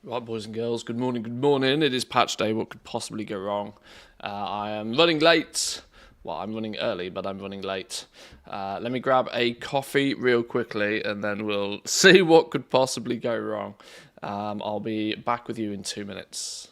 Right, boys and girls, good morning, good morning. It is patch day. What could possibly go wrong? I am running late. Well, I'm running early, but I'm running late. Let me grab a coffee real quickly, and then we'll see what could possibly go wrong. I'll be back with you in 2 minutes.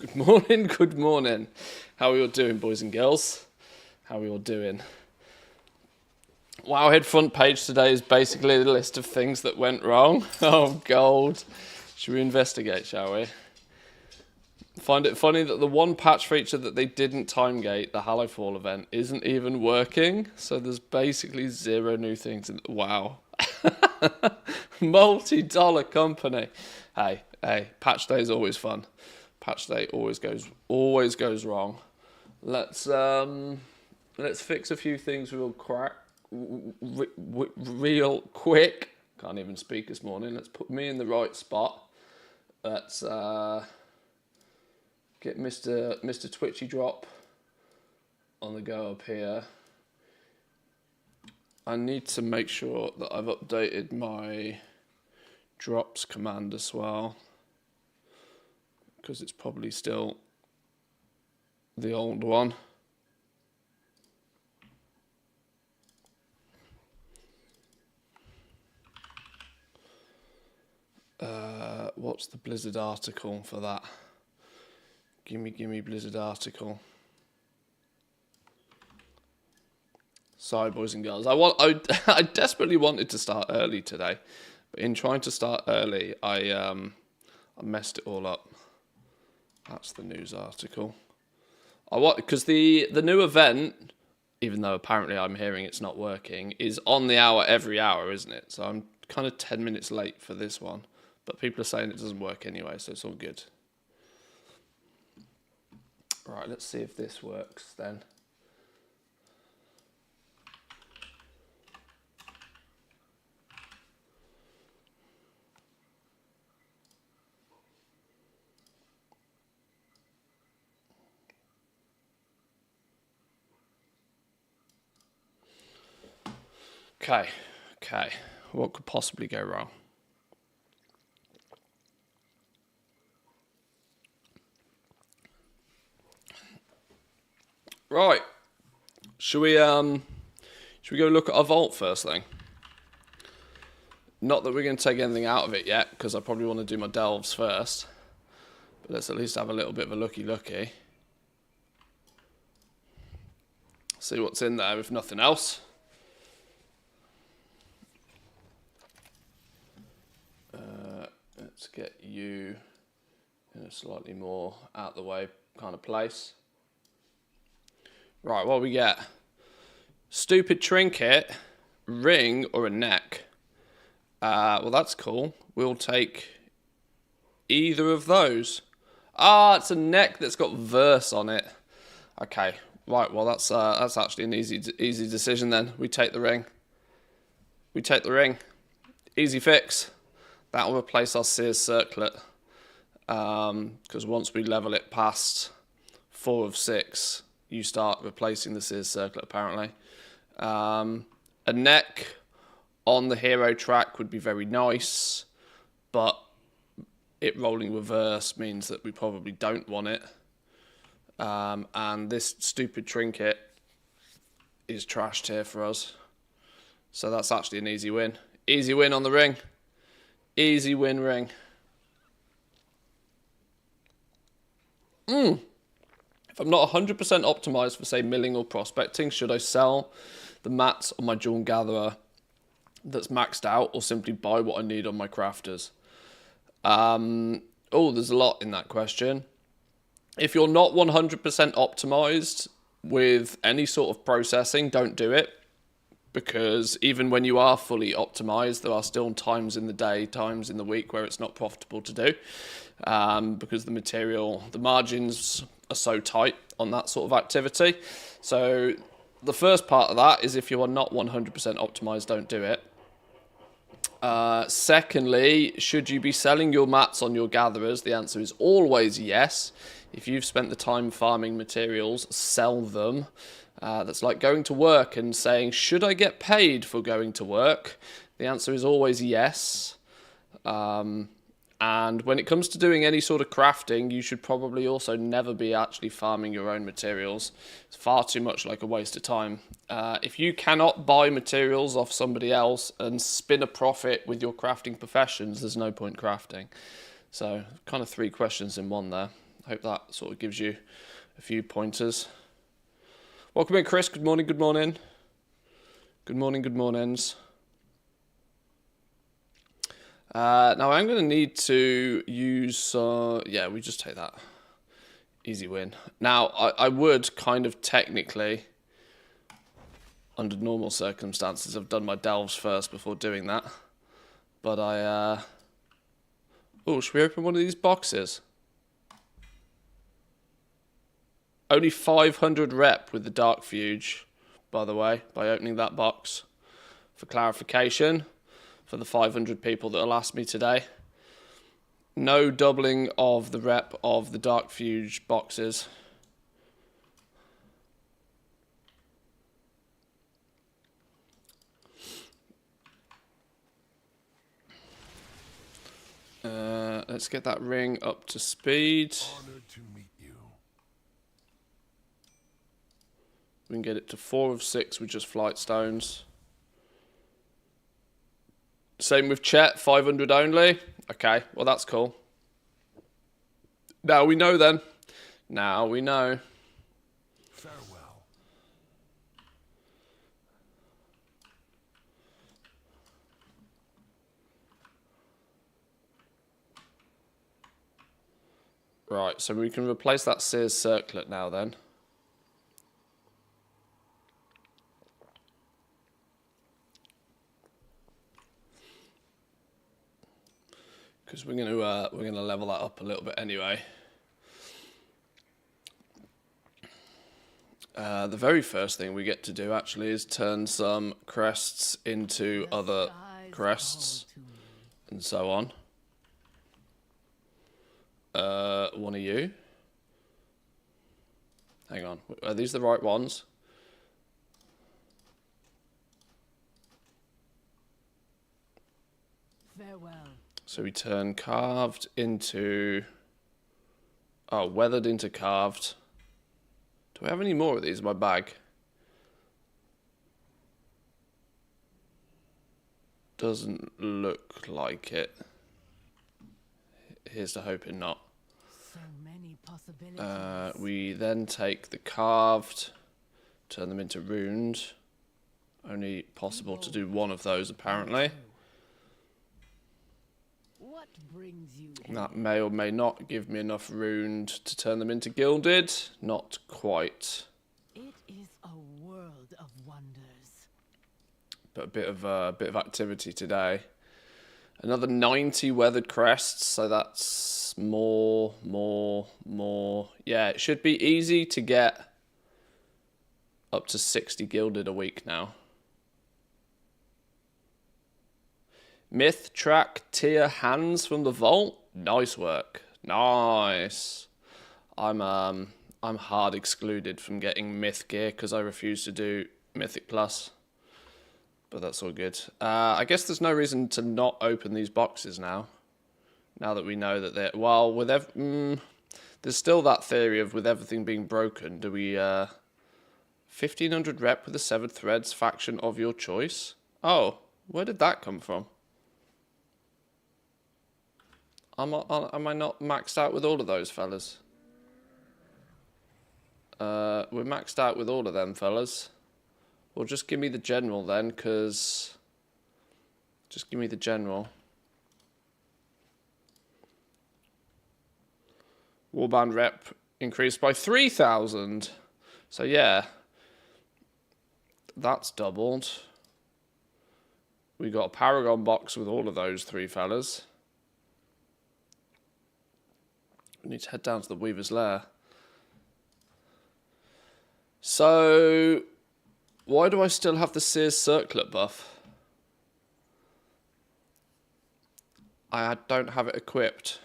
Good morning, good morning. How are you all doing, boys and girls? How are you all doing? Wowhead front page today is basically the list of things that went wrong. Oh, gold. Should we investigate, shall we? Find it funny that the one patch feature that they didn't timegate, the Hallowfall event, isn't even working. So there's basically zero new things. Wow. Multi-dollar company. Hey, patch day is always fun. Patch day always goes wrong. Let's fix a few things real quick. Can't even speak this morning. Let's put me in the right spot. Let's get Mr. Twitchy Drop on the go up here. I need to make sure that I've updated my drops command as well, because it's probably still the old one. What's the Blizzard article for that? Gimme Blizzard article. Sorry, boys and girls. I desperately wanted to start early today, but in trying to start early, I messed it all up. That's the news article. Because the new event, even though apparently I'm hearing it's not working, is on the hour every hour, isn't it? So I'm kind of 10 minutes late for this one, but people are saying it doesn't work anyway, so it's all good. Right, let's see if this works then. Okay. What could possibly go wrong? Right. Should we go look at our vault first thing? Not that we're going to take anything out of it yet, because I probably want to do my delves first. But let's at least have a little bit of a looky. See what's in there, if nothing else. Let's get you in a slightly more out the way kind of place. Right, what we get? Stupid trinket, ring, or a neck. Well, that's cool. We'll take either of those. Ah, it's a neck that's got verse on it. Okay, right. Well, that's actually an easy decision then. We take the ring. We take the ring. Easy fix. That will replace our Sears circlet. Because once we level it past 4 of 6, you start replacing the Sears circlet apparently. A neck on the hero track would be very nice, but it rolling reverse means that we probably don't want it. And this stupid trinket is trashed here for us. So that's actually an easy win. Easy win on the ring. Easy win ring. If I'm not 100% optimized for, say, milling or prospecting, should I sell the mats on my Dawn Gatherer that's maxed out, or simply buy what I need on my crafters? There's a lot in that question. If you're not 100% optimized with any sort of processing, don't do it. Because even when you are fully optimized, there are still times in the day, times in the week where it's not profitable to do. Because the margins are so tight on that sort of activity. So the first part of that is, if you are not 100% optimized, don't do it. Secondly, should you be selling your mats on your gatherers? The answer is always yes. If you've spent the time farming materials, sell them. That's like going to work and saying, should I get paid for going to work? The answer is always yes. And when it comes to doing any sort of crafting, you should probably also never be actually farming your own materials. It's far too much like a waste of time. If you cannot buy materials off somebody else and spin a profit with your crafting professions, there's no point crafting. So kind of 3 questions in one there. I hope that sort of gives you a few pointers. Welcome in, Chris. Good morning, good morning. Good morning, good mornings. Now I'm going to need to use, we just take that. Easy win. Now, I would kind of technically, under normal circumstances, have done my delves first before doing that. But should we open one of these boxes? Only 500 rep with the Dark Fuge, by the way, by opening that box. For clarification, for the 500 people that will ask me today, no doubling of the rep of the Dark Fuge boxes. Let's get that ring up to speed. Honored to meet you. We can get it to 4 of 6 with just flight stones. Same with Chet, 500 only. Okay, well that's cool. Now we know then. Now we know. Farewell. Right, so we can replace that Sears circlet now then. Because we're gonna level that up a little bit anyway. The very first thing we get to do actually is turn some crests into other crests and so on. One of you. Hang on, are these the right ones? Farewell. So we turn carved into... Oh, weathered into carved. Do I have any more of these in my bag? Doesn't look like it. Here's to hoping not. So many possibilities. We then take the carved, turn them into ruined. Only possible to do one of those, apparently. What brings you That may or may not give me enough ruined to turn them into gilded. Not quite. It is a world of wonders. But a bit of activity today. Another 90 weathered crests, so that's more. Yeah, it should be easy to get up to 60 gilded a week now. Myth track tier hands from the vault. Nice work. Nice. I'm hard excluded from getting myth gear because I refuse to do Mythic Plus. But that's all good. I guess there's no reason to not open these boxes now. Now that we know that they're... Well, with there's still that theory of with everything being broken, do we... 1500 rep with the Severed Threads faction of your choice? Oh, where did that come from? Am I not maxed out with all of those fellas? We're maxed out with all of them fellas. Well, just give me the general then, because... Just give me the general. Warband rep increased by 3,000. So, yeah. That's doubled. We got a Paragon box with all of those three fellas. We need to head down to the Weaver's Lair. So... Why do I still have the Sears Circlet buff? I don't have it equipped.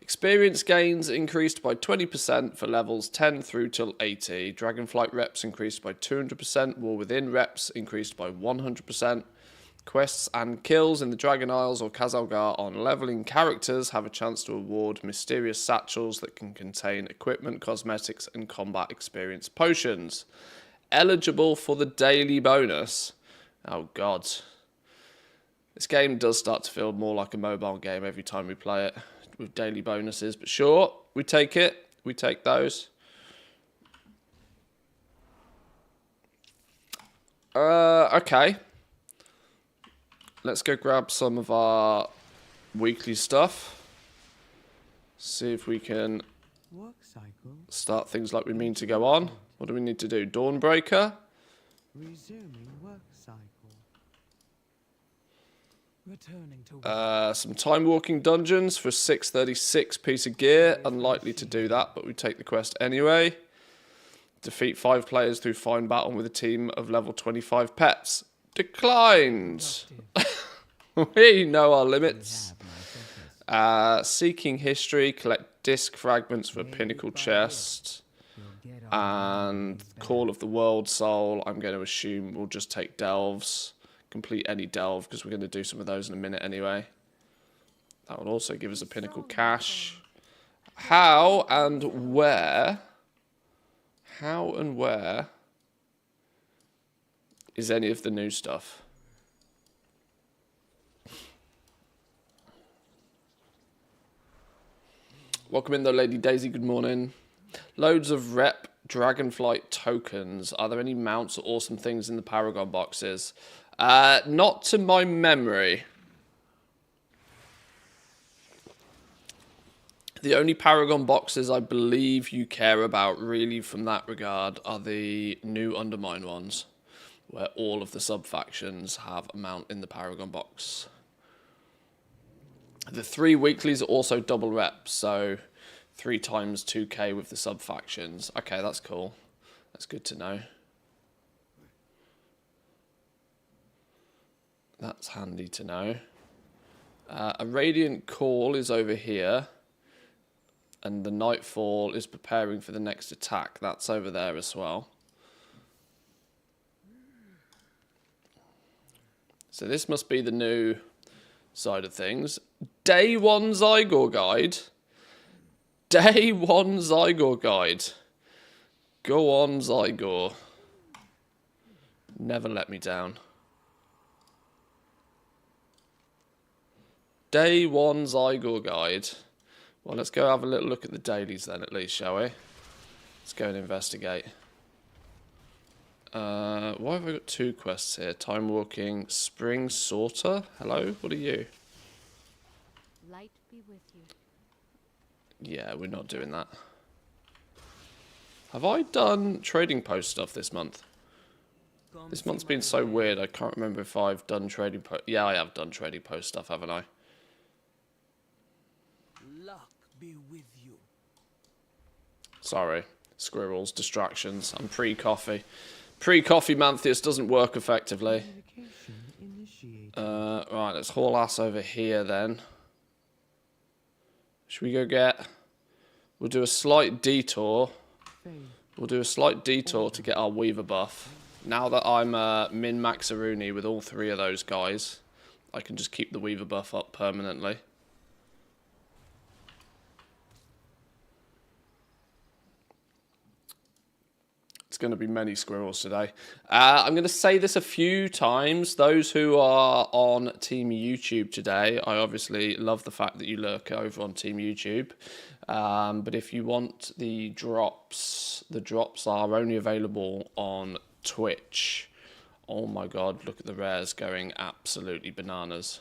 Experience gains increased by 20% for levels 10 through till 80. Dragonflight reps increased by 200%. War Within reps increased by 100%. Quests and kills in the Dragon Isles or Kazalgar on leveling characters have a chance to award mysterious satchels that can contain equipment, cosmetics, and combat experience potions. Eligible for the daily bonus. Oh god. This game does start to feel more like a mobile game every time we play it with daily bonuses, but sure, we take it. We take those. Okay. Let's go grab some of our weekly stuff. See if we can Work cycle start things like we mean to go on. What do we need to do? Dawnbreaker? resuming work cycle. Returning to Some time walking dungeons for a 636 piece of gear. Unlikely to do that, but we take the quest anyway. Defeat 5 players through fine battle with a team of level 25 pets. Declined. We know our limits. Seeking history, collect disc fragments for a pinnacle chest. And Call of the World Soul, I'm going to assume we'll just take delves. Complete any delve, because we're going to do some of those in a minute anyway. That will also give us a pinnacle cache. How and where is any of the new stuff? Welcome in though, Lady Daisy, good morning. Loads of rep Dragonflight tokens. Are there any mounts or awesome things in the Paragon boxes? Not to my memory. The only Paragon boxes I believe you care about really from that regard are the new Undermine ones, where all of the sub-factions have a mount in the Paragon box. The 3 weeklies are also double reps, so 3 times 2k with the sub-factions. Okay, that's cool. That's good to know. That's handy to know. A Radiant Call is over here. And the Nightfall is preparing for the next attack. That's over there as well. So this must be the new side of things. Day 1 Zygor Guide. Day 1 Zygor Guide. Go on, Zygor. Never let me down. Day 1 Zygor Guide. Well, let's go have a little look at the dailies then, at least, shall we? Let's go and investigate. Why have I got 2 quests here? Time walking, spring sorter. Hello, what are you? Light be with you. Yeah, we're not doing that. Have I done trading post stuff this month? This month's been so weird, I can't remember if I've done trading post. Yeah, I have done trading post stuff, haven't I? Luck be with you. Sorry. Squirrels, distractions. I'm pre-coffee. Pre-coffee Mantheus doesn't work effectively. Communication initiated. Right, let's haul ass over here then. Should we go get... We'll do a slight detour. Faith. We'll do a slight detour to get our Weaver buff. Now that I'm min-maxaruni with all 3 of those guys, I can just keep the Weaver buff up permanently. It's going to be many squirrels today. I'm going to say this a few times. Those who are on Team YouTube today, I obviously love the fact that you lurk over on Team YouTube. But if you want the drops are only available on Twitch. Oh my god, look at the rares going absolutely bananas.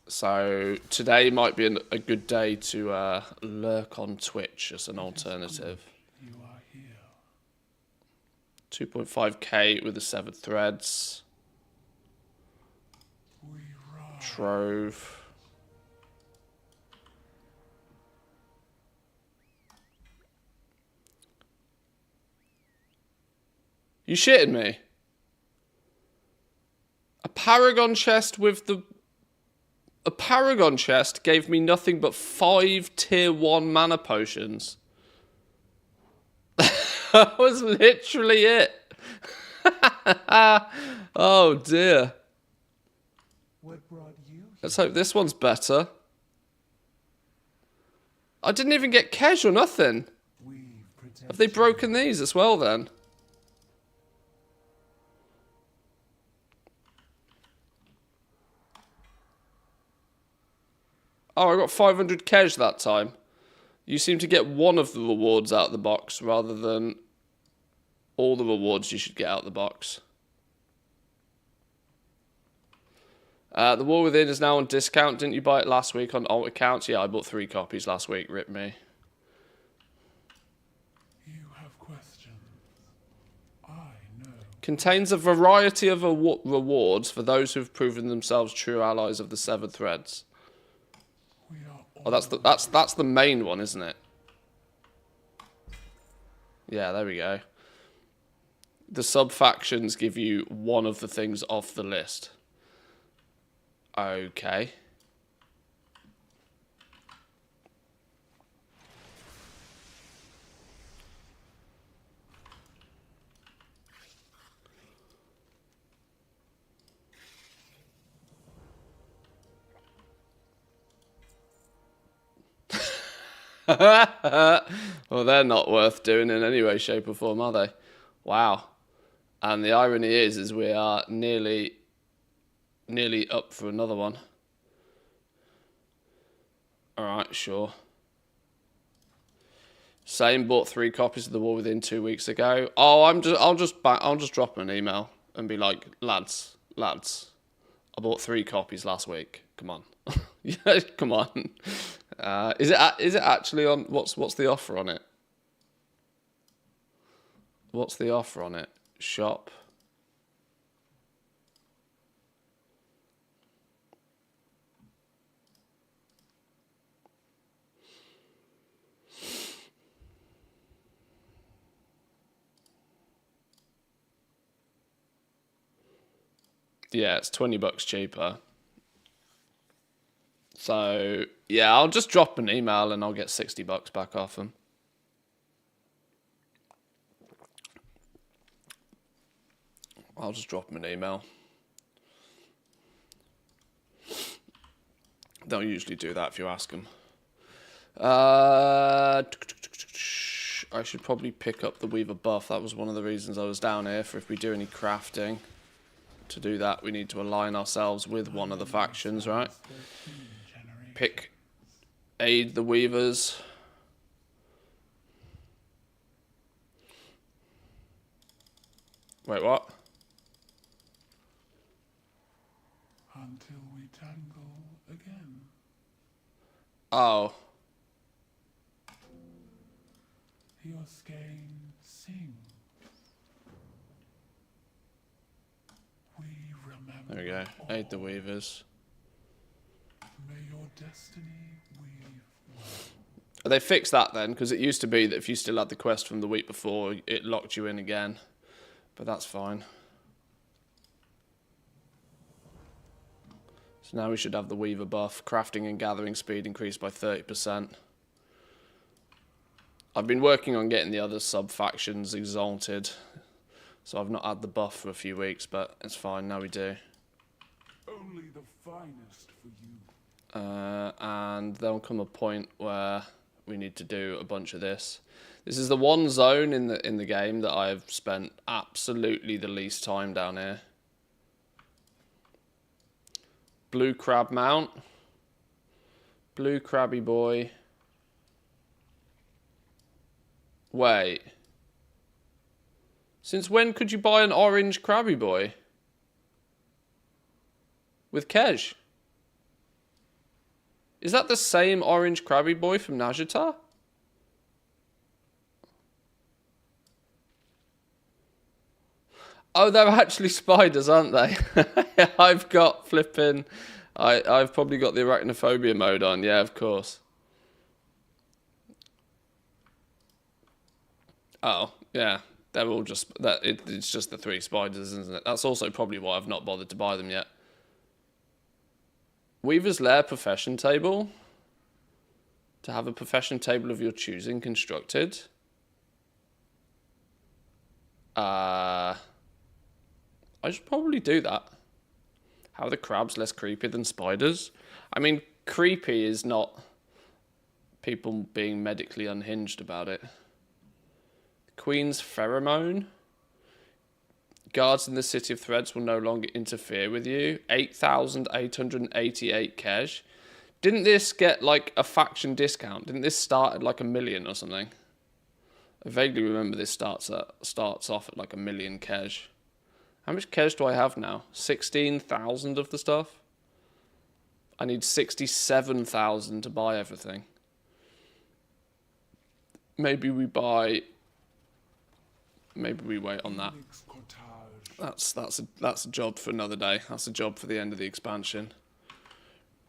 So today might be a good day to lurk on Twitch as an alternative. You are here. 2.5k with the 7 threads. We rise. Trove. You shitting me? A Paragon chest with the... A Paragon chest gave me nothing but 5 tier 1 mana potions. That was literally it. Oh dear. What brought you? Let's hope this one's better. I didn't even get cash or nothing. We've protected. Have they broken these as well then? Oh, I got 500 cash that time. You seem to get one of the rewards out of the box rather than all the rewards you should get out of the box. The War Within is now on discount. Didn't you buy it last week on alt accounts? Yeah, I bought 3 copies last week. Rip me. You have questions. I know. Contains a variety of rewards for those who've proven themselves true allies of the 7 threads. We are all. Oh, that's the main one, isn't it? Yeah, there we go. The sub-factions give you one of the things off the list. Okay. Well, they're not worth doing in any way, shape or form, are they? Wow. And the irony is we are nearly up for another one. Alright, sure. Same, bought 3 copies of The War Within 2 weeks ago. Oh, I'll just drop them an email and be like, lads, I bought 3 copies last week. Come on. Yeah, come on. Is it actually on? What's the offer on it? What's the offer on it? Shop. Yeah, it's $20 cheaper. So, yeah, I'll just drop an email and I'll get $60 back off them. I'll just drop them an email. They'll usually do that if you ask them. I should probably pick up the Weaver buff. That was one of the reasons I was down here, for if we do any crafting. To do that, we need to align ourselves with one of the factions, right? Aid the Weavers. Wait, what? until we tangle again. Oh. Your skein sings. We remember. There we go. Aid the all. weavers. May your destiny weave well. They fixed that then, because it used to be that if you still had the quest from the week before, it locked you in again. But that's fine. So now we should have the weaver buff. Crafting and gathering speed increased by 30%. I've been working on getting the other sub-factions exalted. So I've not had the buff for a few weeks, but it's fine, now we do. Only the finest for you. And there'll come a point where we need to do a bunch of this. This is the one zone in the game that I've spent absolutely the least time down here. Blue crab mount. Blue crabby boy. Wait. Since when could you buy an orange crabby boy? With Kej? Is that the same orange crabby boy from Najata? Oh, they're actually spiders, aren't they? I've got flipping... I've probably got the arachnophobia mode on. Yeah, of course. Oh, yeah. They're all just... It's just the 3 spiders, isn't it? That's also probably why I've not bothered to buy them yet. Weaver's Lair profession table. To have a profession table of your choosing constructed. I should probably do that. How are the crabs less creepy than spiders? I mean, creepy is not people being medically unhinged about it. Queen's pheromone. Guards in the City of Threads will no longer interfere with you. 8,888 Kej. Didn't this get like a faction discount? Didn't this start at like 1 million or something? I vaguely remember this starts off at like 1 million Kej. How much Kej do I have now? 16,000 of the stuff? I need 67,000 to buy everything. Maybe we buy... Maybe we wait on that. Phoenix Cottage. That's a job for another day. That's a job for the end of the expansion.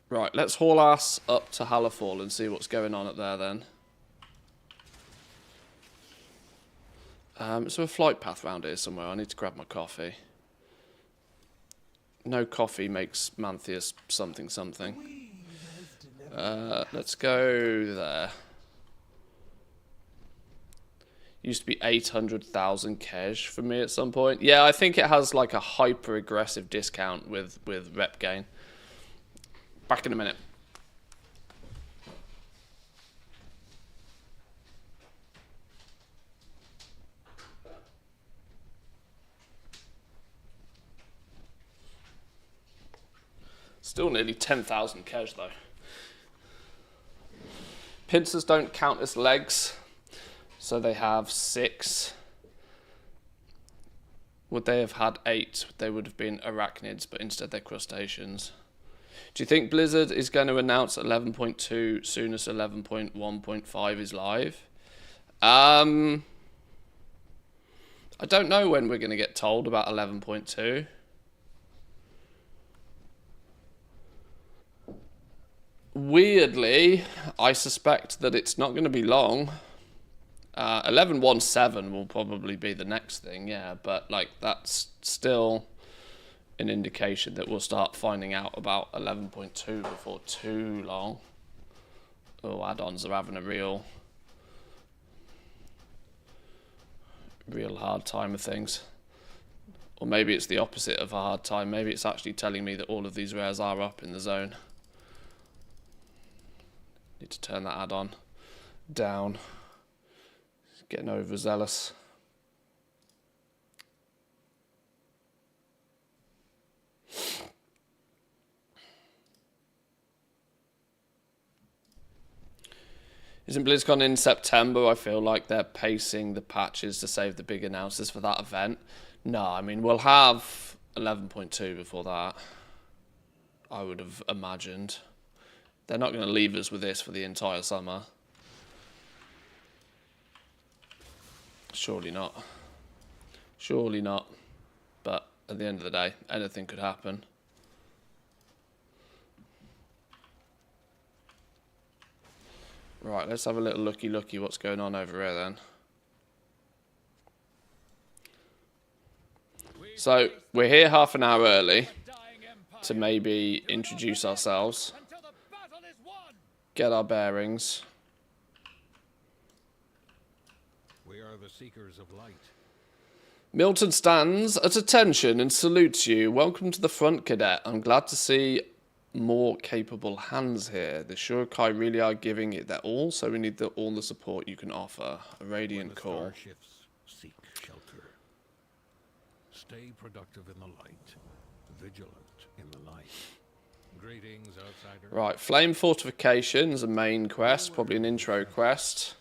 Right, let's haul ass up to Hallerfall and see what's going on up there then. Is there a flight path around here somewhere? I need to grab my coffee. No coffee makes Mantheus something something. Let's go there. Used to be 800,000 Kej for me at some point. Yeah, I think it has like a hyper aggressive discount with rep gain. Back in a minute. Still nearly 10,000 Kej though. Pincers don't count as legs, so they have 6. Would they have had 8? They would have been arachnids, but instead they're crustaceans. Do you think Blizzard is going to announce 11.2 soon as 11.1.5 is live? I don't know when we're going to get told about 11.2. Weirdly, I suspect that it's not going to be long. 11.1.7 will probably be the next thing, yeah, but like that's still an indication that we'll start finding out about 11.2 before too long. Oh, add-ons are having a real hard time of things. Or maybe it's the opposite of a hard time. Maybe it's actually telling me that all of these rares are up in the zone. Need to turn that add-on down. It's getting overzealous. Isn't BlizzCon in September? I feel like they're pacing the patches to save the big announcers for that event. No, I mean, we'll have 11.2 before that, I would have imagined. They're not going to leave us with this for the entire summer. Surely not. Surely not. But at the end of the day, anything could happen. Right, let's have a little looky what's going on over here then. So, we're here half an hour early to maybe introduce ourselves, get our bearings. We are the seekers of light. Milton stands at attention and salutes you. Welcome to the front, cadet. I'm glad to see more capable hands here. The Shurikai really are giving it their all, so we need all the support you can offer. A radiant call. Starships seek shelter. Stay productive in the light, vigilant in the night. Greetings, outsider. Right, Flame Fortification is a main quest, probably an intro quest.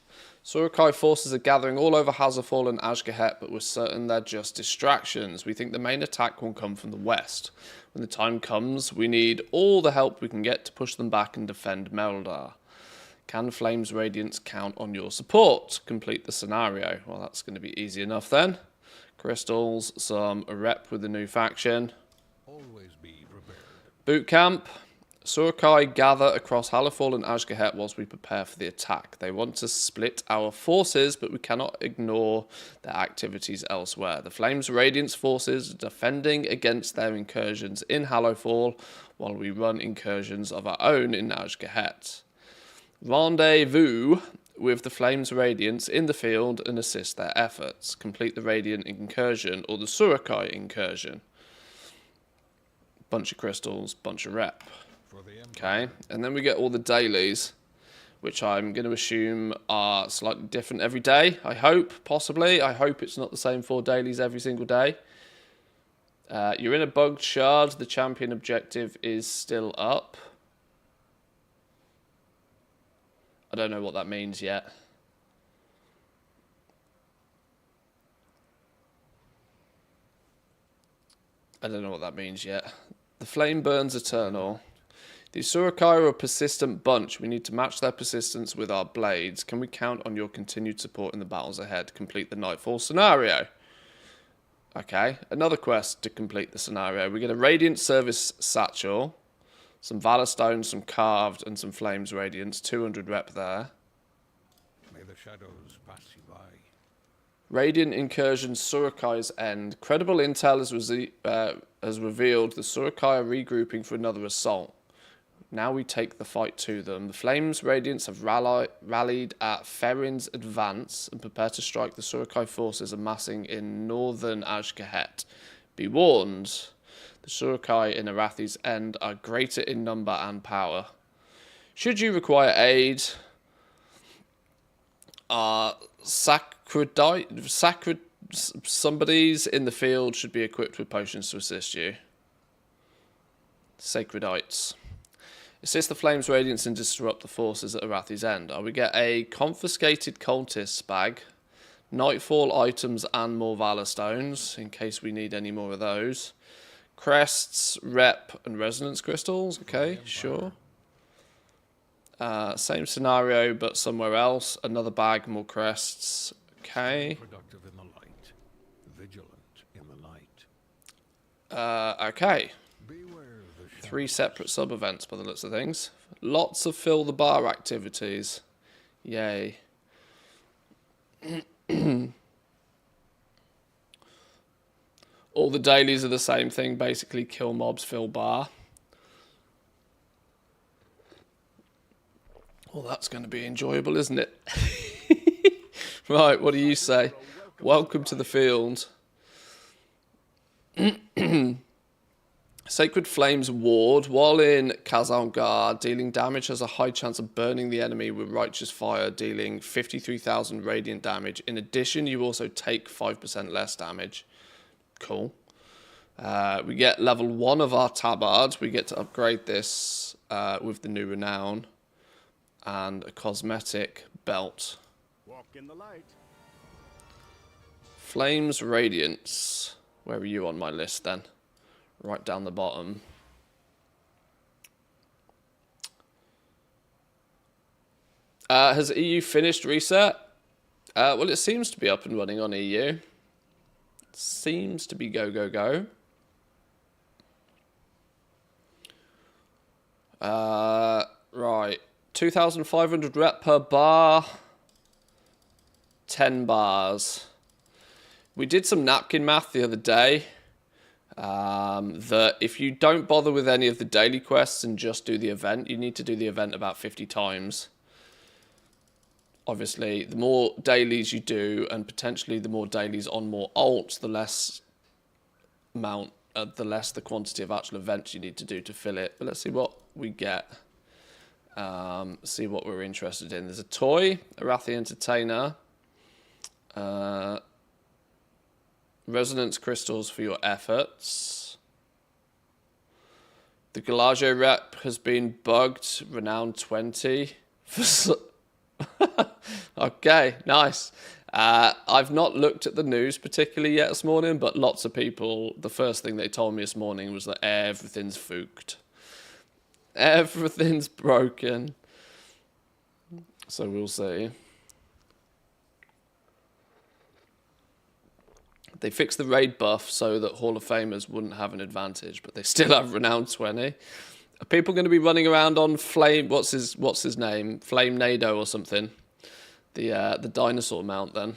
Surukai forces are gathering all over Hazafall and Ashgahet, but we're certain they're just distractions. We think the main attack will come from the west. When the time comes, we need all the help we can get to push them back and defend Meldar. Can Flame's Radiance count on your support? Complete the scenario. Well, that's going to be easy enough then. Crystals, some rep with the new faction. Always be prepared. Boot camp. Surukai gather across Halafall and Ashgahet whilst we prepare for the attack. They want to split our forces, but we cannot ignore their activities elsewhere. The Flames Radiance forces are defending against their incursions in Halafall, while we run incursions of our own in Ashgahet. Rendezvous with the Flames Radiance in the field and assist their efforts. Complete the Radiant incursion or the Surukai incursion. Bunch of crystals, bunch of rep. Okay, and then we get all the dailies, which I'm going to assume are slightly different every day. I hope, possibly. I hope it's not the same 4 dailies every single day. You're in a bugged shard. The champion objective is still up. I don't know what that means yet. I don't know what that means yet. The flame burns eternal. The Surukai are a persistent bunch. We need to match their persistence with our blades. Can we count on your continued support in the battles ahead? Complete the Nightfall scenario. Okay, another quest to complete the scenario. We get a Radiant Service Satchel, some Valor Stones, some Carved, and some Flames Radiance. 200 rep there. May the shadows pass you by. Radiant Incursion Surukai's End. Credible intel has revealed the Surukai are regrouping for another assault. Now we take the fight to them. The Flames Radiants have rallied at Ferrin's advance and prepare to strike the Surukai forces amassing in northern Ashgahet. Be warned, the Surukai in Arathi's End are greater in number and power. Should you require aid, somebodies in the field should be equipped with potions to assist you. Sacredites. Assist the Flames Radiance and disrupt the forces at Arathi's End. We get a confiscated cultist bag, Nightfall items and more Valor Stones, in case we need any more of those. Crests, rep, and resonance crystals. Okay, sure. Same scenario, but somewhere else. Another bag, more crests. Okay. Productive in the light, vigilant in the night. Okay. Beware the 3 separate sub-events by the looks of things. Lots of fill the bar activities. Yay. All the dailies are the same thing, basically kill mobs, fill bar. Well, that's going to be enjoyable, isn't it? Right, what do you say? Welcome to the field. Sacred Flames Ward. While in Kazangar, dealing damage has a high chance of burning the enemy with Righteous Fire, dealing 53,000 radiant damage. In addition, you also take 5% less damage. Cool. We get level 1 of our Tabard. We get to upgrade this with the new Renown. And a cosmetic belt. Walk in the light. Flames Radiance. Where are you on my list then? Right down the bottom. Has EU finished reset? Well, it seems to be up and running on EU. Seems to be go, go, go. Right. 2,500 rep per bar. 10 bars. We did some napkin math the other day. That if you don't bother with any of the daily quests and just do the event, you need to do the event about 50 times. Obviously, the more dailies you do, and potentially the more dailies on more alts, the less the quantity of actual events you need to do to fill it. But let's see what we get. See what we're interested in. There's a toy, Arathi Entertainer, resonance crystals for your efforts. The Galajo rep has been bugged, renowned 20. Okay, nice. I've not looked at the news particularly yet this morning, but lots of people, the first thing they told me this morning was that everything's fooked. Everything's broken. So we'll see. They fixed the raid buff so that Hall of Famers wouldn't have an advantage, but they still have renowned 20. Are people going to be running around on Flame? What's his name? Flame Nado or something? The dinosaur mount then.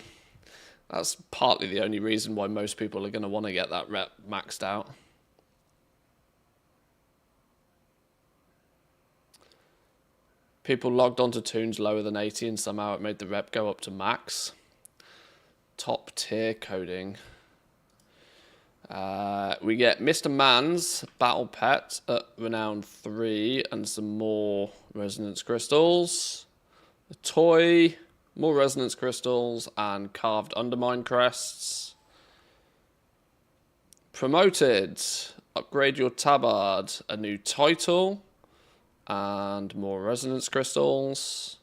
That's partly the only reason why most people are going to want to get that rep maxed out. People logged onto tunes lower than 80 and somehow it made the rep go up to max. Top tier coding. We get Mr. Man's Battle Pet at Renown 3 and some more Resonance Crystals. A toy, more Resonance Crystals and carved Undermine Crests. Promoted, upgrade your tabard, a new title and more Resonance Crystals.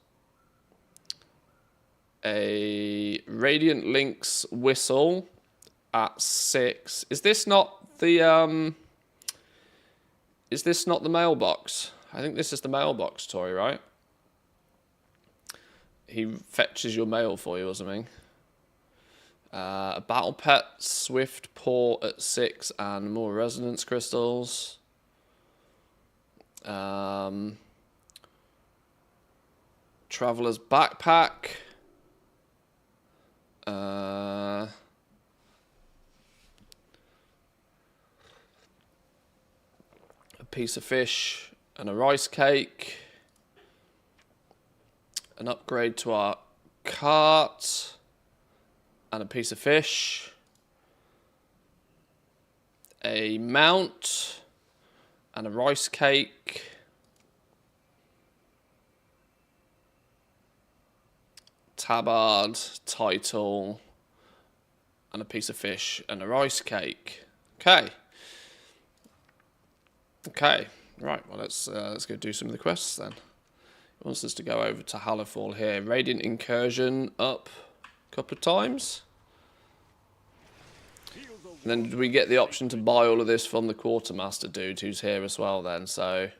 A Radiant Link's Whistle at 6. Is this not the mailbox? I think this is the mailbox toy, right? He fetches your mail for you or something. A Battle Pet Swift Paw at 6 and more Resonance Crystals. Traveler's Backpack. A piece of fish and a rice cake. An upgrade to our cart and a piece of fish. A mount and a rice cake. Tabard, title, and a piece of fish and a rice cake. Okay. Okay. Right. Well, let's go do some of the quests then. He wants us to go over to Hallerfall here. Radiant Incursion up a couple of times. And then did we get the option to buy all of this from the Quartermaster dude who's here as well then? So,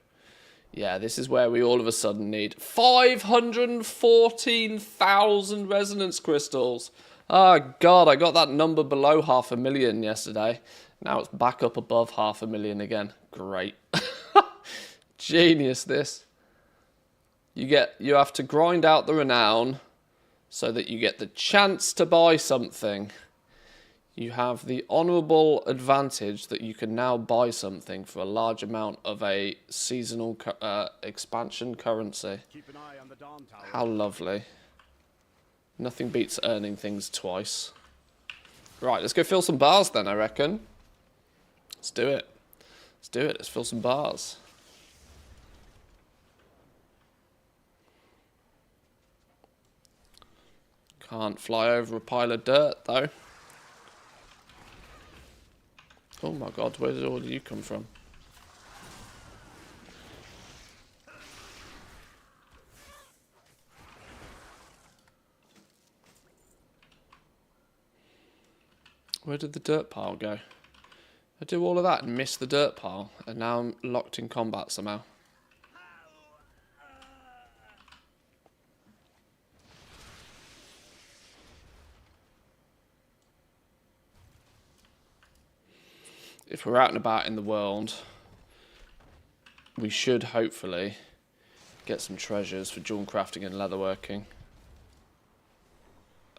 yeah, this is where we all of a sudden need 514,000 Resonance Crystals. Oh, God, I got that number below 500,000 yesterday. Now it's back up above 500,000 again. Great. Genius, this. You have to grind out the renown so that you get the chance to buy something. You have the honourable advantage that you can now buy something for a large amount of a seasonal expansion currency. Keep an eye on the Dawn Tower. How lovely. Nothing beats earning things twice. Right, let's go fill some bars then, I reckon. Let's do it. Let's do it. Let's fill some bars. Can't fly over a pile of dirt, though. Oh my God, where did all of you come from? Where did the dirt pile go? I do all of that and miss the dirt pile, and now I'm locked in combat somehow. If we're out and about in the world, we should hopefully get some treasures for jewel crafting and leatherworking.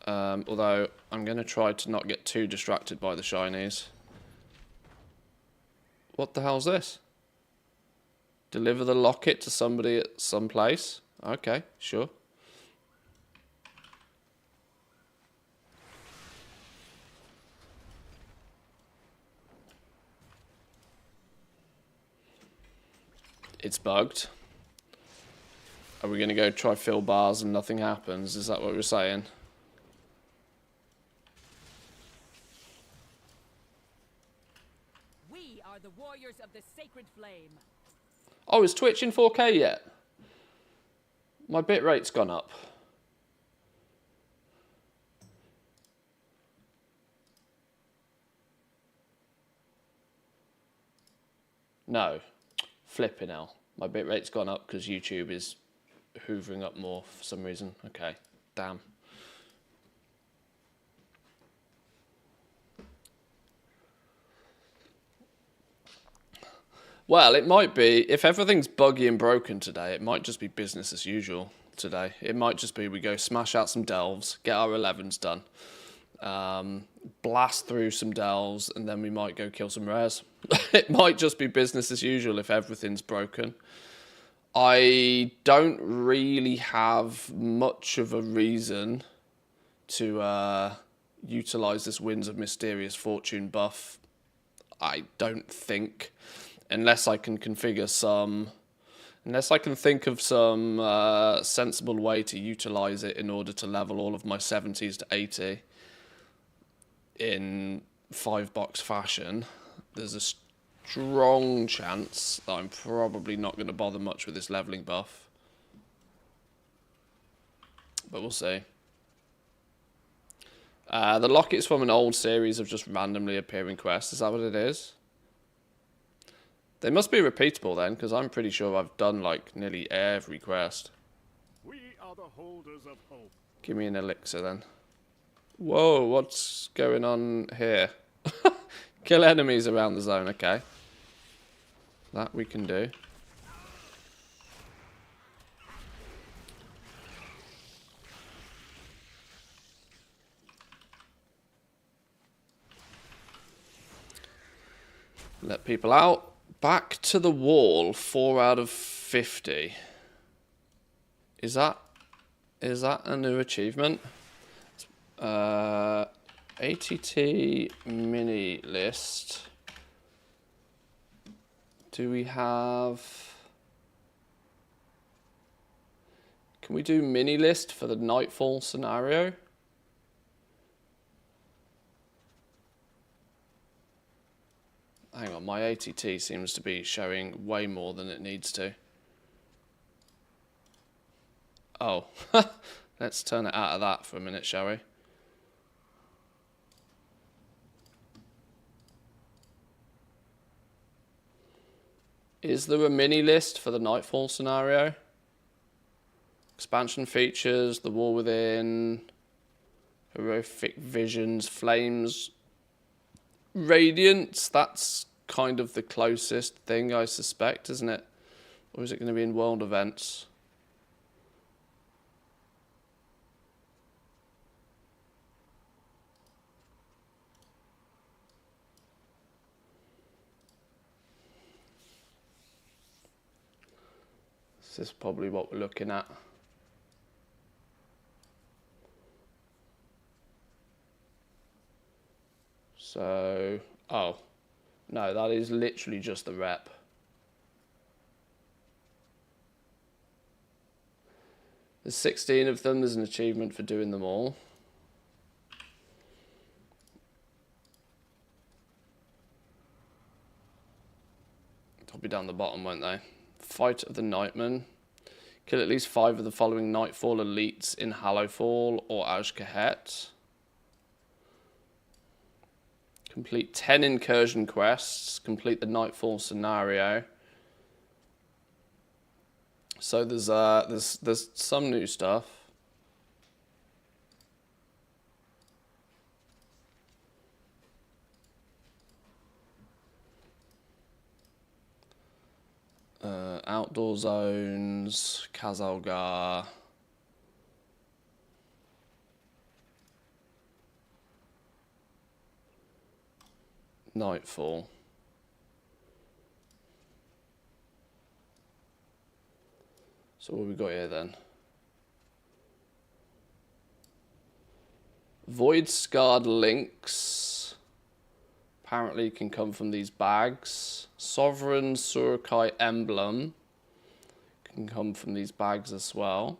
Although I'm going to try to not get too distracted by the shinies. What the hell's this? Deliver the locket to somebody at some place? Okay, sure. It's bugged. Are we going to go try fill bars and nothing happens? Is that what we're saying? We are the warriors of the sacred flame. Oh, is Twitch in 4K yet? My bitrate's gone up. No. Flipping hell. My bitrate's gone up because YouTube is hoovering up more for some reason. Okay. Damn. Well, it might be, if everything's buggy and broken today, it might just be business as usual today. It might just be we go smash out some delves, get our 11s done, blast through some delves, and then we might go kill some rares. It might just be business as usual if everything's broken. I don't really have much of a reason to utilize this Winds of Mysterious Fortune buff. I don't think. Unless I can configure some, unless I can think of some sensible way to utilize it in order to level all of my 70s to 80 in 5-box fashion, there's a strong chance that I'm probably not going to bother much with this leveling buff. But we'll see. The locket's from an old series of just randomly appearing quests. Is that what it is? They must be repeatable then, because I'm pretty sure I've done like nearly every quest. We are the holders of hope. Give me an elixir then. Whoa, what's going on here? Kill enemies around the zone, okay. That we can do. Let people out. Back to the wall, 4 out of 50. Is that a new achievement? ATT mini list. Do we have... Can we do mini list for the Nightfall scenario? Hang on, my ATT seems to be showing way more than it needs to. Oh, let's turn it out of that for a minute, shall we? Is there a mini list for the Nightfall scenario? Expansion features, the War Within, Horrific Visions, Flames, Radiance. That's kind of the closest thing, I suspect, isn't it? Or is it going to be in world events? This is probably what we're looking at. So, oh, no, that is literally just the rep. There's 16 of them. There's an achievement for doing them all. They'll be down the bottom, won't they? Fight of the Nightmen. Kill at least 5 of the following Nightfall elites in Hallowfall or Azkahet. Complete 10 incursion quests. Complete the Nightfall scenario. So there's some new stuff. Outdoor zones, Kazalgar. Nightfall. So what have we got here then? Void Scarred Links. Apparently can come from these bags. Sovereign Surukai Emblem can come from these bags as well.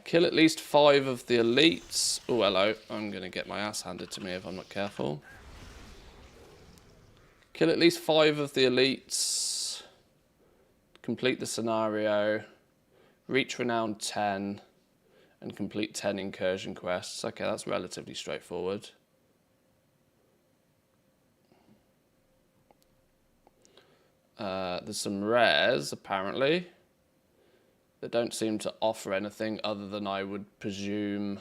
Kill at least 5 of the elites. Oh, hello. I'm going to get my ass handed to me if I'm not careful. Kill at least 5 of the elites. Complete the scenario. Reach Renown 10. And complete 10 incursion quests. Okay, that's relatively straightforward. There's some rares, apparently, that don't seem to offer anything other than, I would presume,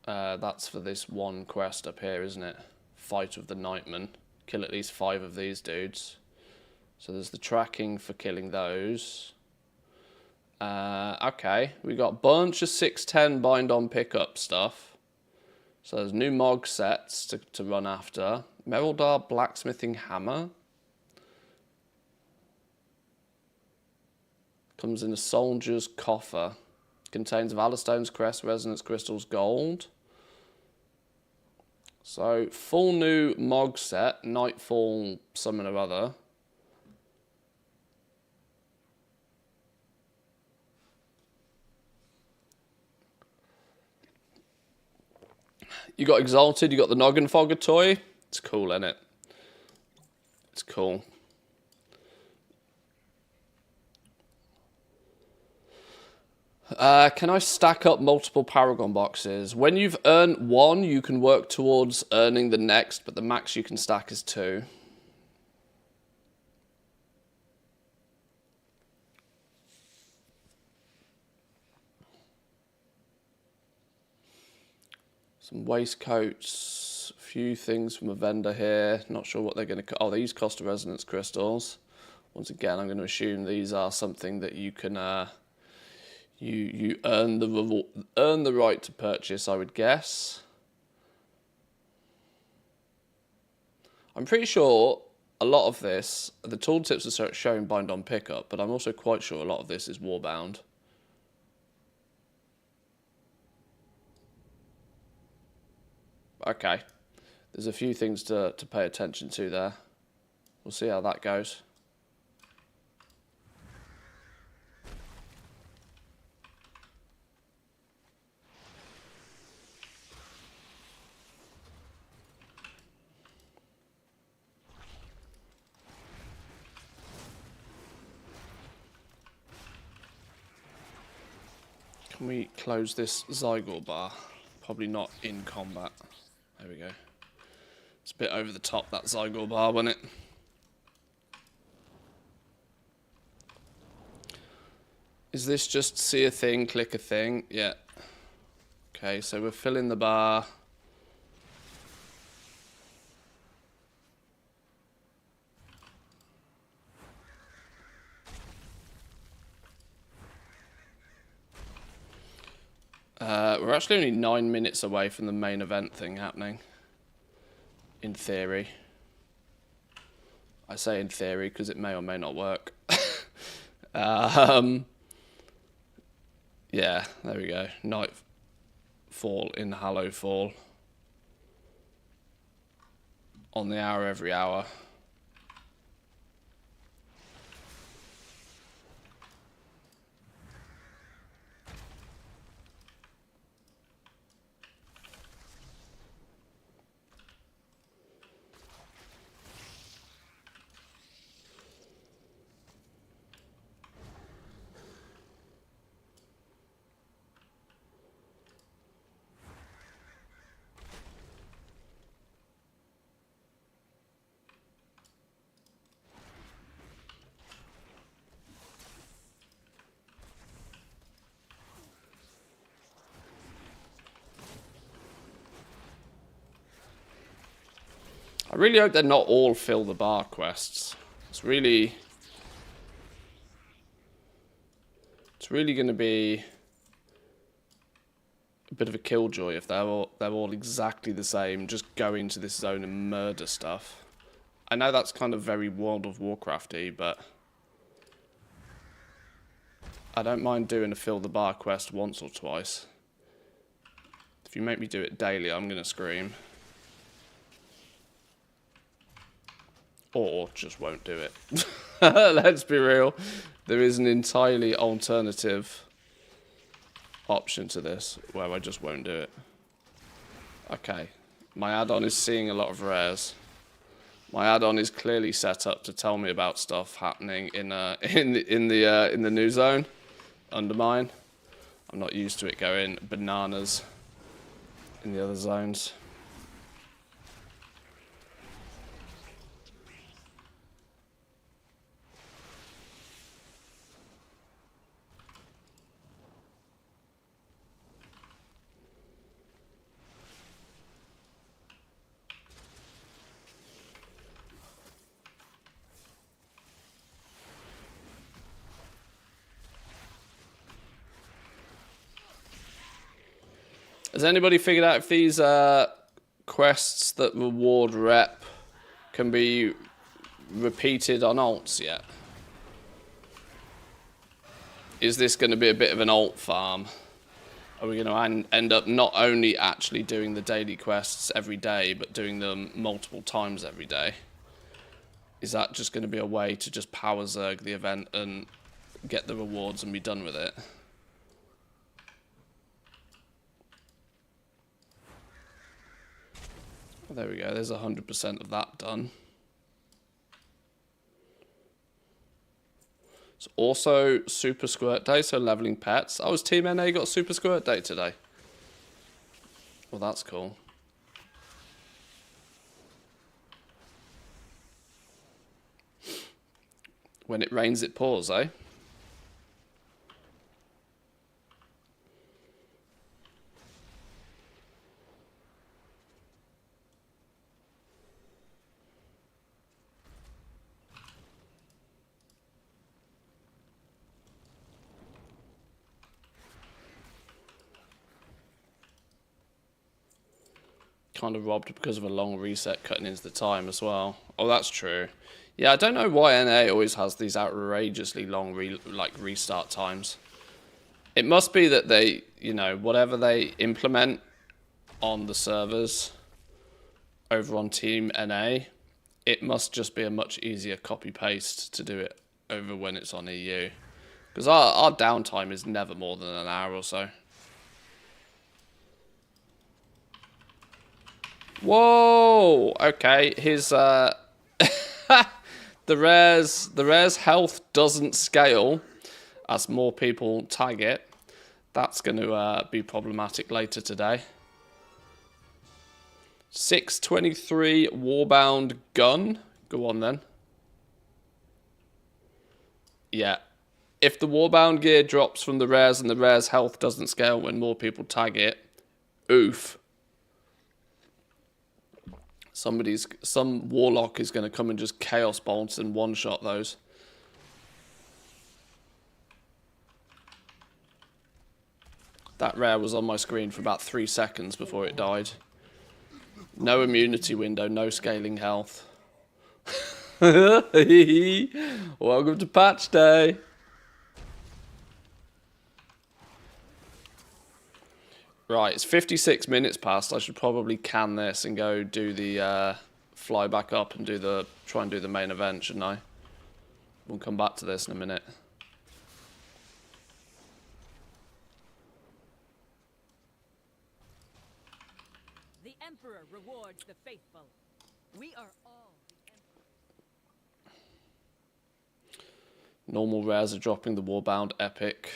that's for this one quest up here, isn't it? Fight of the Nightmen. Kill at least 5 of these dudes. So there's the tracking for killing those. Okay, we got a bunch of 610 bind on pickup stuff. So there's new Mog sets to run after. Mereldar Blacksmithing Hammer. Comes in a Soldier's Coffer. Contains Valorstone's Crest, Resonance Crystals, Gold. So, full new Mog set, Nightfall, something or other. You got Exalted, you got the Noggin Fogger toy. It's cool, isn't it? It's cool. Can I stack up multiple Paragon boxes? When you've earned 1, you can work towards earning the next, but the max you can stack is 2. Some waistcoats, a few things from a vendor here. Not sure what they're going to... Oh, these cost resonance crystals. Once again, I'm going to assume these are something that you can... You earn the right to purchase, I would guess. I'm pretty sure a lot of this, the tooltips are showing bind on pickup, but I'm also quite sure a lot of this is warbound. Okay, there's a few things to pay attention to there. We'll see how that goes. Can we close this Zygor bar? Probably not in combat. There we go. It's a bit over the top, that Zygor bar, wasn't it? Is this just see a thing, click a thing? Yeah. Okay, so we're filling the bar. We're actually only 9 minutes away from the main event thing happening. In theory. I say in theory because it may or may not work. Yeah, there we go. Nightfall in Hallowfall. On the hour every hour. I really hope they're not all fill the bar quests. It's really going to be a bit of a killjoy if they're all exactly the same. Just go into this zone and murder stuff. I know that's kind of very World of Warcrafty, but I don't mind doing a fill the bar quest once or twice. If you make me do it daily, I'm gonna scream. Or just won't do it. Let's be real. There is an entirely alternative option to this where I just won't do it. Okay. My add-on is seeing a lot of rares. My add-on is clearly set up to tell me about stuff happening in the new zone under mine. I'm not used to it going bananas in the other zones. Has anybody figured out if these quests that reward rep can be repeated on alts yet? Is this going to be a bit of an alt farm? Are we going to end up not only actually doing the daily quests every day, but doing them multiple times every day? Is that just going to be a way to just power zerg the event and get the rewards and be done with it? There we go, there's 100% of that done. It's also Super Squirt Day, so leveling pets. Oh, has Team NA got Super Squirt Day today? Well, that's cool. When it rains, it pours, eh? Kind of robbed because of a long reset cutting into the time as well. Oh, that's true. Yeah, I don't know why NA always has these outrageously long restart times. It must be that they, you know, whatever they implement on the servers over on Team NA, it must just be a much easier copy paste to do it over when it's on EU. Because our downtime is never more than an hour or so. Whoa! Okay, his the rare's health doesn't scale as more people tag it. That's going to be problematic later today. 623 Warbound gun. Go on then. Yeah. If the Warbound gear drops from the rares and the rare's health doesn't scale when more people tag it, oof. Some warlock is going to come and just chaos bolt and one-shot those. That rare was on my screen for about 3 seconds before it died. No immunity window, no scaling health. Welcome to patch day. Right, it's 56 minutes past. I should probably can this and go do the fly back up and try and do the main event, shouldn't I? We'll come back to this in a minute. The Emperor rewards the faithful. We are all the Emperor. Normal rares are dropping the Warbound epic.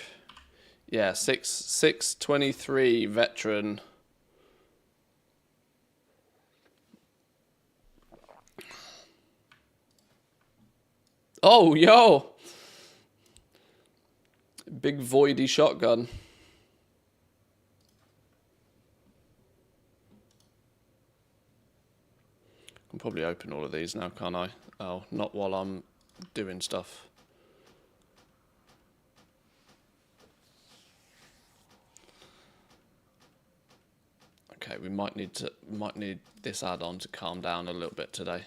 Yeah, 623 veteran. Oh, yo! Big voidy shotgun. can probably open all of these now, can't I? Oh, not while I'm doing stuff. Okay, we might need this add-on to calm down a little bit today.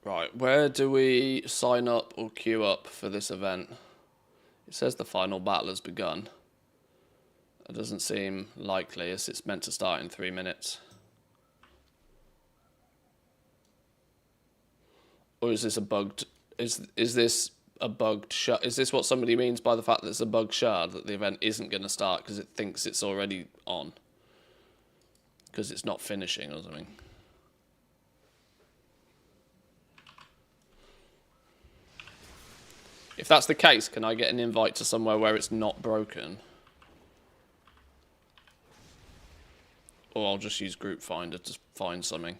Right, where do we sign up or queue up for this event? It says the final battle has begun. It doesn't seem likely as it's meant to start in 3 minutes. Or is this a bugged... Is this a bugged shard? Is this what somebody means by the fact that it's a bugged shard, that the event isn't going to start because it thinks it's already on? Because it's not finishing or something. If that's the case, can I get an invite to somewhere where it's not broken? Or I'll just use Group Finder to find something.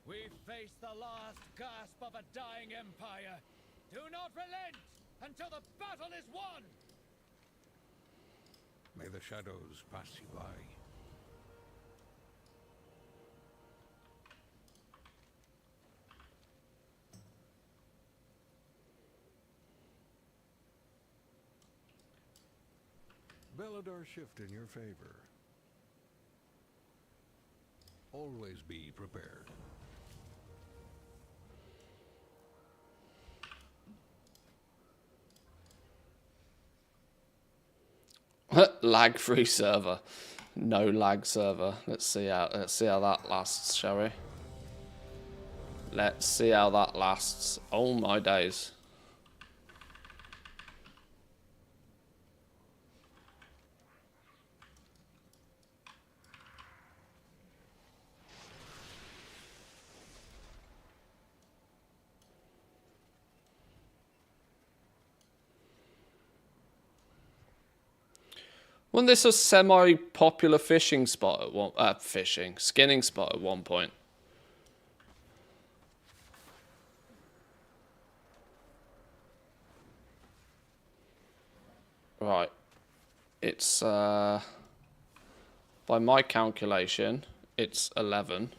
We face the last gasp of a dying empire. Do not relent until the battle is won! May the shadows pass you by. Belladar shift in your favor. Always be prepared. Lag-free server. No lag server. Let's see how that lasts, shall we? Let's see how that lasts. Oh my days. Wasn't this a semi-popular fishing spot at one? Skinning spot at one point. Right, it's by my calculation, it's 11.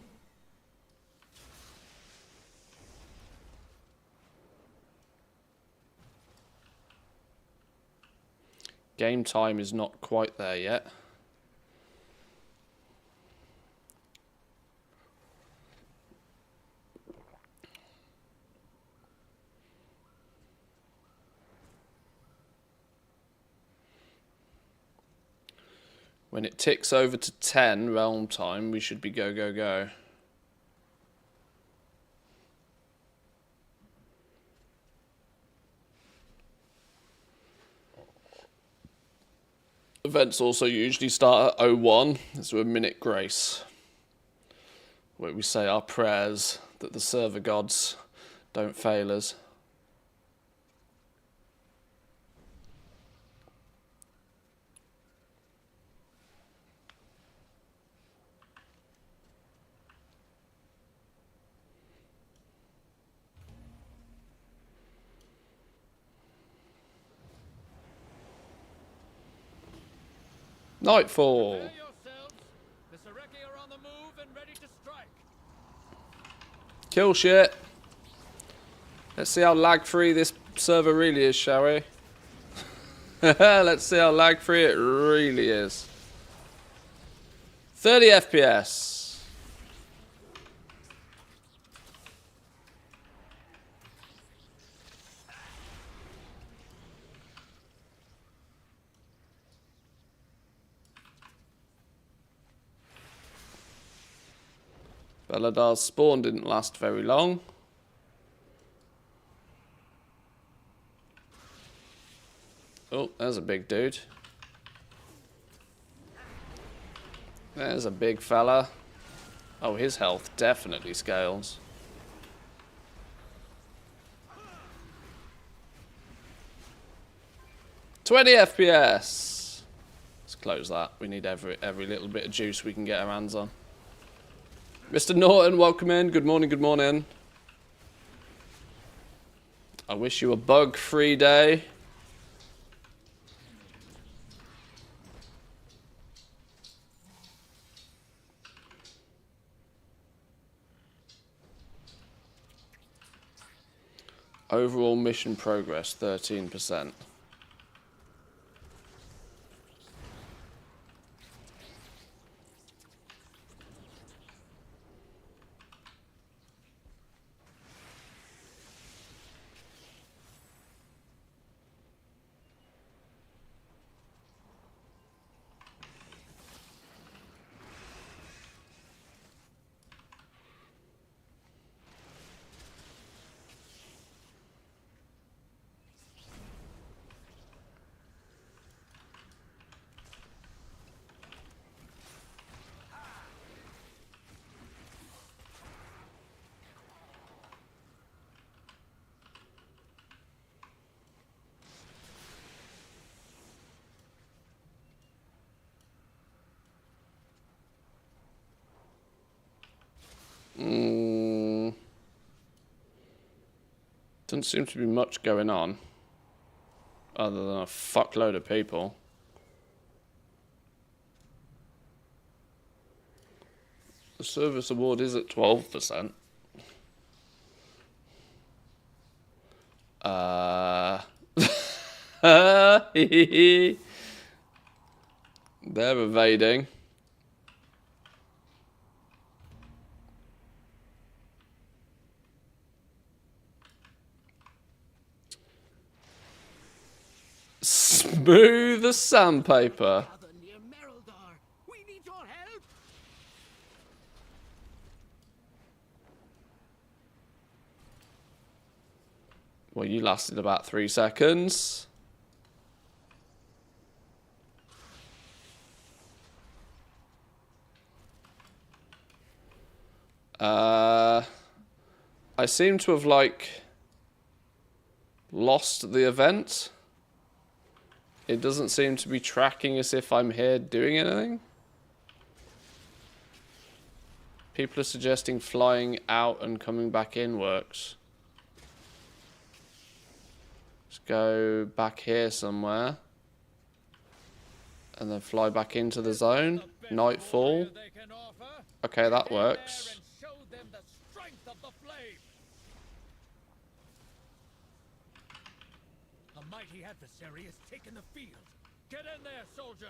Game time is not quite there yet. When it ticks over to 10 realm time, we should be go, go, go. Events also usually start at 01, so a minute grace, where we say our prayers that the server gods don't fail us. Nightfall. Prepare yourselves. The Sareki are on the move and ready to strike. Kill shit. Let's see how lag-free this server really is, shall we? Let's see how lag-free it really is. 30 FPS. Belladar's spawn didn't last very long. Oh, there's a big dude. There's a big fella. Oh, his health definitely scales. $20 FPS. Let's close that. We need every little bit of juice we can get our hands on. Mr. Norton, welcome in. Good morning, good morning. I wish you a bug-free day. Overall mission progress, 13%. Doesn't seem to be much going on, other than a fuckload of people. The service award is at 12%. They're evading. Smooth as sandpaper. Gather near Merildar. We need your help. Well, you lasted about 3 seconds. I seem to have, like, lost the event. It doesn't seem to be tracking as if I'm here doing anything. People are suggesting flying out and coming back in works. Let's go back here somewhere. And then fly back into the zone. Nightfall. Okay, that works. A mighty adversary has taken the field. Get in there, soldier!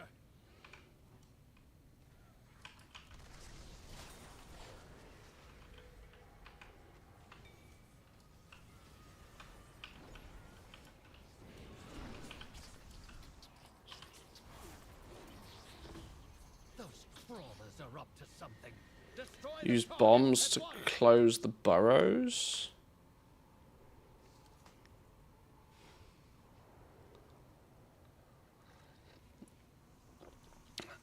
Those crawlers are up to something. Destroy the Use target bombs at to once. close the burrows.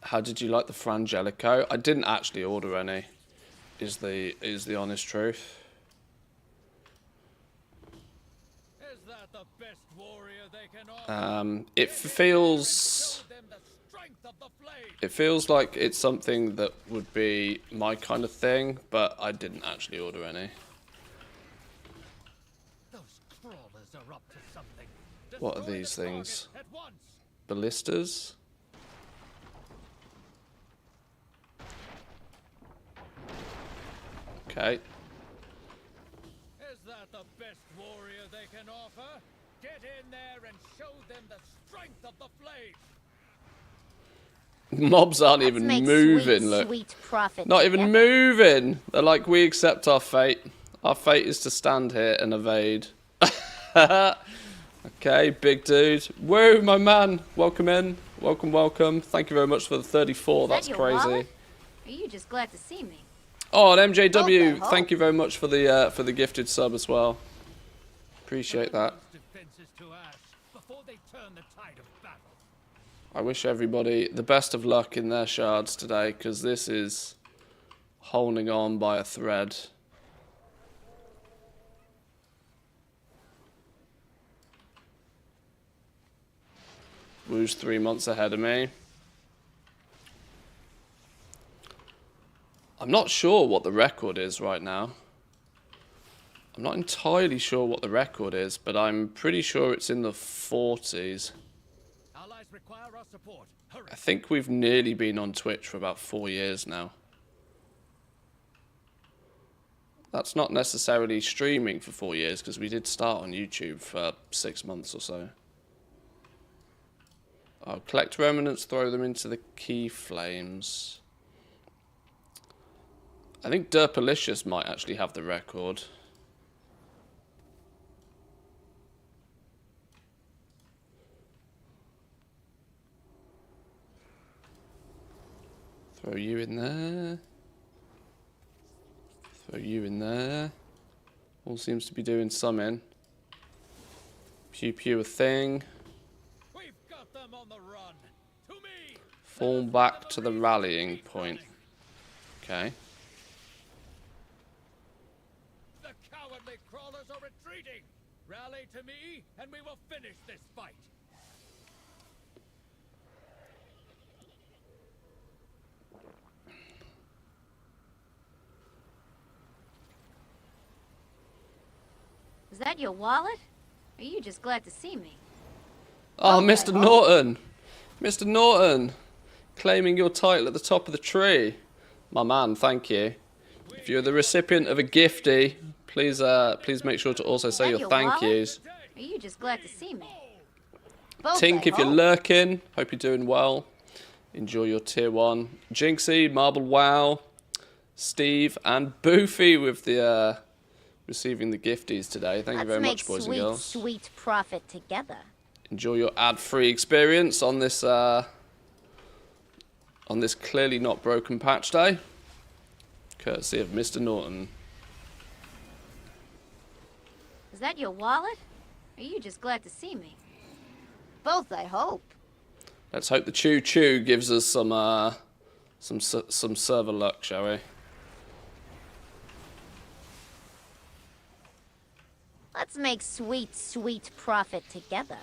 How did you like the Frangelico? I didn't actually order any. Is the honest truth. Is that the best warrior they can offer? It feels. Show them the strength of the flame. It feels like it's something that would be my kind of thing, but I didn't actually order any. Those crawlers are up to something. What are Destroy these the target things? at once. Ballistas? Okay. Is that the best warrior they can offer? Get in there and show them the strength of the flame. Mobs aren't Let's even make moving, sweet, look. sweet profit. Not even together. moving. They're like, we accept our fate. Our fate is to stand here and evade. Okay, big dude. Whoa, my man. Welcome in. Welcome, welcome. Thank you very much for the 34. Is that That's your crazy. wallet? Or are you just glad to see me? Oh, and MJW, Okay, thank you very much for the gifted sub as well. Appreciate that. Defenses to ash before they turn the tide of battle. I wish everybody the best of luck in their shards today, because this is holding on by a thread. Wu's 3 months ahead of me. I'm not sure what the record is right now. I'm not entirely sure what the record is, but I'm pretty sure it's in the 40s. Allies require our support. Hurry. I think we've nearly been on Twitch for about 4 years now. That's not necessarily streaming for 4 years, because we did start on YouTube for 6 months or so. Oh, collect remnants, throw them into the key flames. I think Derpalicious might actually have the record. Throw you in there. Throw you in there. All seems to be doing some in. Pew pew a thing. We've got them on the run. To me. Fall back to the rallying point. Okay. The cowardly crawlers are retreating. Rally to me, and we will finish this fight. Is that your wallet? Or are you just glad to see me? Oh, Okay. Mr. Norton. Mr. Norton. Claiming your title at the top of the tree. My man, thank you. If you're the recipient of a gifty, please make sure to also say Is that your thank wallet? yous. Or are you just glad to see me? Both, Tink, I if you're hope. lurking, hope you're doing well. Enjoy your tier 1. Jinxie, Marble Wow, Steve, and Boofy with the receiving the gifties today. Thank you very Let's much, boys make and girls. sweet profit together. Enjoy your ad-free experience on this clearly not broken patch day, courtesy of Mr. Norton. Is that your wallet? Or are you just glad to see me? Both, I hope. Let's hope the Choo Choo gives us some server luck, shall we? Let's make sweet profit together.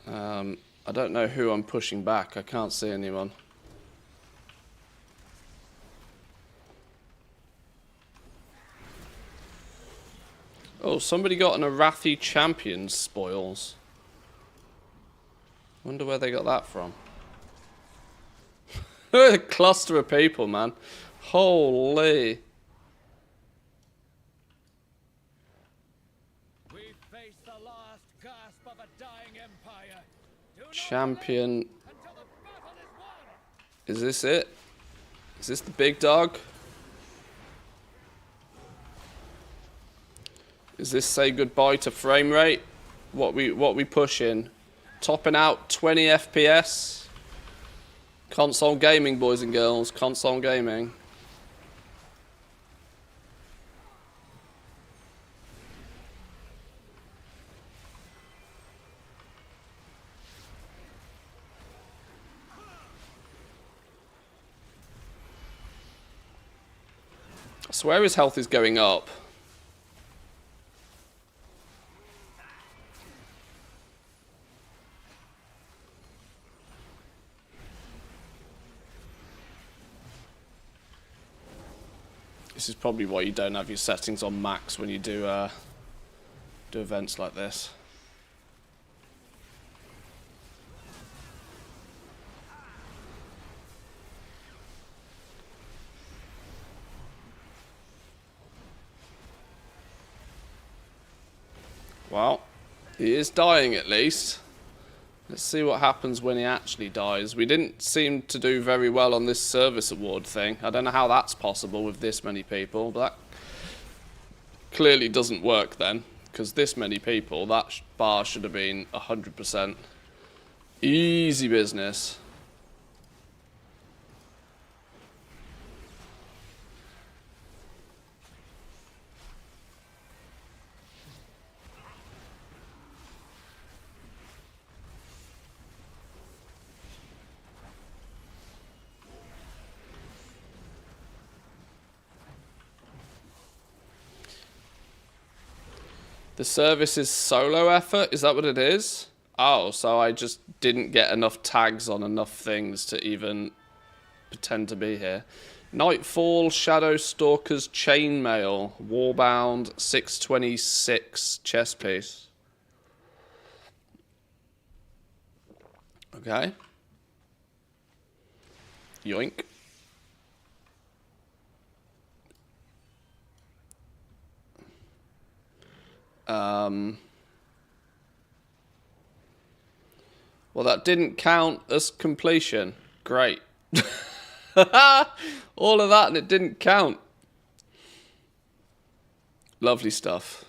I don't know who I'm pushing back. I can't see anyone. Oh, somebody got an Arathi Champions spoils. Wonder where they got that from. A cluster of people, man. Holy. We face the last gasp of a dying empire. Do not Champion. relent until the battle is won. Is this it? Is this the big dog? Is this say goodbye to frame rate? What we pushing? Topping out 20 FPS. Console gaming, boys and girls. Console gaming. I swear his health is going up. This is probably why you don't have your settings on max when you do events like this. Well, he is dying at least. Let's see what happens when he actually dies. We didn't seem to do very well on this service award thing. I don't know how that's possible with this many people, but that clearly doesn't work then. Because this many people, that bar should have been 100%. Easy business. The service is solo effort? Is that what it is? Oh, so I just didn't get enough tags on enough things to even pretend to be here. Nightfall, Shadow Stalkers, Chainmail, Warbound, 626 chess piece. Okay. Yoink. Well, that didn't count as completion. Great. All of that and it didn't count. Lovely stuff.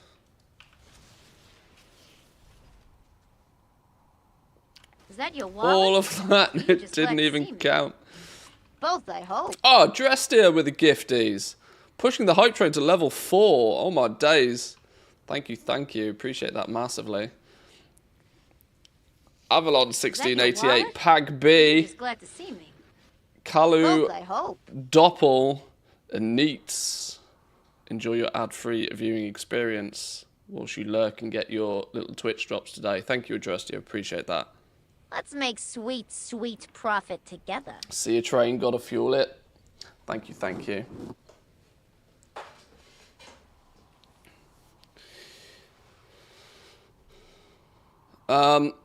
Is that your wallet? All of that and You it just glad didn't to even see me. count. Both, I hope. Oh, dressed here with the gifties. Pushing the hype train to level 4. Oh my days. Thank you, thank you. Appreciate that massively. Avalon 1688, Pag B, Just glad to see me. Kalu, Both, I hope. Doppel, and Neats. Enjoy your ad-free viewing experience whilst you lurk and get your little Twitch drops today. Thank you, Adrusty. I appreciate that. Let's make sweet, sweet profit together. See a train, gotta fuel it. Thank you, thank you.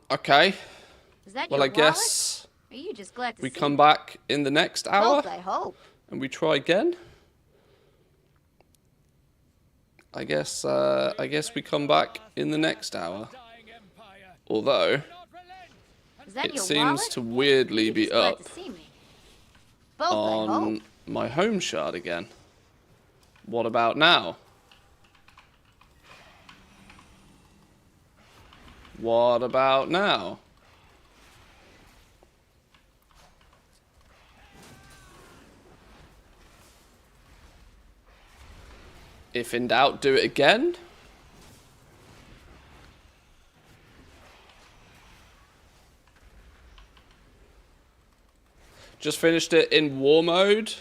Okay. Is that Well, your I guess wallet? Are you just glad to we see come me? back in the next hour Both, I hope. and we try again. I guess we come back in the next hour. Dying empire. Although Do not relent. Is that it your seems wallet? to weirdly You be just glad up to see me. Both, I on hope. my home shard again. What about now? What about now? If in doubt, do it again. Just finished it in war mode.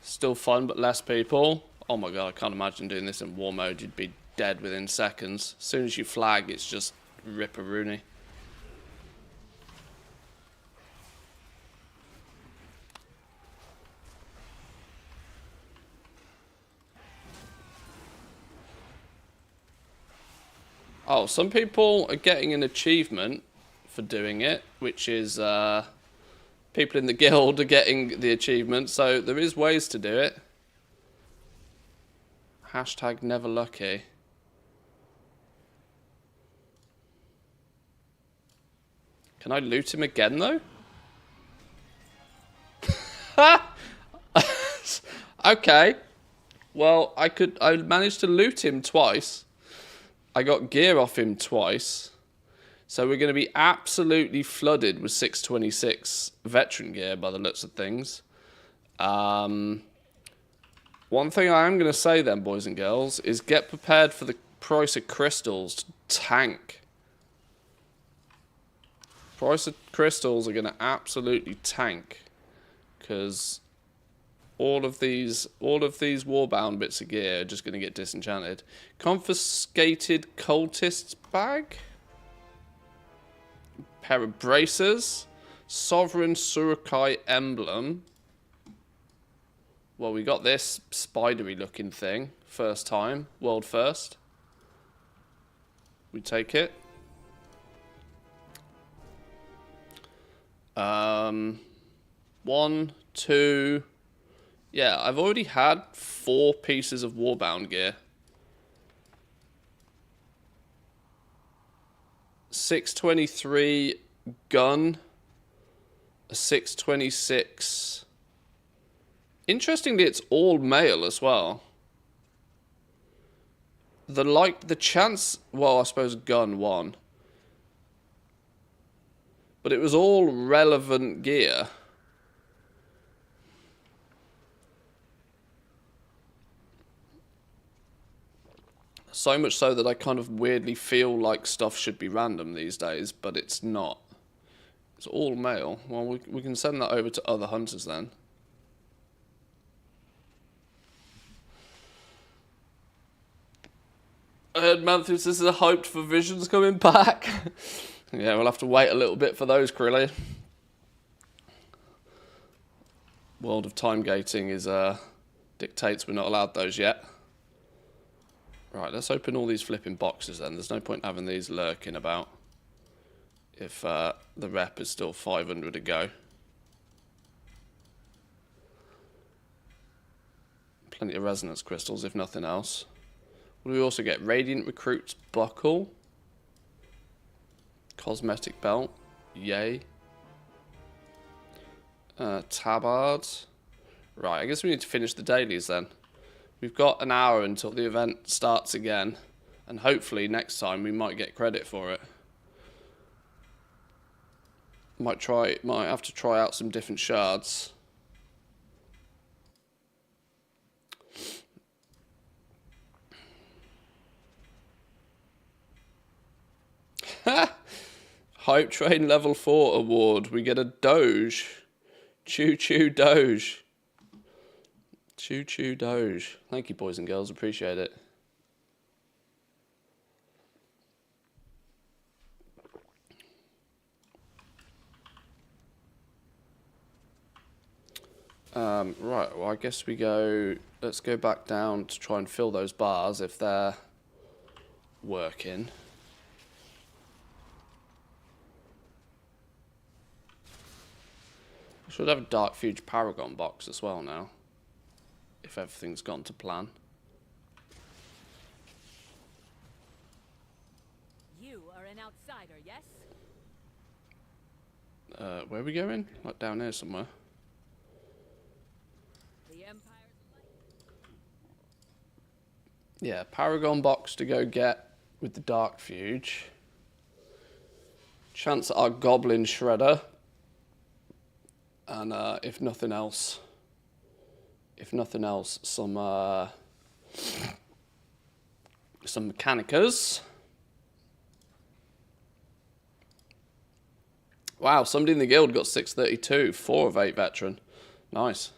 Still fun, but less people. Oh my god, I can't imagine doing this in war mode. You'd be dead within seconds. As soon as you flag, it's just ripper-rooney. Oh, some people are getting an achievement for doing it, which is people in the guild are getting the achievement, so there is ways to do it. Hashtag never lucky. Can I loot him again though? Okay. Well, I managed to loot him twice. I got gear off him twice. So we're going to be absolutely flooded with 626 veteran gear by the looks of things. One thing I am going to say then, boys and girls, is get prepared for the price of crystals to tank. Price of crystals are going to absolutely tank. Because all of these warbound bits of gear are just going to get disenchanted. Confiscated cultist's bag. Pair of bracers. Sovereign Surukai emblem. Well, we got this spidery looking thing. First time. World first. We take it. 1, 2... Yeah, I've already had 4 pieces of warbound gear. 623 gun. A 626. Interestingly, it's all male as well. The chance, well, I suppose gun 1. But it was all relevant gear. So much so that I kind of weirdly feel like stuff should be random these days, but it's not. It's all male. Well, we can send that over to other hunters then. Manthus, this is a hoped for visions coming back. Yeah, we'll have to wait a little bit for those, Krilly. World of time gating is dictates we're not allowed those yet. Right, let's open all these flipping boxes then. There's no point having these lurking about if the rep is still 500 to go. Plenty of resonance crystals, if nothing else. What do we also get? Radiant Recruit's Buckle. Cosmetic Belt. Yay. Tabard. Right, I guess we need to finish the dailies then. We've got an hour until the event starts again. And hopefully next time we might get credit for it. Might have to try out some different shards. Hype Train Level 4 award. We get a Doge. Choo choo Doge. Choo choo Doge. Thank you, boys and girls. Appreciate it. Right, well, I guess let's go back down to try and fill those bars if they're working. I should have a Dark Fuge Paragon box as well now, if everything's gone to plan. You are an outsider, yes? Where are we going? Like down here somewhere. The Empire's light. Yeah, Paragon box to go get with the Dark Fuge. Chance at our Goblin Shredder. And if nothing else, some Mechanicas. Wow, somebody in the guild got 632, 4 of 8 veteran. Nice.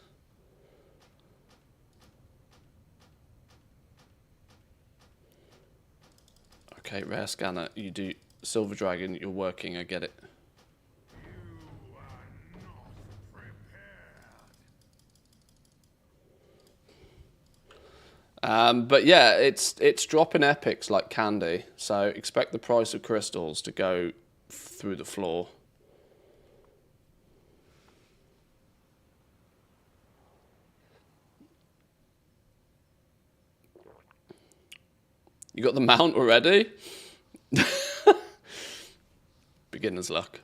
Okay, rare scanner. You do Silver Dragon. You're working. I get it. But yeah, it's dropping epics like candy. So expect the price of crystals to go through the floor. You got the mount already? Beginner's luck.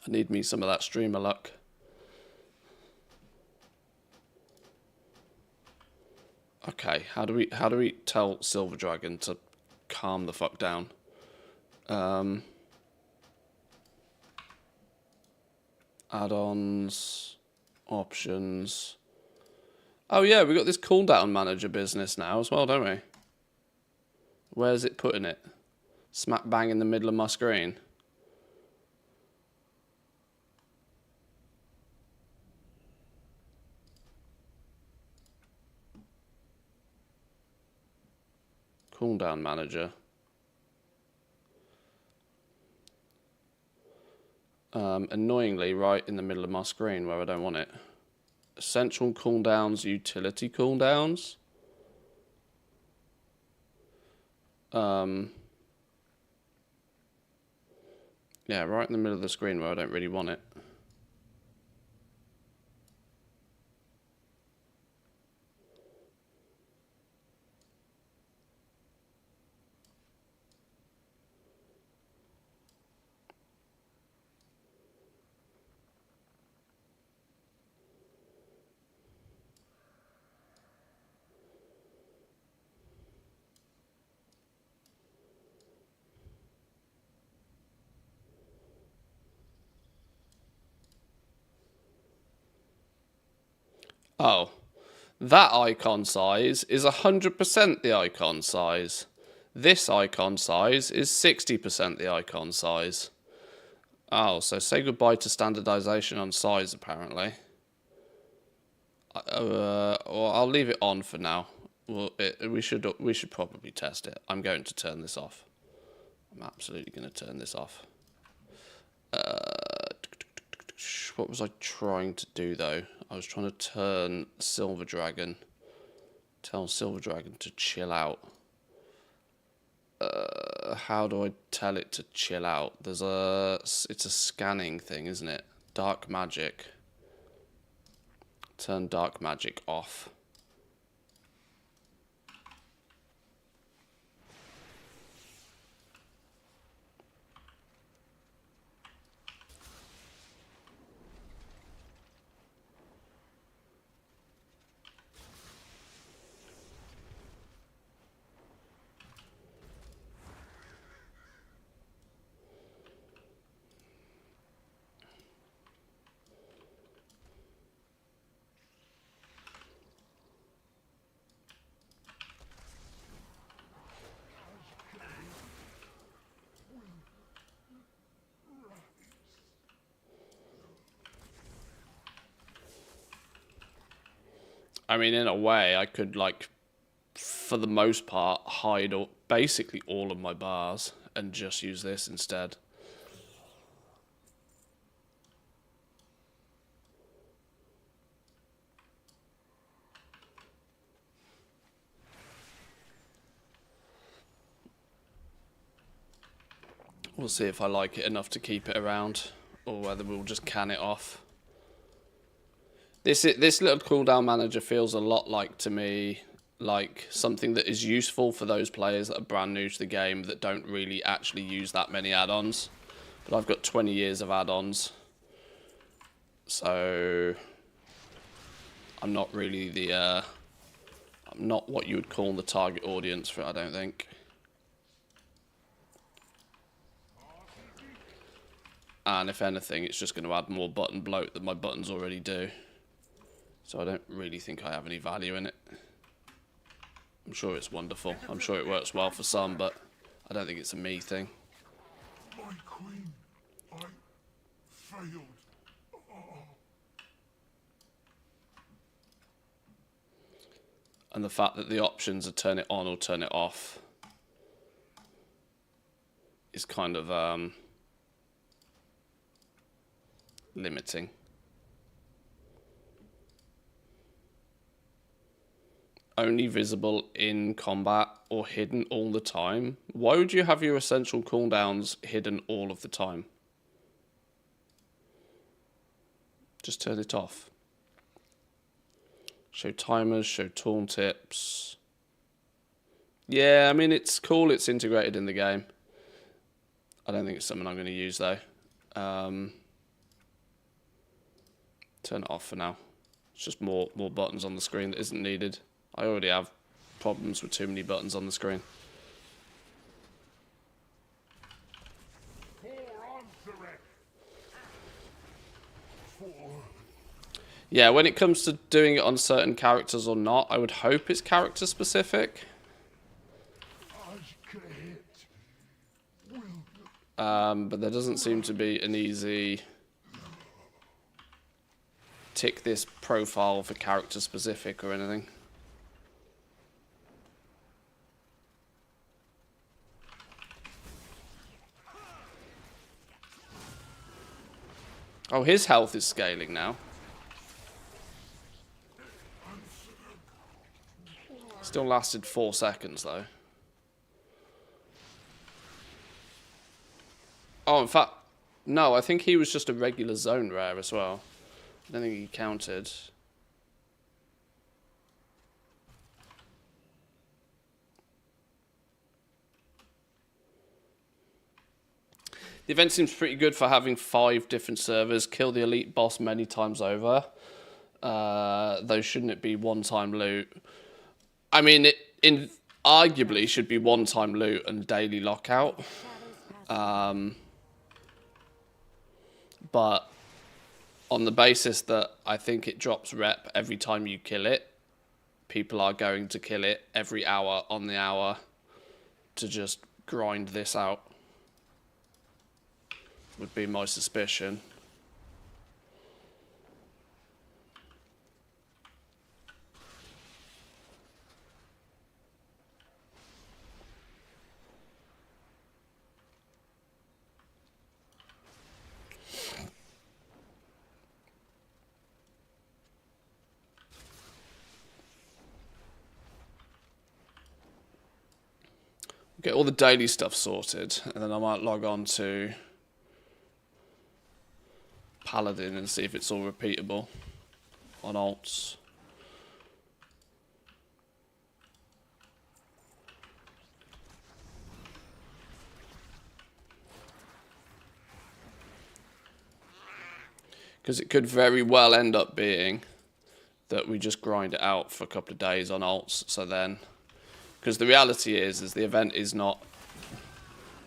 I need me some of that streamer luck. Okay, how do we tell Silver Dragon to calm the fuck down? Add-ons, options. Oh yeah, we got this cooldown manager business now as well, don't we? Where's it putting it? Smack bang in the middle of my screen. Cooldown manager. Annoyingly, right in the middle of my screen where I don't want it. Essential cooldowns, utility cooldowns. Yeah, right in the middle of the screen where I don't really want it. Oh, that icon size is 100% the icon size. This icon size is 60% the icon size. Oh, so say goodbye to standardization on size, apparently. Well, I'll leave it on for now. Well, we should probably test it. I'm going to turn this off. I'm absolutely going to turn this off. What was I trying to do though? I was trying to turn Silver Dragon. Tell Silver Dragon to chill out. How do I tell it to chill out? It's a scanning thing, isn't it? Dark magic. Turn dark magic off. I mean, in a way, I could, like, for the most part, hide basically all of my bars and just use this instead. We'll see if I like it enough to keep it around, or whether we'll just can it off. This little cooldown manager feels a lot like, to me, like something that is useful for those players that are brand new to the game that don't really actually use that many add-ons. But I've got 20 years of add-ons, so I'm not really I'm not what you would call the target audience for it, I don't think. And if anything, it's just going to add more button bloat than my buttons already do. So I don't really think I have any value in it. I'm sure it's wonderful. I'm sure it works well for some, but I don't think it's a me thing. My queen, I failed. And the fact that the options are turn it on or turn it off is kind of limiting. Only visible in combat or hidden all the time. Why would you have your essential cooldowns hidden all of the time? Just turn it off. Show timers, show taunt tips. Yeah, I mean, it's cool, it's integrated in the game. I don't think it's something I'm going to use though. Turn it off for now. It's just more buttons on the screen that isn't needed. I already have problems with too many buttons on the screen. Yeah, when it comes to doing it on certain characters or not, I would hope it's character specific. But there doesn't seem to be an easy tick this profile for character specific or anything. Oh, his health is scaling now. Still lasted 4 seconds though. Oh, in fact, no, I think he was just a regular zone rare as well. I don't think he counted. The event seems pretty good for having 5 different servers. Kill the elite boss many times over. Though shouldn't it be one-time loot? I mean, it arguably should be one-time loot and daily lockout. But on the basis that I think it drops rep every time you kill it, people are going to kill it every hour on the hour to just grind this out. Would be my suspicion. Get all the daily stuff sorted, and then I might log on to Paladin and see if it's all repeatable on alts. Because it could very well end up being that we just grind it out for a couple of days on alts. So then, because the reality is the event is not,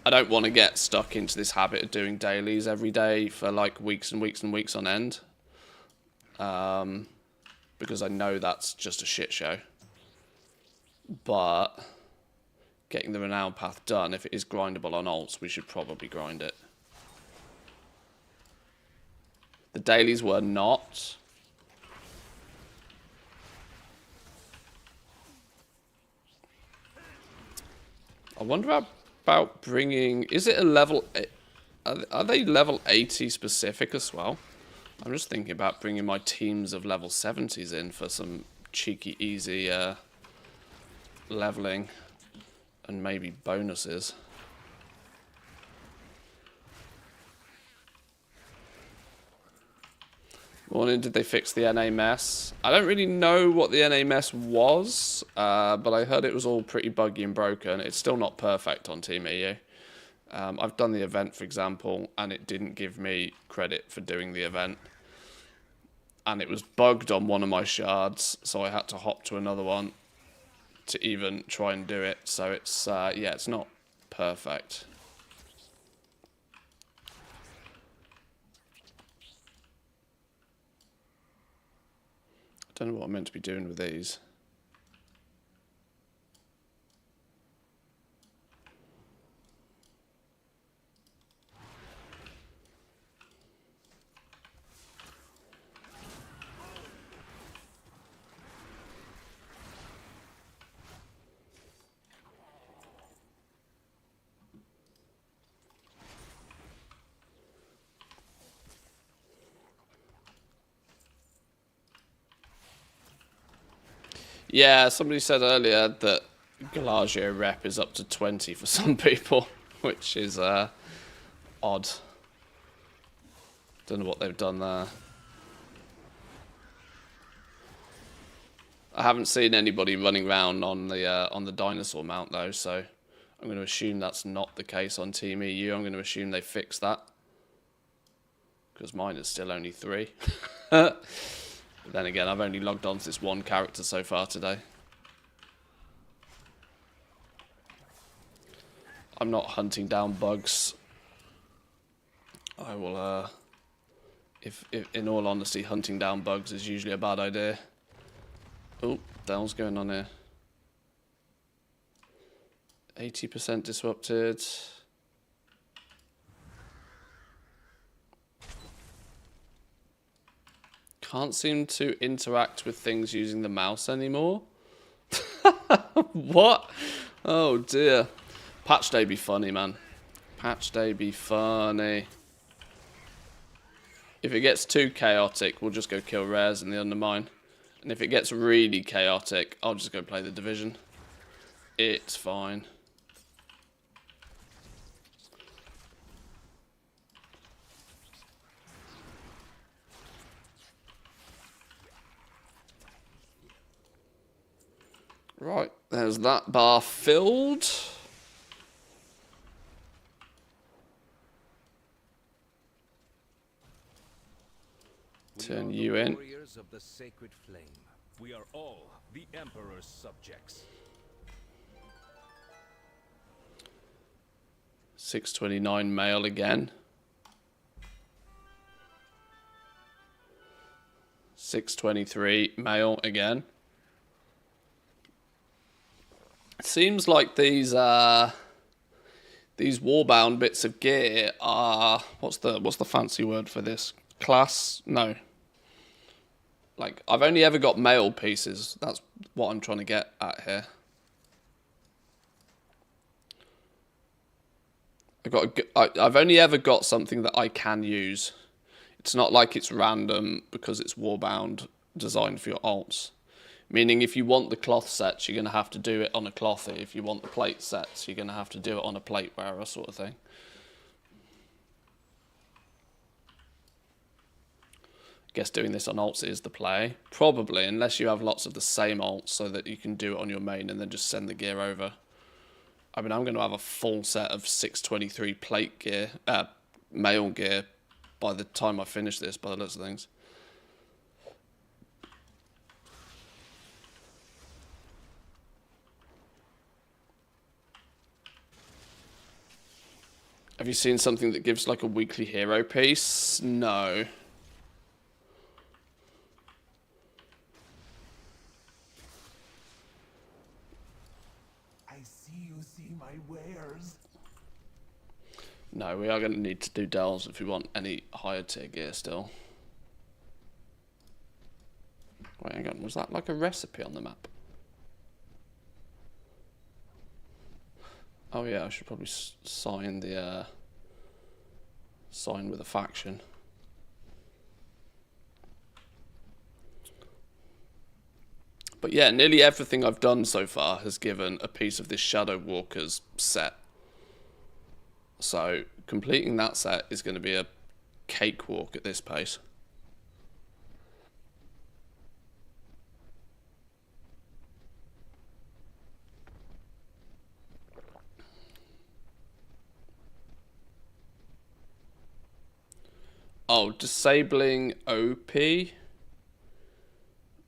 I don't want to get stuck into this habit of doing dailies every day for like weeks and weeks and weeks on end. Because I know that's just a shit show. But getting the renown path done, if it is grindable on alts, we should probably grind it. The dailies were not. I wonder about bringing... Is it a level... Are they level 80 specific as well? I'm just thinking about bringing my teams of level 70s in for some cheeky, easy leveling and maybe bonuses. Morning, did they fix the NA mess? I don't really know what the NA mess was, but I heard it was all pretty buggy and broken. It's still not perfect on Team EU. I've done the event, for example, and it didn't give me credit for doing the event. And it was bugged on one of my shards, so I had to hop to another one to even try and do it. So it's, yeah, it's not perfect. I don't know what I'm meant to be doing with these. Yeah, somebody said earlier that Galagio rep is up to 20 for some people, which is odd. Don't know what they've done there. I haven't seen anybody running around on the dinosaur mount though, so I'm going to assume that's not the case on Team EU. I'm going to assume they fixed that, because mine is still only 3. But then again, I've only logged on to this one character so far today. I'm not hunting down bugs. I will, if in all honesty, hunting down bugs is usually a bad idea. Oh, the hell's going on here? 80% disrupted. Can't seem to interact with things using the mouse anymore. What? Oh dear. Patch day be funny, man. Patch day be funny. If it gets too chaotic, we'll just go kill rares in the undermine. And if it gets really chaotic, I'll just go play the division. It's fine. Right, there's that bar filled. Turn you in. Warriors of the sacred flame. We are all the Emperor's subjects. 629 male again. 623 male again. It seems like these warbound bits of gear are, what's the fancy word for this? Class? No. Like, I've only ever got male pieces. That's what I'm trying to get at here. I've only ever got something that I can use. It's not like it's random because it's warbound, designed for your alts. Meaning if you want the cloth sets, you're going to have to do it on a clothy. If you want the plate sets, you're going to have to do it on a plate wearer sort of thing. I guess doing this on alts is the play. Probably, unless you have lots of the same alts so that you can do it on your main and then just send the gear over. I mean, I'm going to have a full set of 623 plate gear, mail gear by the time I finish this, by the looks of things. Have you seen something that gives like a weekly hero piece? No. I see you see my wares. No, we are going to need to do delves if we want any higher tier gear still. Wait, hang on. Was that like a recipe on the map? Oh yeah, I should probably sign the sign with a faction. But yeah, nearly everything I've done so far has given a piece of this Shadow Walker's set. So completing that set is going to be a cakewalk at this pace. Oh, disabling OP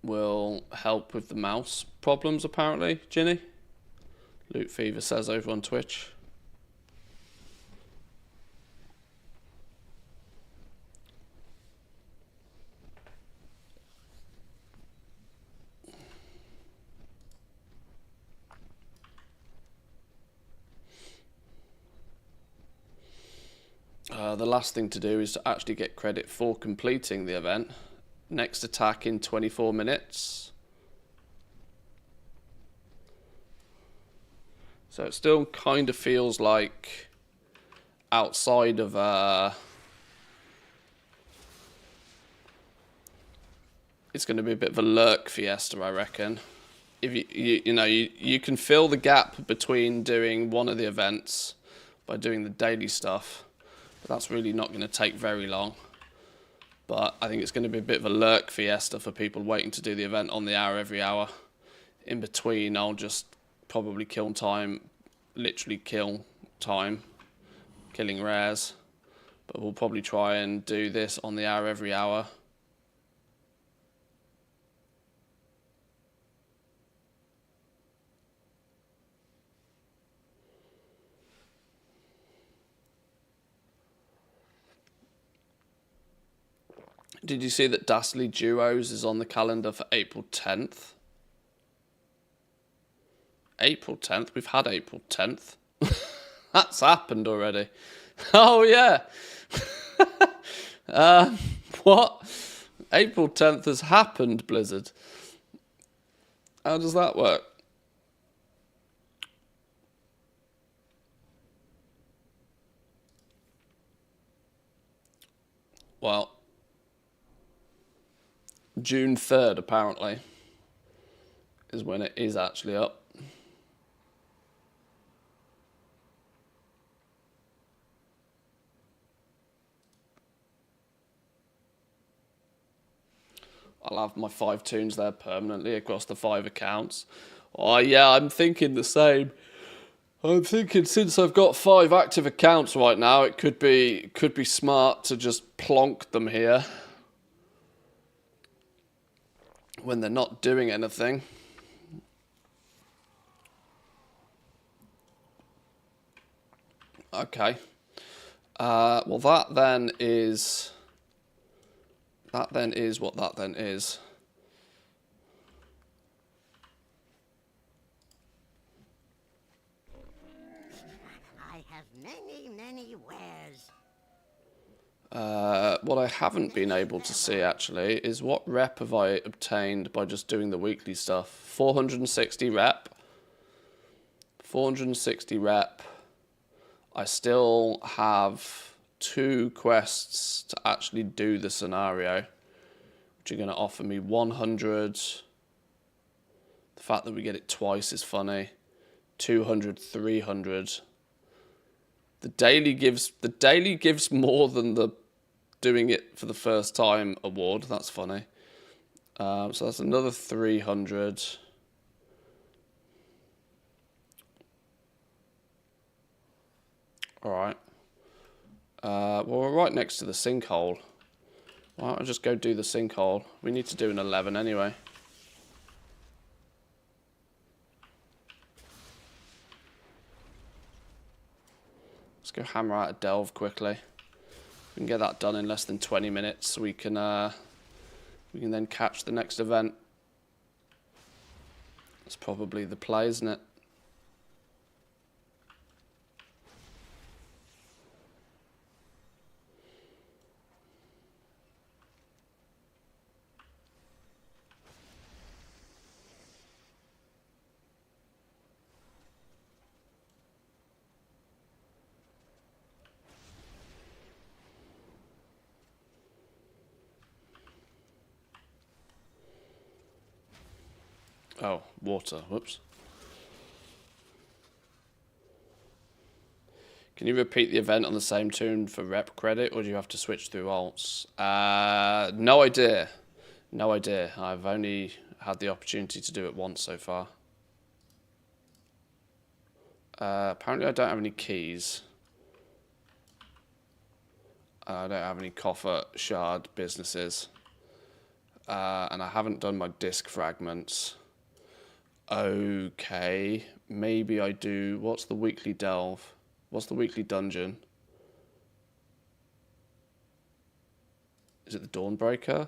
will help with the mouse problems, apparently, Ginny. Loot Fever says over on Twitch. The last thing to do is to actually get credit for completing the event. Next attack in 24 minutes. So it still kind of feels like outside of it's going to be a bit of a lurk fiesta, I reckon. If you can fill the gap between doing one of the events by doing the daily stuff. But that's really not going to take very long. But I think it's going to be a bit of a lurk fiesta for people waiting to do the event on the hour every hour. In between, I'll just probably kill time, literally kill time, killing rares. But we'll probably try and do this on the hour every hour. Did you see that Dastly Duos is on the calendar for April 10th? April 10th? We've had April 10th. That's happened already. Oh, yeah. What? April 10th has happened, Blizzard. How does that work? Well, June 3rd, apparently, is when it is actually up. I'll have my 5 tunes there permanently across the 5 accounts. Oh, yeah, I'm thinking the same. I'm thinking since I've got 5 active accounts right now, it could be smart to just plonk them here when they're not doing anything. Okay. Well, that then is what that then is. I have many wares. What I haven't been able to see, actually, is what rep have I obtained by just doing the weekly stuff. 460 rep. 460 rep. I still have 2 quests to actually do the scenario, which are going to offer me 100 The fact that we get it twice is funny. 200, 300. The daily gives more than the doing it for the first time award. That's funny. So that's another 300. All right. Well, we're right next to the sinkhole. Why don't I just go do the sinkhole? We need to do an 11 anyway. Let's go hammer out a delve quickly. We can get that done in less than 20 minutes. So we can then catch the next event. That's probably the play, isn't it? Oh, water. Whoops. Can you repeat the event on the same tune for rep credit, or do you have to switch through alts? No idea. No idea. I've only had the opportunity to do it once so far. Apparently I don't have any keys. I don't have any coffer shard businesses. And I haven't done my disc fragments. Okay, maybe I do. What's the weekly delve? What's the weekly dungeon? Is it the Dawnbreaker?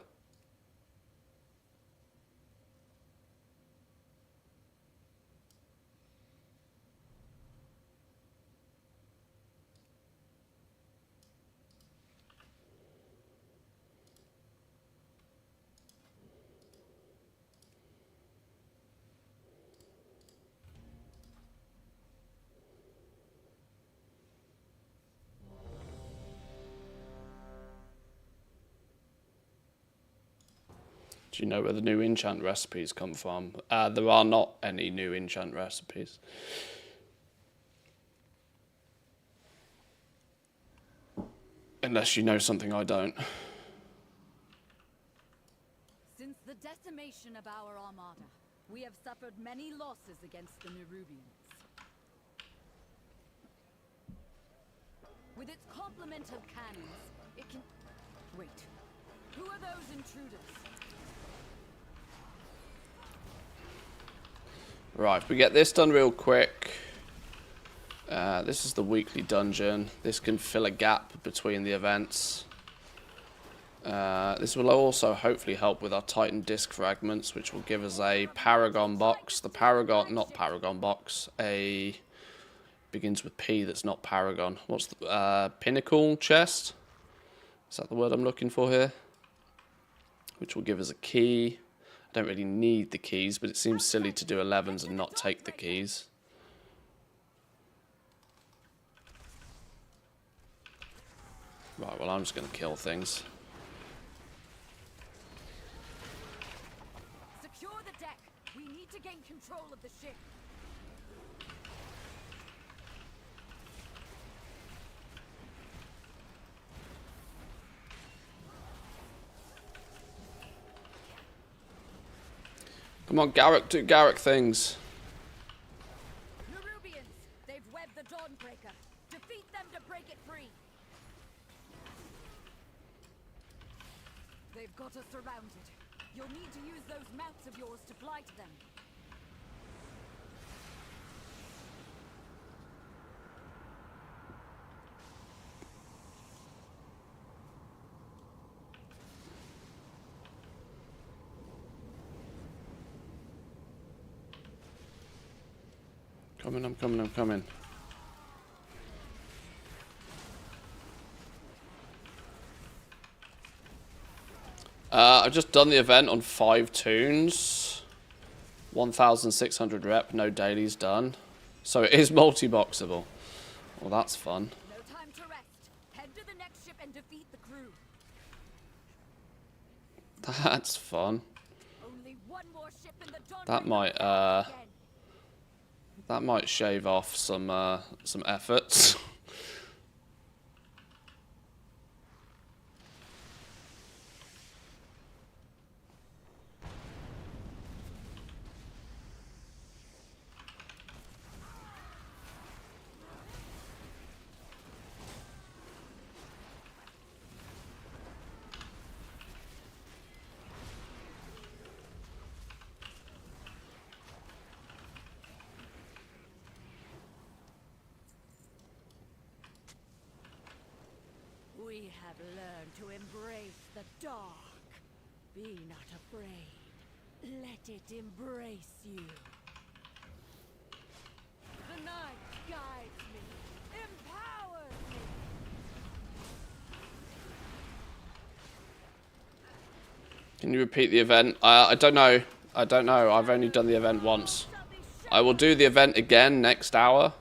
Do you know where the new enchant recipes come from? There are not any new enchant recipes. Unless you know something I don't. Since the decimation of our armada, we have suffered many losses against the Nerubians. With its complement of cannons, it can... Wait. Who are those intruders? Right, we get this done real quick. This is the weekly dungeon. This can fill a gap between the events. This will also hopefully help with our Titan disc fragments, which will give us a Paragon box. The Paragon, not Paragon box, a begins with P that's not Paragon. What's the Pinnacle chest? Is that the word I'm looking for here? Which will give us a key. I don't really need the keys, but it seems silly to do 11s and not take the keys. Right, well, I'm just going to kill things. Secure the deck. We need to gain control of the ship. Come on, Garrick, do Garrick things. Nerubians, they've webbed the Dawnbreaker. Defeat them to break it free. They've got us surrounded. You'll need to use those mounts of yours to fly to them. I'm coming. I've just done the event on 5 tunes. 1,600 rep, no dailies done. So it is multi-boxable. Well, that's fun. No time to rest. Head to the next ship and defeat the crew. That's fun. Only Only one more ship in the dawn. That might shave off some efforts. We have learned to embrace the dark. Be not afraid. Let it embrace you. The night guides me, empowers me. Can you repeat the event? I don't know. I don't know. I've only done the event once. I will do the event again next hour.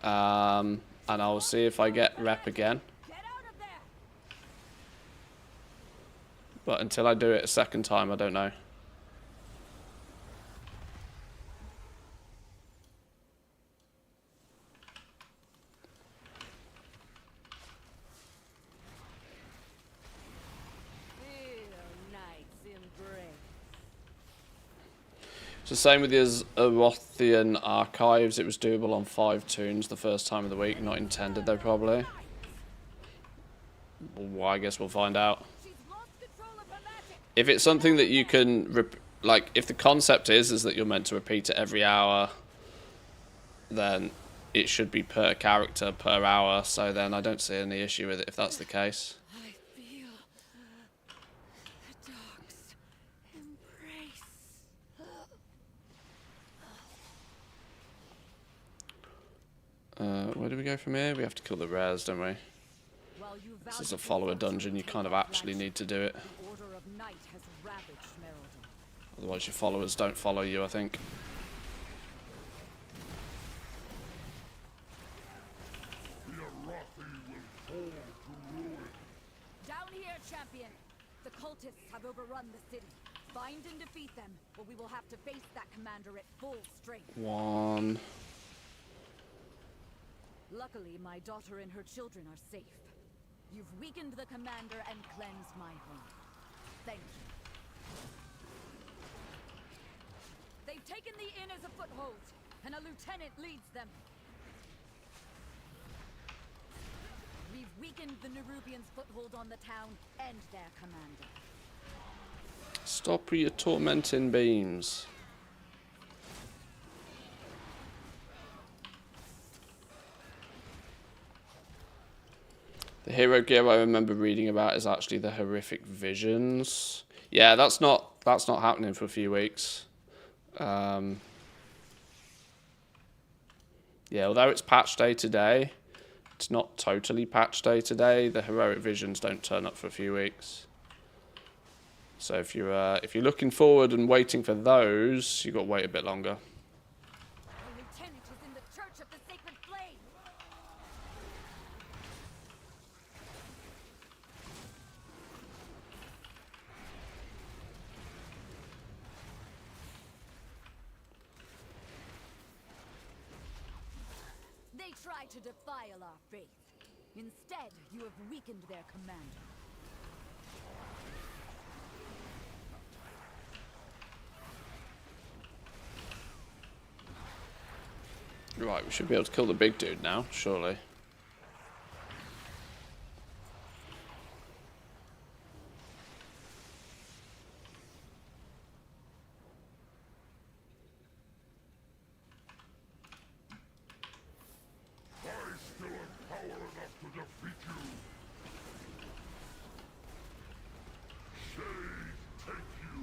And I'll see if I get rep again. But until I do it a second time, I don't know. It's the same with the Azerothian archives. It was doable on 5 tunes the first time of the week. Not intended though, probably. Well, I guess we'll find out. If it's something that you can, like, if the concept is that you're meant to repeat it every hour, then it should be per character, per hour, so then I don't see any issue with it if that's the case. I feel the dark's embrace. Where do we go from here? We have to kill the rares, don't we? This is a follower dungeon, you kind of actually need to do it. Otherwise your followers don't follow you, I think. Down here, champion. The cultists have overrun the city. Find and defeat them, or we will have to face that commander at full strength. 1. Luckily, my daughter and her children are safe. You've weakened the commander and cleansed my home. Thank you. They've taken the inn as a foothold, and a lieutenant leads them. We've weakened the Nerubians' foothold on the town and their commander. Stop your tormenting beams. The hero gear I remember reading about is actually the horrific visions. Yeah, that's not happening for a few weeks. Yeah, although it's patch day today, it's not totally patch day today. The heroic visions don't turn up for a few weeks. So if you're looking forward and waiting for those, you've got to wait a bit longer. The lieutenant is in the Church of the Sacred Flame. They try to defile our faith. Instead, you have weakened their commander. Right, we should be able to kill the big dude now, surely. I still have power enough to defeat you. Shade, take you.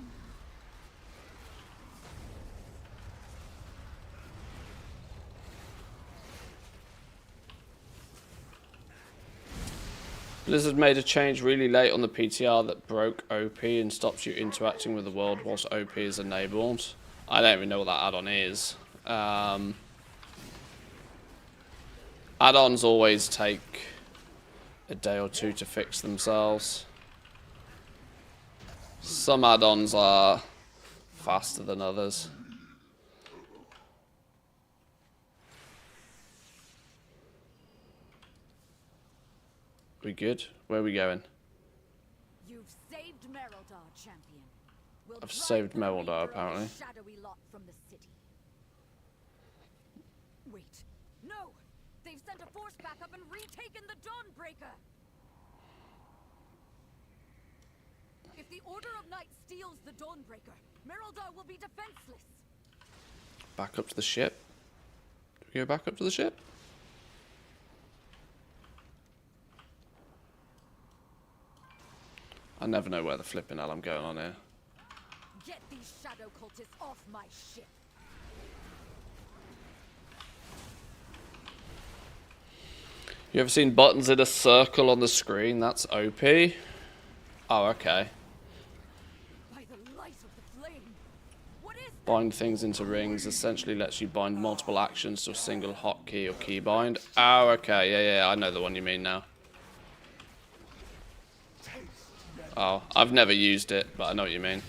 Blizzard made a change really late on the PTR that broke OP and stops you interacting with the world whilst OP is enabled. I don't even know what that add-on is. Add-ons always take a day or two to fix themselves. Some add-ons are faster than others. We good? Where are we going? You've saved Merildar, champion. We'll I've drive saved the Merildar, leader of the apparently. shadowy lot from the city. Wait, no! They've sent a force back up and retaken the Dawnbreaker! If the Order of Night steals the Dawnbreaker, Merildar will be defenseless. Back up to the ship. Do we go back up to the ship? I never know where the flipping hell I'm going on here. Get these shadow cultists off my ship. You ever seen buttons in a circle on the screen? That's OP. Oh, okay. By the light of the flame. What is that? Bind things into rings essentially lets you bind multiple actions to a single hotkey or keybind. Oh, okay. Yeah, I know the one you mean now. Oh, I've never used it, but I know what you mean.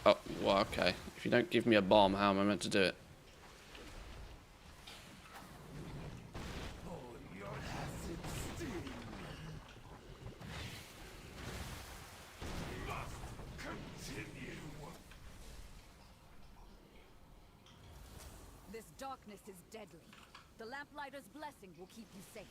Oh, well, okay. If you don't give me a bomb, how am I meant to do it? This darkness is deadly. The Lamplighter's blessing will keep you safe.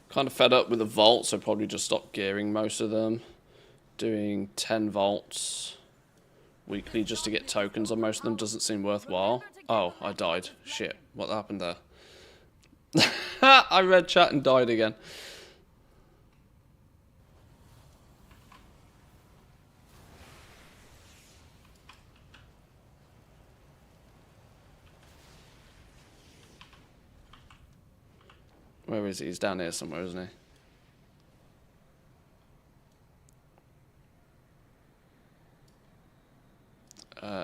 Kind of fed up with the vaults, so probably just stop gearing most of them. Doing 10 vaults weekly just to get tokens on most of them doesn't seem worthwhile. Oh, I died. Shit, what happened there? I read chat and died again. Where is he? He's down here somewhere, isn't he?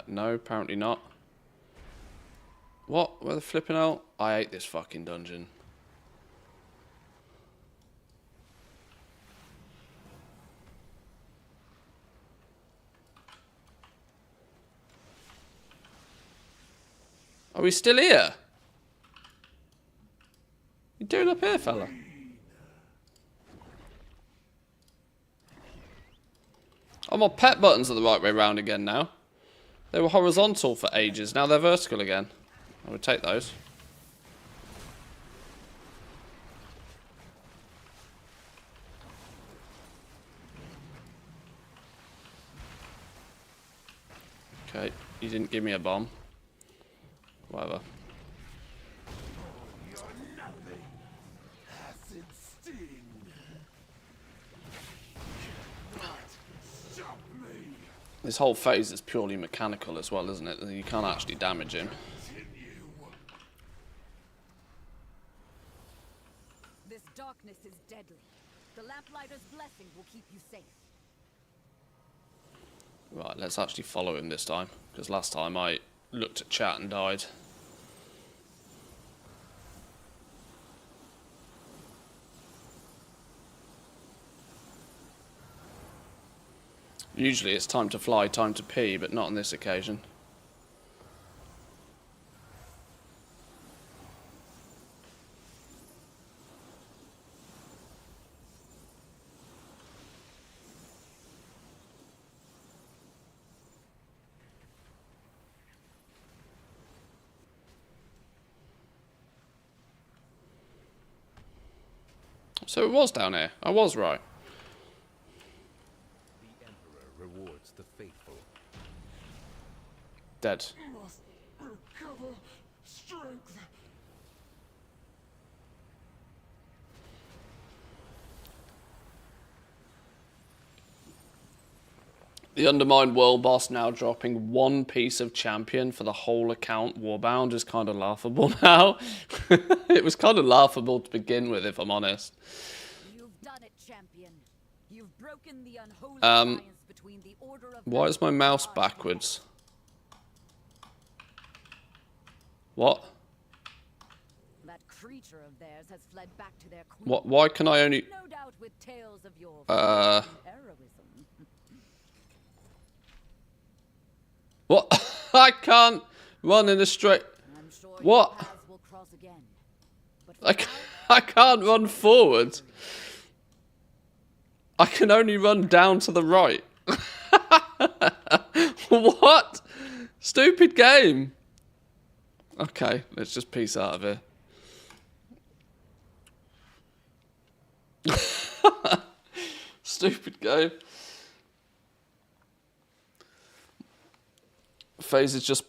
No, apparently not. What? Where the flipping out? I hate this fucking dungeon. Are we still here? What you doing up here, fella? Oh, my pet buttons are the right way round again now. They were horizontal for ages, now they're vertical again. I would take those. Okay, you didn't give me a bomb. Whatever. This whole phase is purely mechanical as well, isn't it? You can't actually damage him. This darkness is deadly. The Lamplighter's blessing will keep you safe. Right, let's actually follow him this time, because last time I looked at chat and died. Usually it's time to fly, time to pee, but not on this occasion. So it was down here. I was right. The Emperor rewards the faithful. Dead. Must recover strength. The Undermined World Boss now dropping one piece of champion for the whole account. Warbound is kind of laughable now. It was kind of laughable to begin with, if I'm honest. You've done it, champion. You've broken the unholy Um, alliance between the Order of Why is my mouse backwards? What? That creature of theirs has fled back to their queen. What? Why can I only... No doubt with tales of your Uh... heroism. What? I can't run in a straight... I'm sure What? your paths will cross again. But I can't run forward. I can only run down to the right. What? Stupid game. Okay, let's just peace out of here. Stupid game. Phases just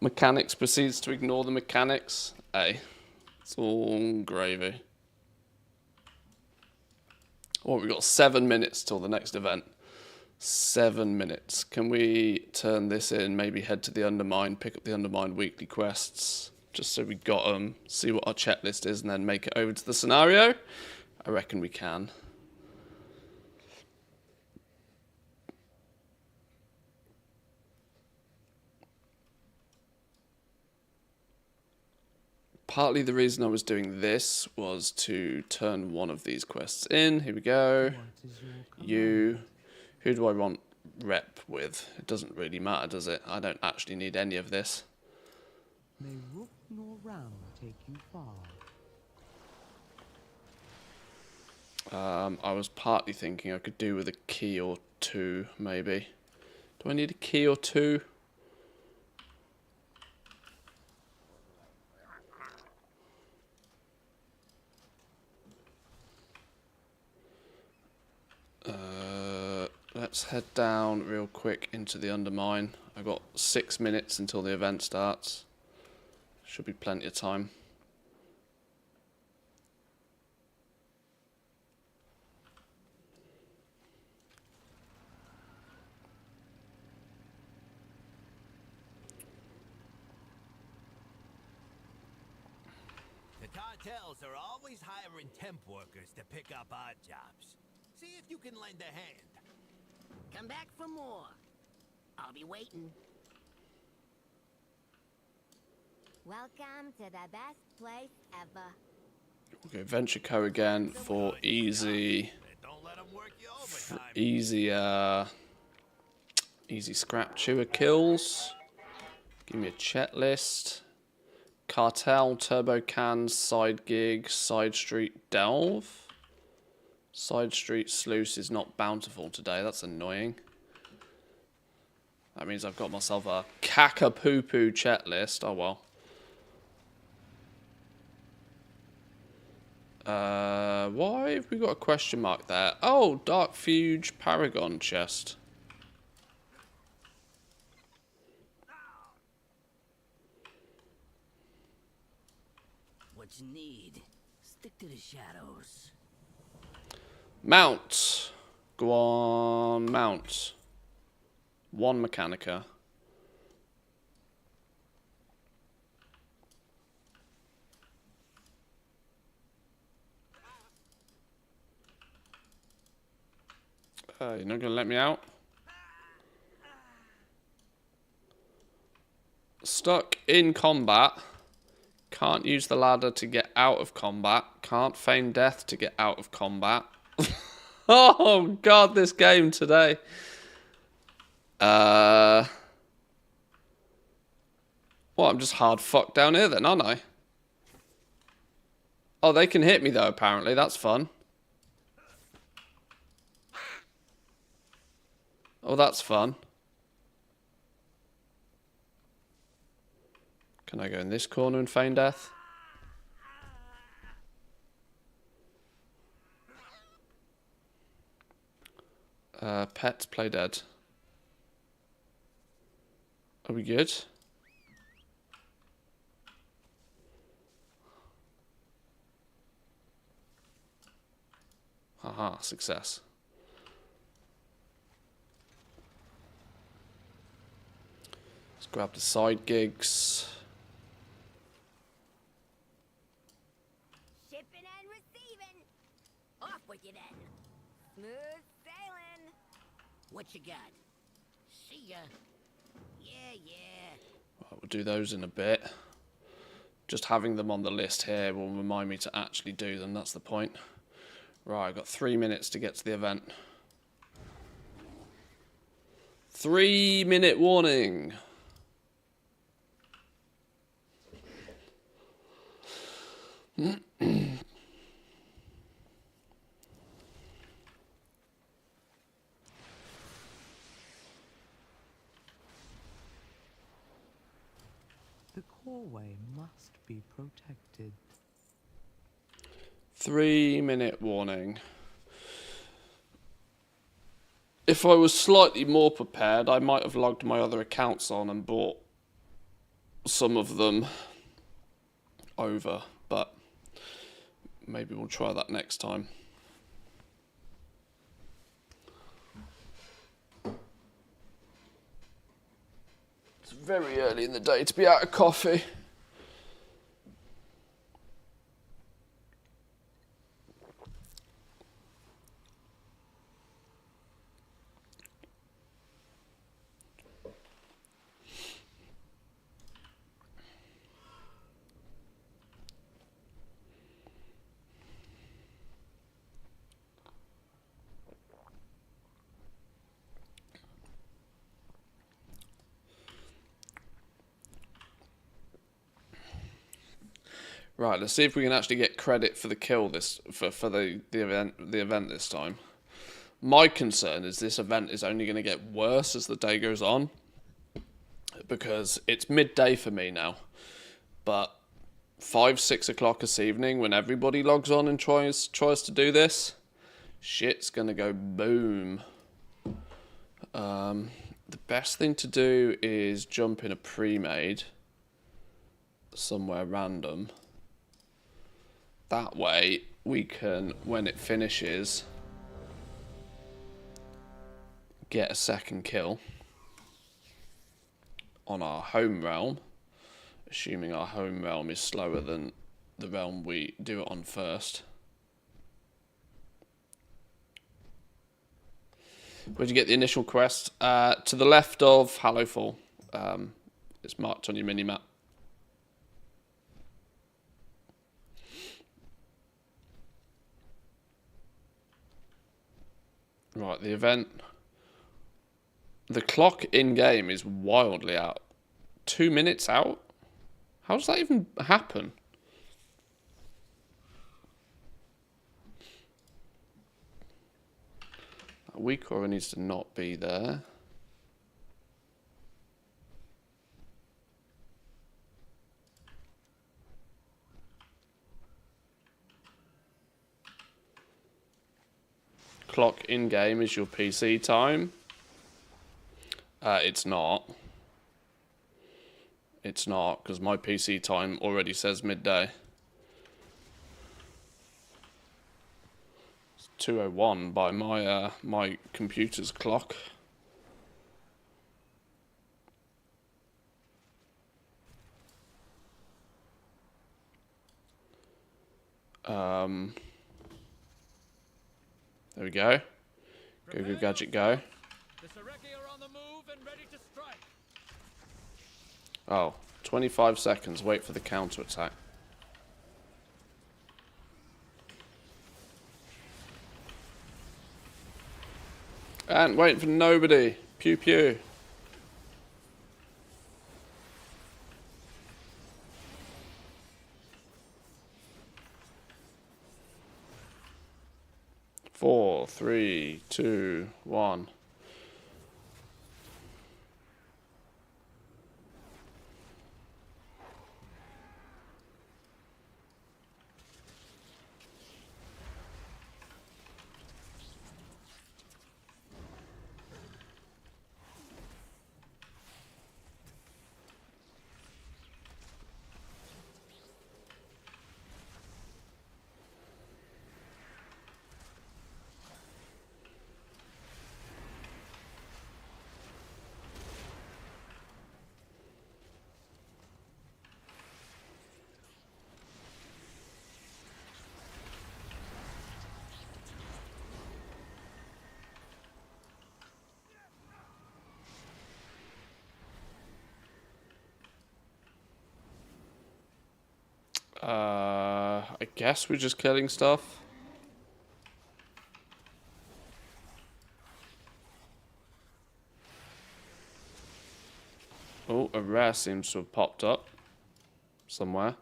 mechanics proceeds to ignore the mechanics. Hey, it's all gravy. Oh, we've got 7 minutes till the next event. 7 minutes. Can we turn this in? Maybe head to the Undermine, pick up the Undermine weekly quests, just so we got them. See what our checklist is, and then make it over to the scenario. I reckon we can. Partly the reason I was doing this was to turn one of these quests in. Here we go. You. Who do I want rep with? It doesn't really matter, does it? I don't actually need any of this. May rook nor ram take you far. I was partly thinking I could do with a key or two, maybe. Do I need a key or two? Let's head down real quick into the Undermine. I've got 6 minutes until the event starts. Should be plenty of time. The cartels are always hiring temp workers to pick up odd jobs. See if you can lend a hand. Come back for more. I'll be waiting. Welcome to the best place ever. Okay, Venture Co again for easy, Don't let them work you overtime. easy scrap chewer kills. Give me a checklist. Cartel, turbo cans, side gig, side street delve. Side street sluice is not bountiful today. That's annoying. That means I've got myself a caca-poo-poo checklist. Oh well. Why have we got a question mark there? Oh, Dark Fuge Paragon chest. What you need? Stick to the shadows. Mount. Go on, mount. 1 Mechanica. You're not going to let me out? Stuck in combat. Can't use the ladder to get out of combat. Can't feign death to get out of combat. Oh god, this game today. Well, I'm just hard fucked down here then, aren't I? Oh, they can hit me though, apparently. That's fun. Oh, that's fun. Can I go in this corner and feign death? Pets play dead. Are we good? Haha, success. grab the side gigs. Shipping and receiving. Off with you then. Smooth sailing. What you got? See ya. Yeah, yeah. Right, we'll do those in a bit. Just having them on the list here will remind me to actually do them. That's the point. Right, I've got 3 minutes to get to the event. 3-minute warning. The coreway must be protected. 3-minute warning. If I was slightly more prepared, I might have logged my other accounts on and brought some of them over, but maybe we'll try that next time. It's very early in the day to be out of coffee. Right, let's see if we can actually get credit for the kill for the event this time. My concern is this event is only going to get worse as the day goes on, because it's midday for me now. But 5-6 o'clock this evening, when everybody logs on and tries to do this, shit's gonna go boom. The best thing to do is jump in a pre-made somewhere random. That way we can, when it finishes, get a second kill on our home realm, assuming our home realm is slower than the realm we do it on first. Where'd you get the initial quest? To the left of Hallowfall. It's marked on your mini-map. Right, the event. The clock in-game is wildly out. 2 minutes out? How does that even happen? A weak aura needs to not be there. Clock in-game is your PC time. It's not. It's not, because my PC time already says midday. It's 2:01 by my my computer's clock. There we go. Go, go, gadget, go. The Sareki are on the move and ready to strike. Oh, 25 seconds. Wait for the counter attack. And waiting for nobody. Pew pew. Four, 3, 2, 1. guess we're just killing stuff. Oh, a rare seems to have popped up somewhere.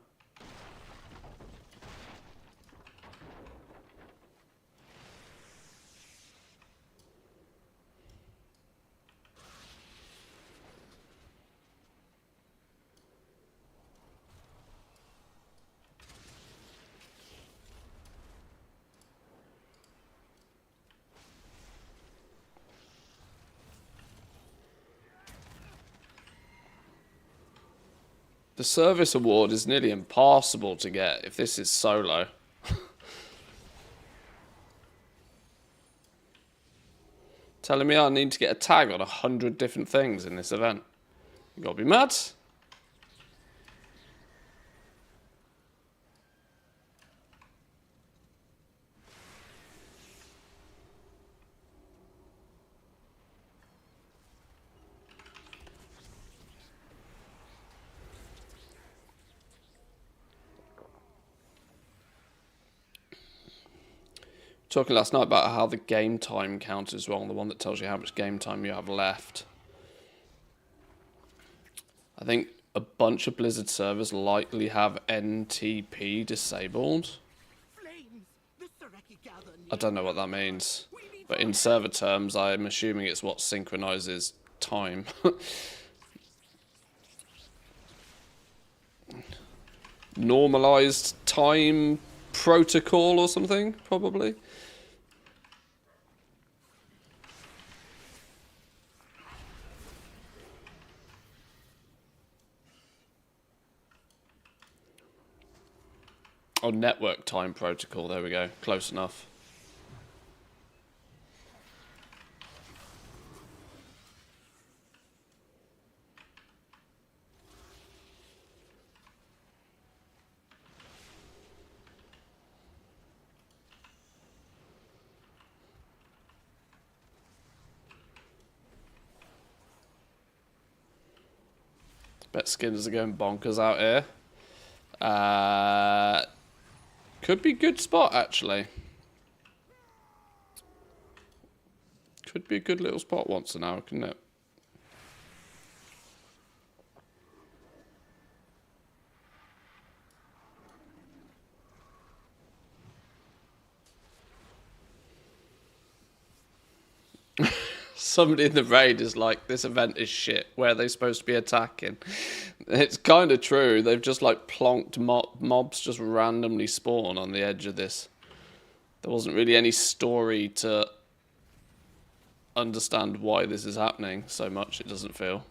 The service award is nearly impossible to get if this is solo. Telling me I need to get a tag on 100 different things in this event. You gotta be mad. Talking last night about how the game time counter is wrong, the one that tells you how much game time you have left. I think a bunch of Blizzard servers likely have NTP disabled. I don't know what that means, but in server terms, I'm assuming it's what synchronizes time. Normalized time protocol or something, probably. Oh, network time protocol. There we go. Close enough. Bet skinners are going bonkers out here. Could be a good spot, actually. Could be a good little spot once an hour, couldn't it? Somebody in the raid is like, this event is shit. Where are they supposed to be attacking? It's kind of true. They've just like plonked mobs just randomly spawn on the edge of this. There wasn't really any story to understand why this is happening so much, it doesn't feel.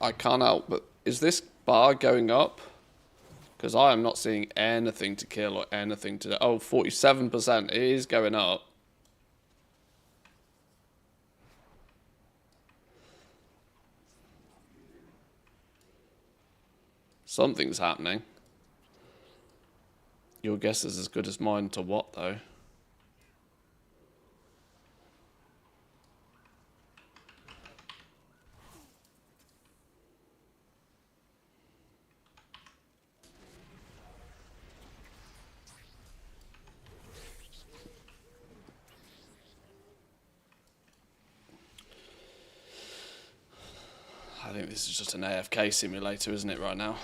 I can't help but... Is this bar going up? Because I am not seeing anything to kill or anything to... Oh, 47%. It is going up. Something's happening. Your guess is as good as mine to what, though? I think this is just an AFK simulator, isn't it, right now?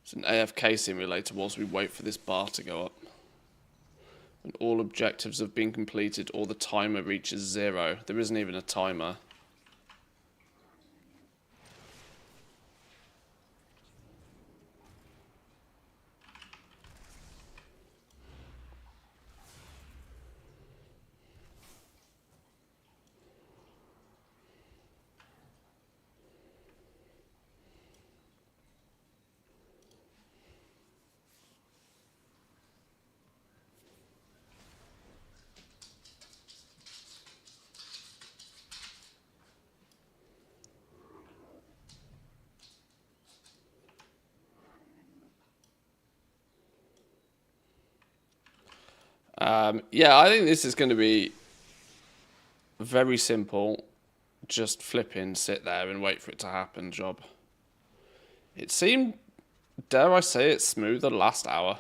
It's an AFK simulator whilst we wait for this bar to go up. When all objectives have been completed or the timer reaches 0. There isn't even a timer. Yeah, I think this is going to be very simple. Just flipping, sit there and wait for it to happen job. It seemed, dare I say it, smoother last hour.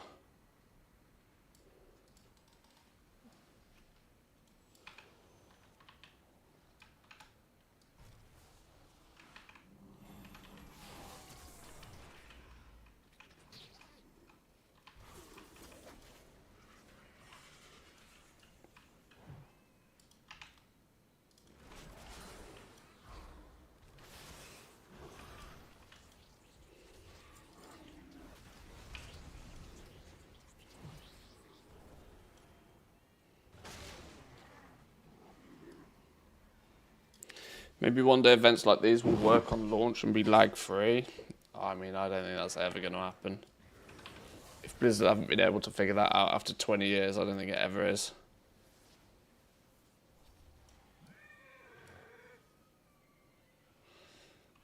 Maybe one day events like these will work on launch and be lag-free. I mean, I don't think that's ever going to happen. If Blizzard haven't been able to figure that out after 20 years, I don't think it ever is.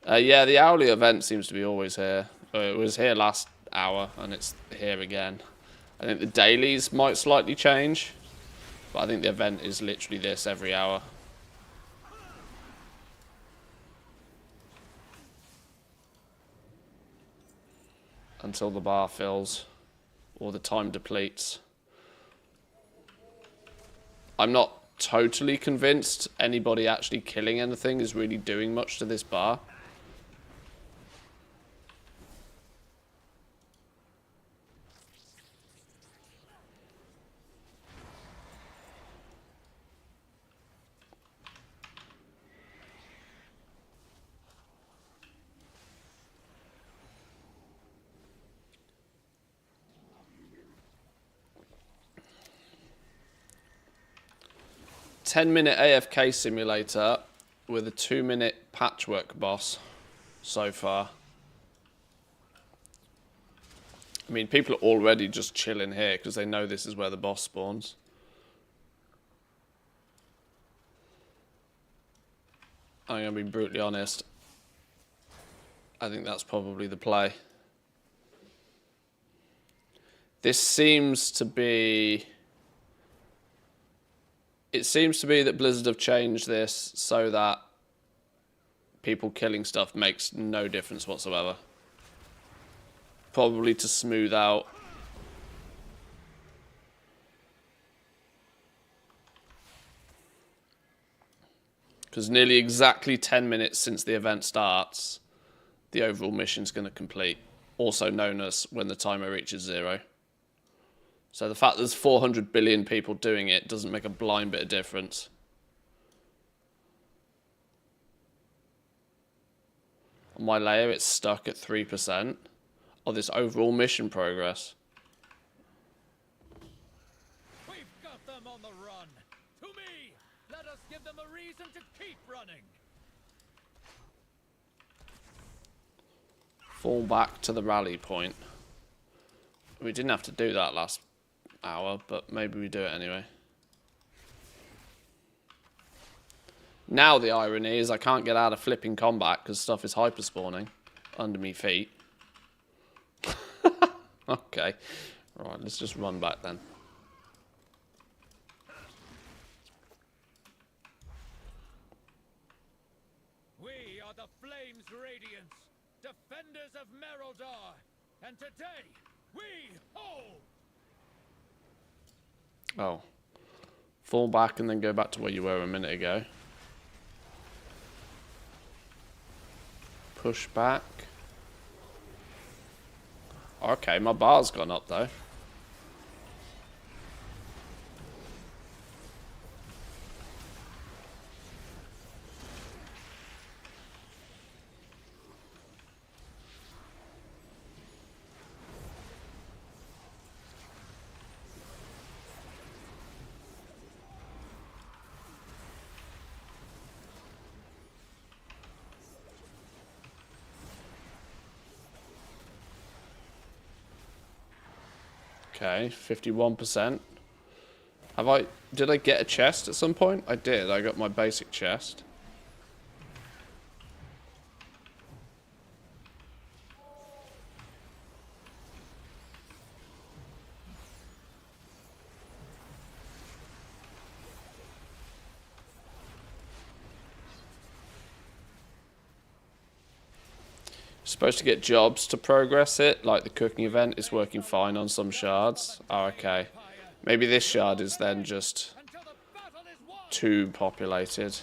Yeah, the hourly event seems to be always here. It was here last hour, and it's here again. I think the dailies might slightly change, but I think the event is literally this every hour. Until the bar fills, or the time depletes. I'm not totally convinced anybody actually killing anything is really doing much to this bar. "10-minute AFK simulator with a 2-minute patchwork boss so far." I mean, people are already just chilling here because they know this is where the boss spawns. I'm going to be brutally honest. I think that's probably the play. This seems to be... It seems to be that Blizzard have changed this so that people killing stuff makes no difference whatsoever. Probably to smooth out. Because nearly exactly 10 minutes since the event starts, the overall mission's going to complete. Also known as when the timer reaches 0. So the fact there's 400 billion people doing it doesn't make a blind bit of difference. On my layer, it's stuck at 3% of this overall mission progress. We've got them on the run. To me, let us give them a reason to keep running. Fall back to the rally point. We didn't have to do that last hour, but maybe we do it anyway. Now the irony is I can't get out of flipping combat because stuff is hyper spawning under me feet. Okay, right, let's just run back then. We are the Flames' Radiance, defenders of Merildar, and today we hold. Oh. Fall back and then go back to where you were a minute ago. Push back. Okay, my bar's gone up though. Okay, 51%. Did I get a chest at some point? I did, I got my basic chest. Supposed to get jobs to progress it, like the cooking event is working fine on some shards. Oh, okay. Maybe this shard is then just too populated.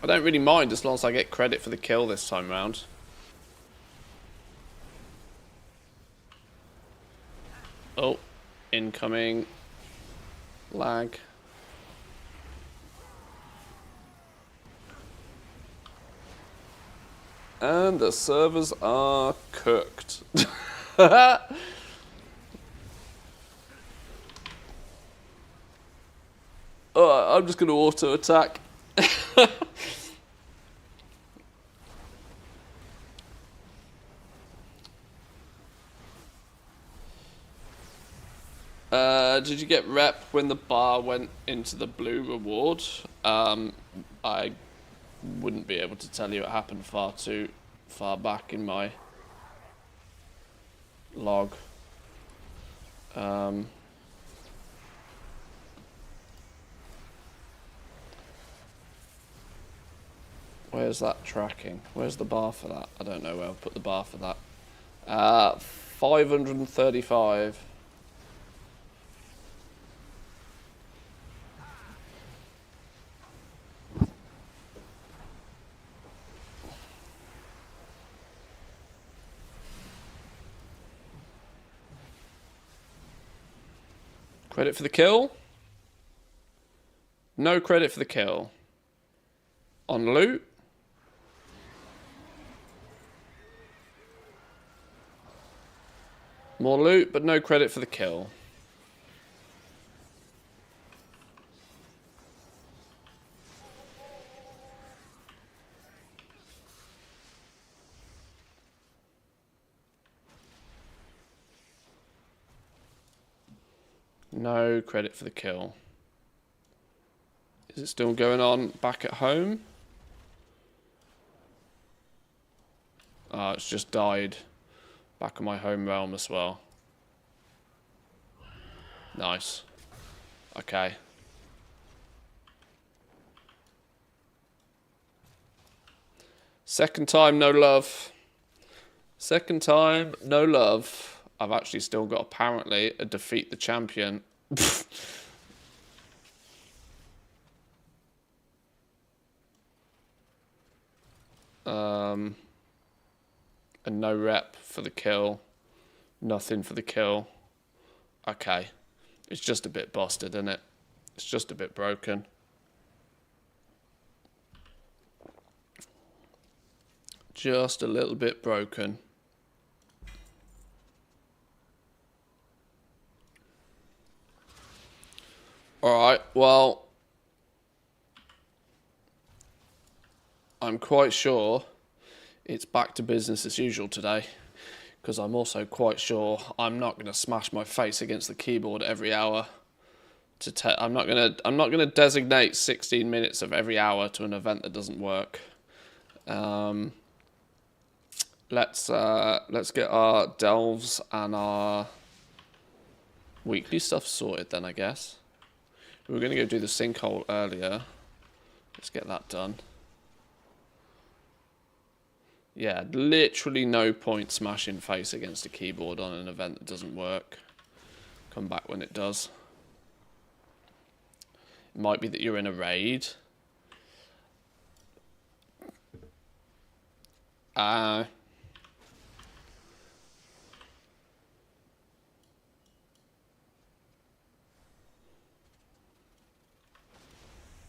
I don't really mind as long as I get credit for the kill this time round. Oh, incoming lag. And the servers are cooked. Oh, I'm just going to auto attack. Did you get rep when the bar went into the blue reward? I wouldn't be able to tell you. It happened far too far back in my log. Where's that tracking? Where's the bar for that? I don't know where I'll put the bar for that. 535. Credit for the kill? No credit for the kill. On loot? More loot, but no credit for the kill. No credit for the kill. Is it still going on back at home? Oh, it's just died back in my home realm as well. Nice. Okay. Second time, no love. Second time, no love. I've actually still got, apparently, a defeat the champion. And no rep for the kill. Nothing for the kill. Okay. It's just a bit busted, isn't it? It's just a bit broken. Just a little bit broken. Alright, well, I'm quite sure it's back to business as usual today, because I'm also quite sure I'm not going to smash my face against the keyboard every hour. I'm not going to designate 16 minutes of every hour to an event that doesn't work. Let's get our delves and our weekly stuff sorted then, I guess. We were going to go do the sinkhole earlier. Let's get that done. Yeah, literally no point smashing face against a keyboard on an event that doesn't work. Come back when it does. It might be that you're in a raid.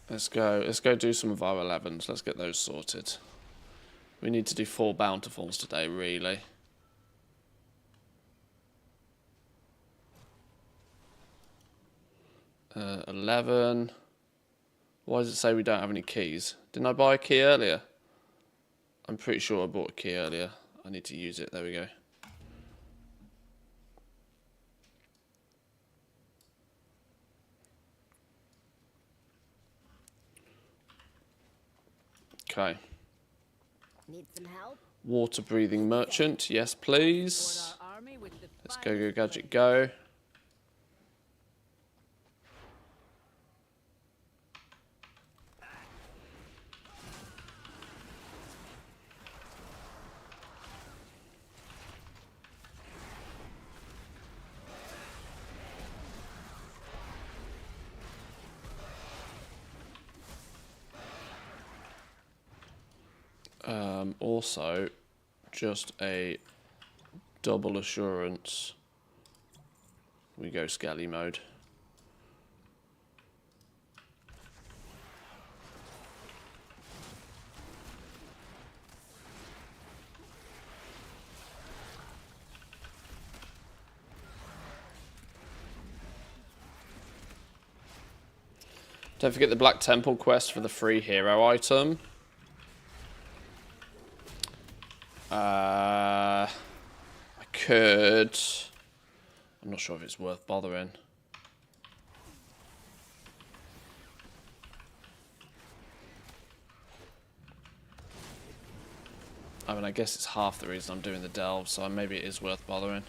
Let's go do some of our 11s. Let's get those sorted. We need to do 4 bountifuls today, really. Uh, 11. Why does it say we don't have any keys? Didn't I buy a key earlier? I'm pretty sure I bought a key earlier. I need to use it. There we go. Okay. Need some help? Water breathing merchant. Yes, please. Let's go gadget go. also, just a double assurance, we go Skelly mode. Don't forget the Black Temple quest for the free hero item. I could... I'm not sure if it's worth bothering. I mean, I guess it's half the reason I'm doing the delve, so maybe it is worth bothering.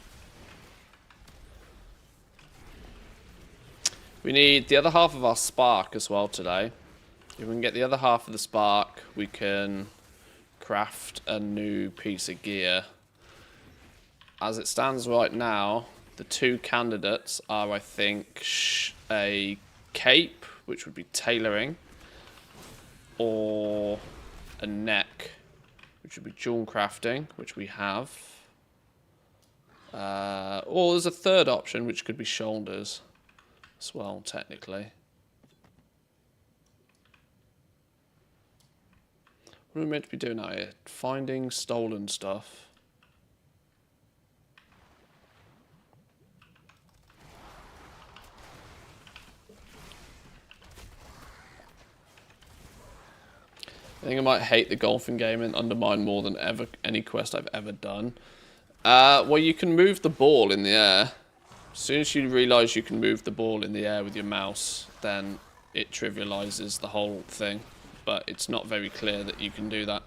We need the other half of our spark as well today. If we can get the other half of the spark, we can craft a new piece of gear. As it stands right now, the two candidates are, I think, a cape, which would be tailoring, or a neck, which would be jewel crafting, which we have. Or there's a third option, which could be shoulders as well, technically. What are we meant to be doing out here? Finding stolen stuff. I think I might hate the golfing game and undermine more than ever any quest I've ever done. Well, you can move the ball in the air. As soon as you realise you can move the ball in the air with your mouse, then it trivialises the whole thing. But it's not very clear that you can do that.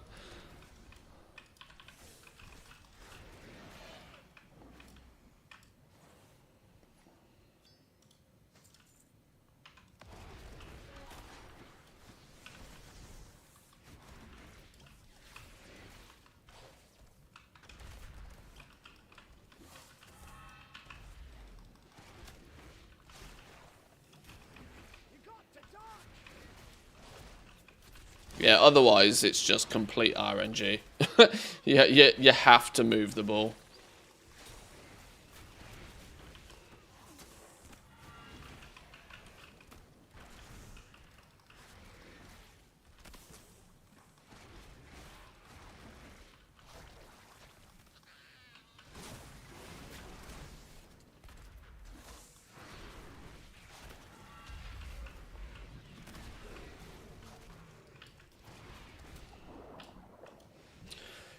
Yeah, otherwise it's just complete RNG. you have to move the ball.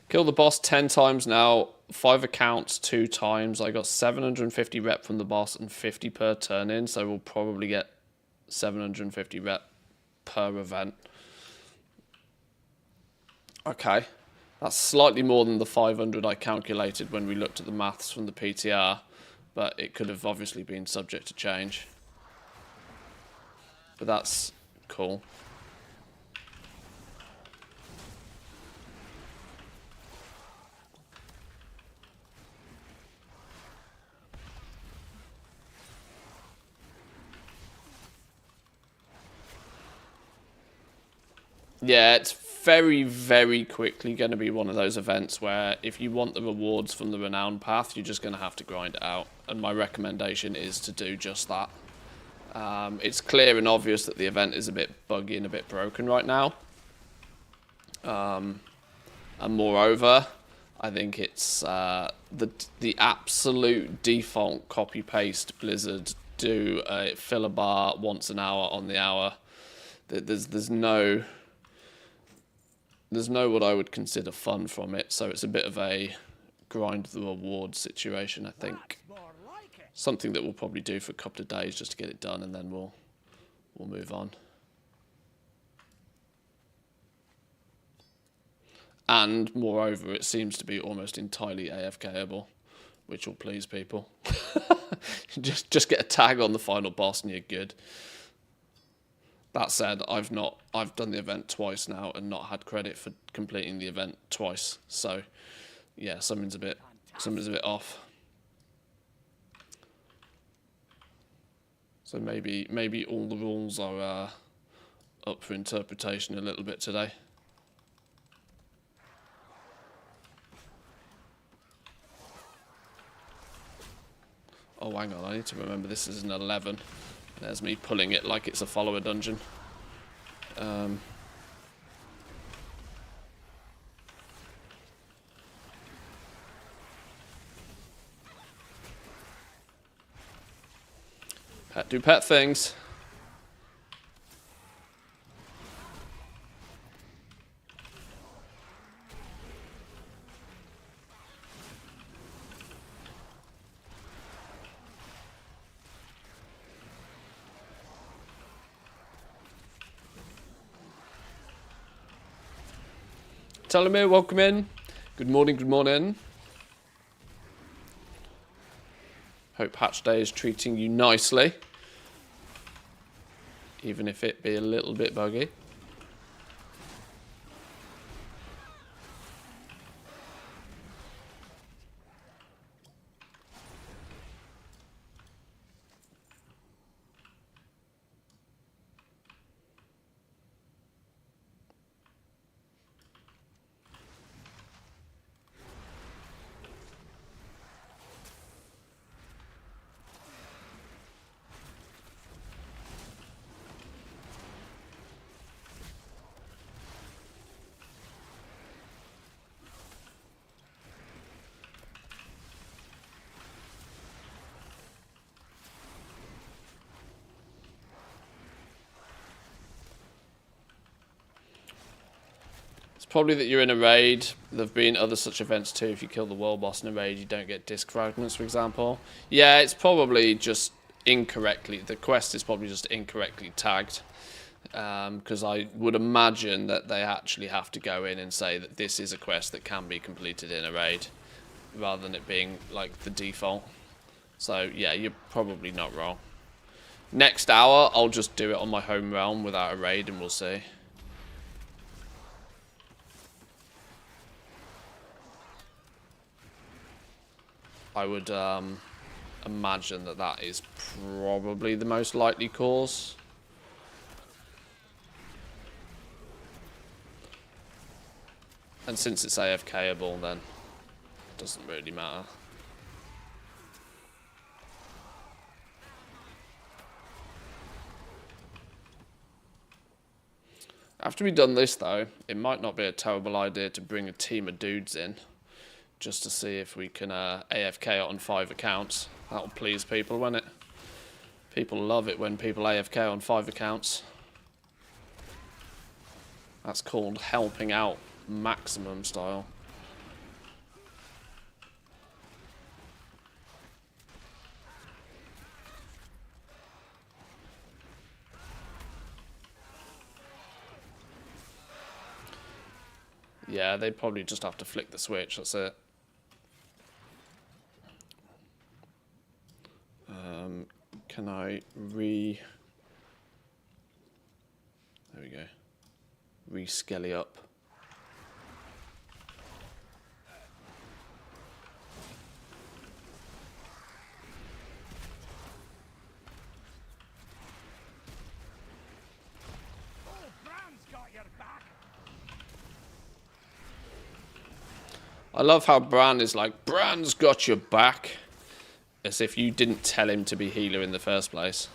Kill the boss 10 times now, 5 accounts 2 times. I got 750 rep from the boss and 50 per turn in, so we'll probably get 750 rep per event. Okay, that's slightly more than the 500 I calculated when we looked at the maths from the PTR, but it could have obviously been subject to change. But that's cool. Yeah, it's very, very quickly going to be one of those events where if you want the rewards from the Renown path, you're just going to have to grind it out. And my recommendation is to do just that. It's clear and obvious that the event is a bit buggy and a bit broken right now. And moreover, I think it's the absolute default copy-paste Blizzard do a filler bar once an hour on the hour. There's no what I would consider fun from it, so it's a bit of a grind the reward situation, I think. Something that we'll probably do for a couple of days just to get it done, and then we'll move on. And moreover, it seems to be almost entirely AFKable, which will please people. just get a tag on the final boss and you're good. That said, I've done the event twice now and not had credit for completing the event twice. So, yeah, something's a bit off. So maybe all the rules are up for interpretation a little bit today. Oh, hang on. I need to remember this is an 11. There's me pulling it like it's a follower dungeon. Pet do pet things. Telomere, welcome in. Good morning, good morning. Hope Hatch Day is treating you nicely. Even if it be a little bit buggy. Probably that you're in a raid. There have been other such events too. If you kill the world boss in a raid, you don't get disc fragments, for example. Yeah, it's probably just incorrectly. The quest is probably just incorrectly tagged. Because I would imagine that they actually have to go in and say that this is a quest that can be completed in a raid, rather than it being like the default. So yeah, you're probably not wrong. Next hour, I'll just do it on my home realm without a raid, and we'll see. I would imagine that that is probably the most likely cause. And since it's AFKable, then it doesn't really matter. After we've done this, though, it might not be a terrible idea to bring a team of dudes in. Just to see if we can AFK it on 5 accounts. That'll please people, won't it? People love it when people AFK on 5 accounts. That's called helping out maximum style. Yeah, they'd probably just have to flick the switch, that's it. Can I there we go. Re-skelly up. I love how Bran is like, Bran's got your back. As if you didn't tell him to be healer in the first place.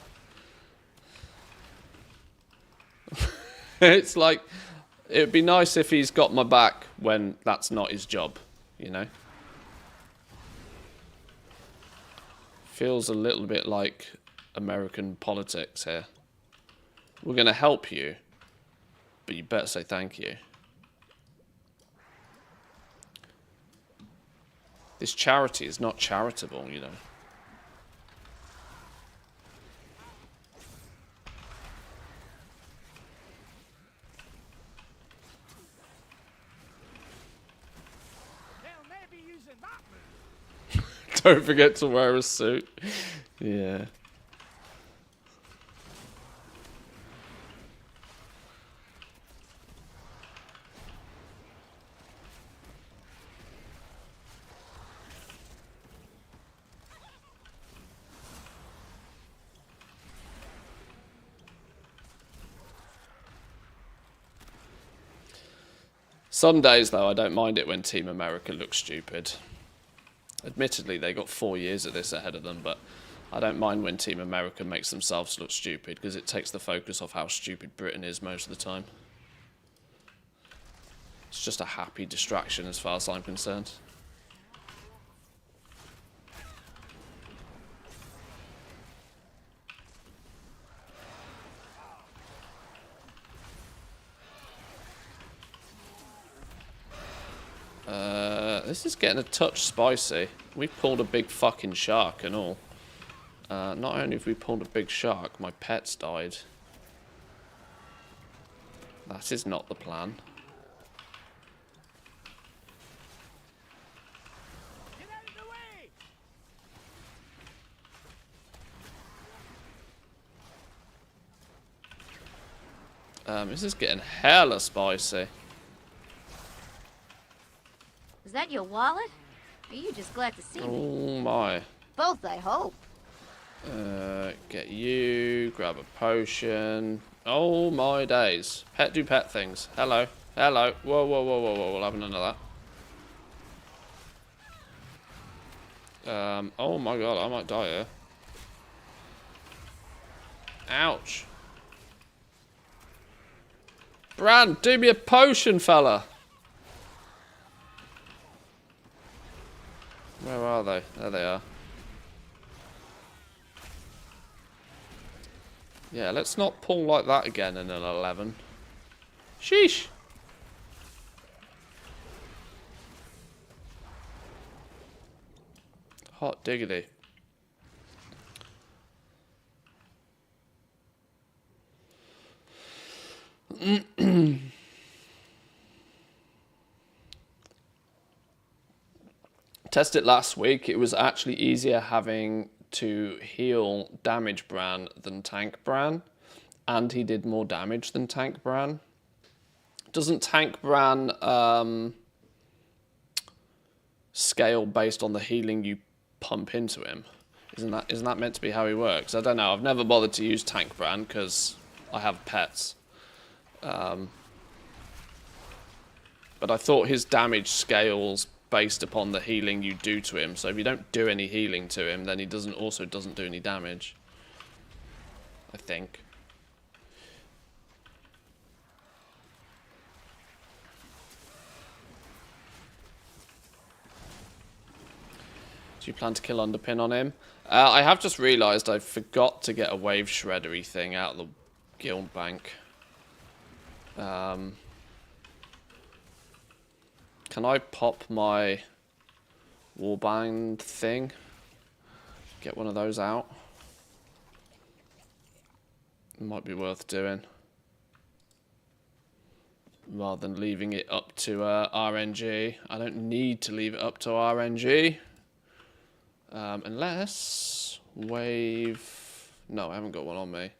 It's like, it would be nice if he's got my back when that's not his job, you know? Feels a little bit like American politics here. We're going to help you, but you better say thank you. This charity is not charitable, you know. Don't forget to wear a suit. Yeah. Some days, though, I don't mind it when Team America looks stupid. Admittedly, they got 4 years of this ahead of them, but I don't mind when Team America makes themselves look stupid, because it takes the focus off how stupid Britain is most of the time. It's just a happy distraction as far as I'm concerned. This is getting a touch spicy. We pulled a big fucking shark and all. Not only have we pulled a big shark, my pet's died. That is not the plan. Get out of the way! This is getting hella spicy. Is that your wallet? Or are you just glad to see me? Oh my. Both, I hope. Get you, grab a potion. Oh my days. Pet do pet things. Hello. Hello. Whoa, whoa, whoa, whoa, whoa. We'll have none of that. Oh my god, I might die here. Ouch. Bran, do me a potion, fella. Where are they? There they are. Yeah, let's not pull like that again in an 11. Sheesh. Hot diggity. Tested it last week. It was actually easier having to heal damage Bran than tank Bran, and he did more damage than tank Bran. Doesn't tank Bran scale based on the healing you pump into him? Isn't that meant to be how he works? I don't know. I've never bothered to use tank Bran because I have pets. But I thought his damage scales based upon the healing you do to him. So if you don't do any healing to him, then he doesn't do any damage. I think. Do you plan to kill Underpin on him? I have just realised I forgot to get a wave shreddery thing out of the guild bank. Can I pop my warband thing? Get one of those out? It might be worth doing. Rather than leaving it up to RNG. I don't need to leave it up to RNG. Unless... wave... No, I haven't got one on me.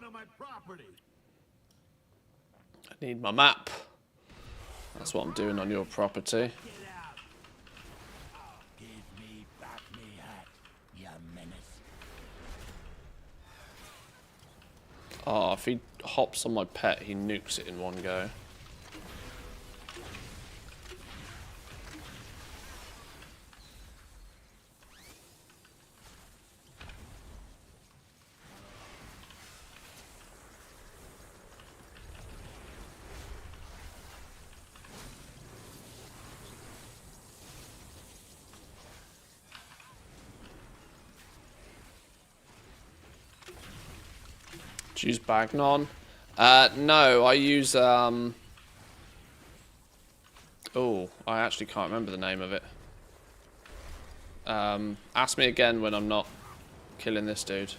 On my property. I need my map. That's what I'm doing on your property. Get out. Give me back me hat, you menace. Oh, if he hops on my pet, he nukes it in one go. Use Bagnon. No, I use oh, I actually can't remember the name of it. Ask me again when I'm not killing this dude.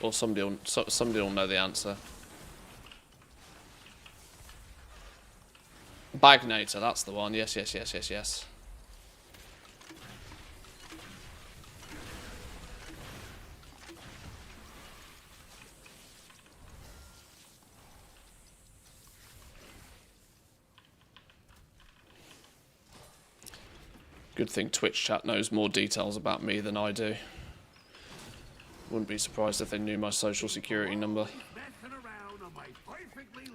Or somebody will know the answer. Bagnator, that's the one. Yes. Good thing Twitch chat knows more details about me than I do. Wouldn't be surprised if they knew my social security number.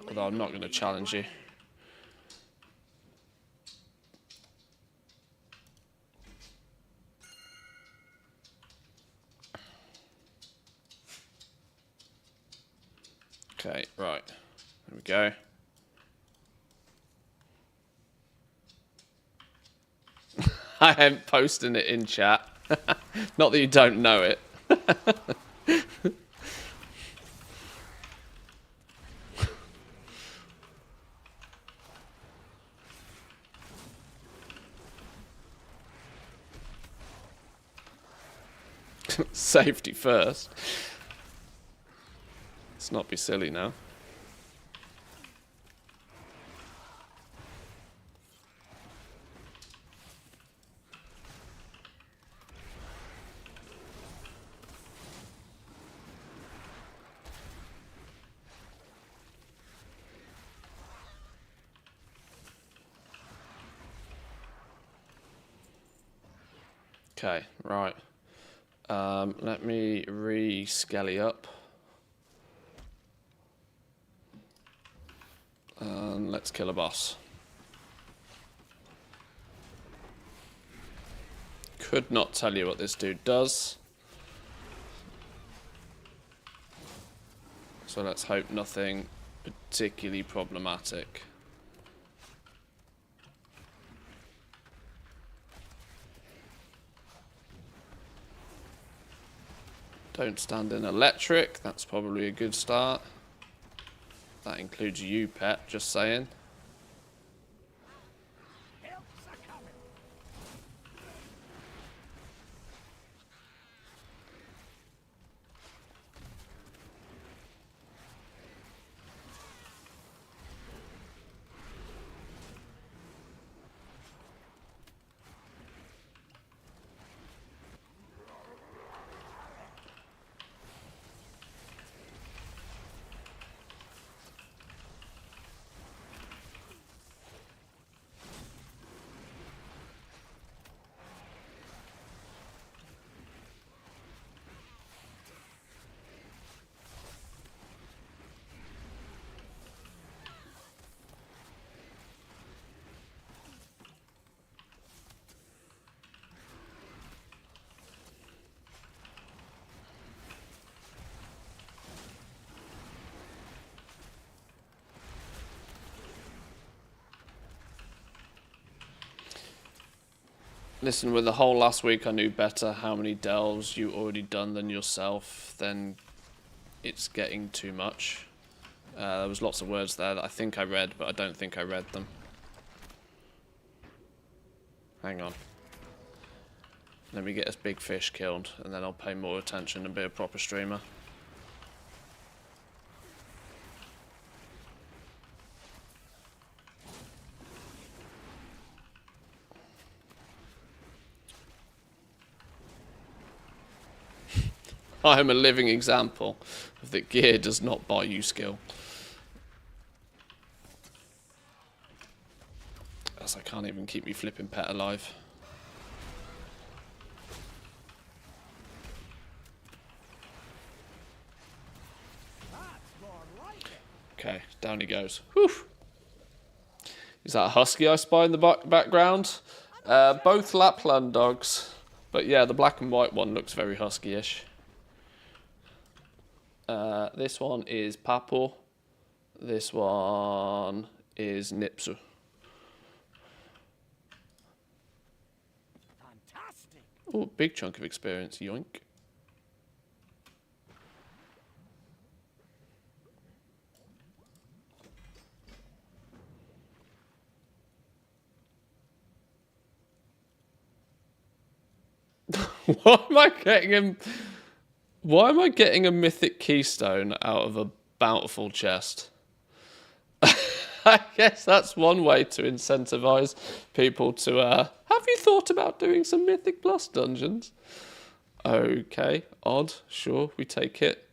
Although I'm not going to challenge you. Okay, right. There we go. I am posting it in chat. Not that you don't know it. Safety first. Let's not be silly now. Okay, right. Let me re-skelly up. And let's kill a boss. Could not tell you what this dude does. So let's hope nothing particularly problematic. Don't stand in electric, that's probably a good start. That includes you, pet, just saying. Listen, with the whole last week I knew better how many delves you already done than yourself, then it's getting too much. There was lots of words there that I think I read, but I don't think I read them. Hang on. Let me get this big fish killed, and then I'll pay more attention and be a proper streamer. I am a living example of that gear does not buy you skill. As I can't even keep me flipping pet alive. Okay, down he goes. Whew. Is that a husky I spy in the background? Both Lapland dogs. But yeah, the black and white one looks very husky-ish. This one is Papo. This one is Nipsu. Fantastic. Oh, big chunk of experience, yoink. Why am I getting him? Why am I getting a mythic keystone out of a bountiful chest? I guess that's one way to incentivize people to, have you thought about doing some Mythic Plus dungeons? Okay, odd, sure, we take it.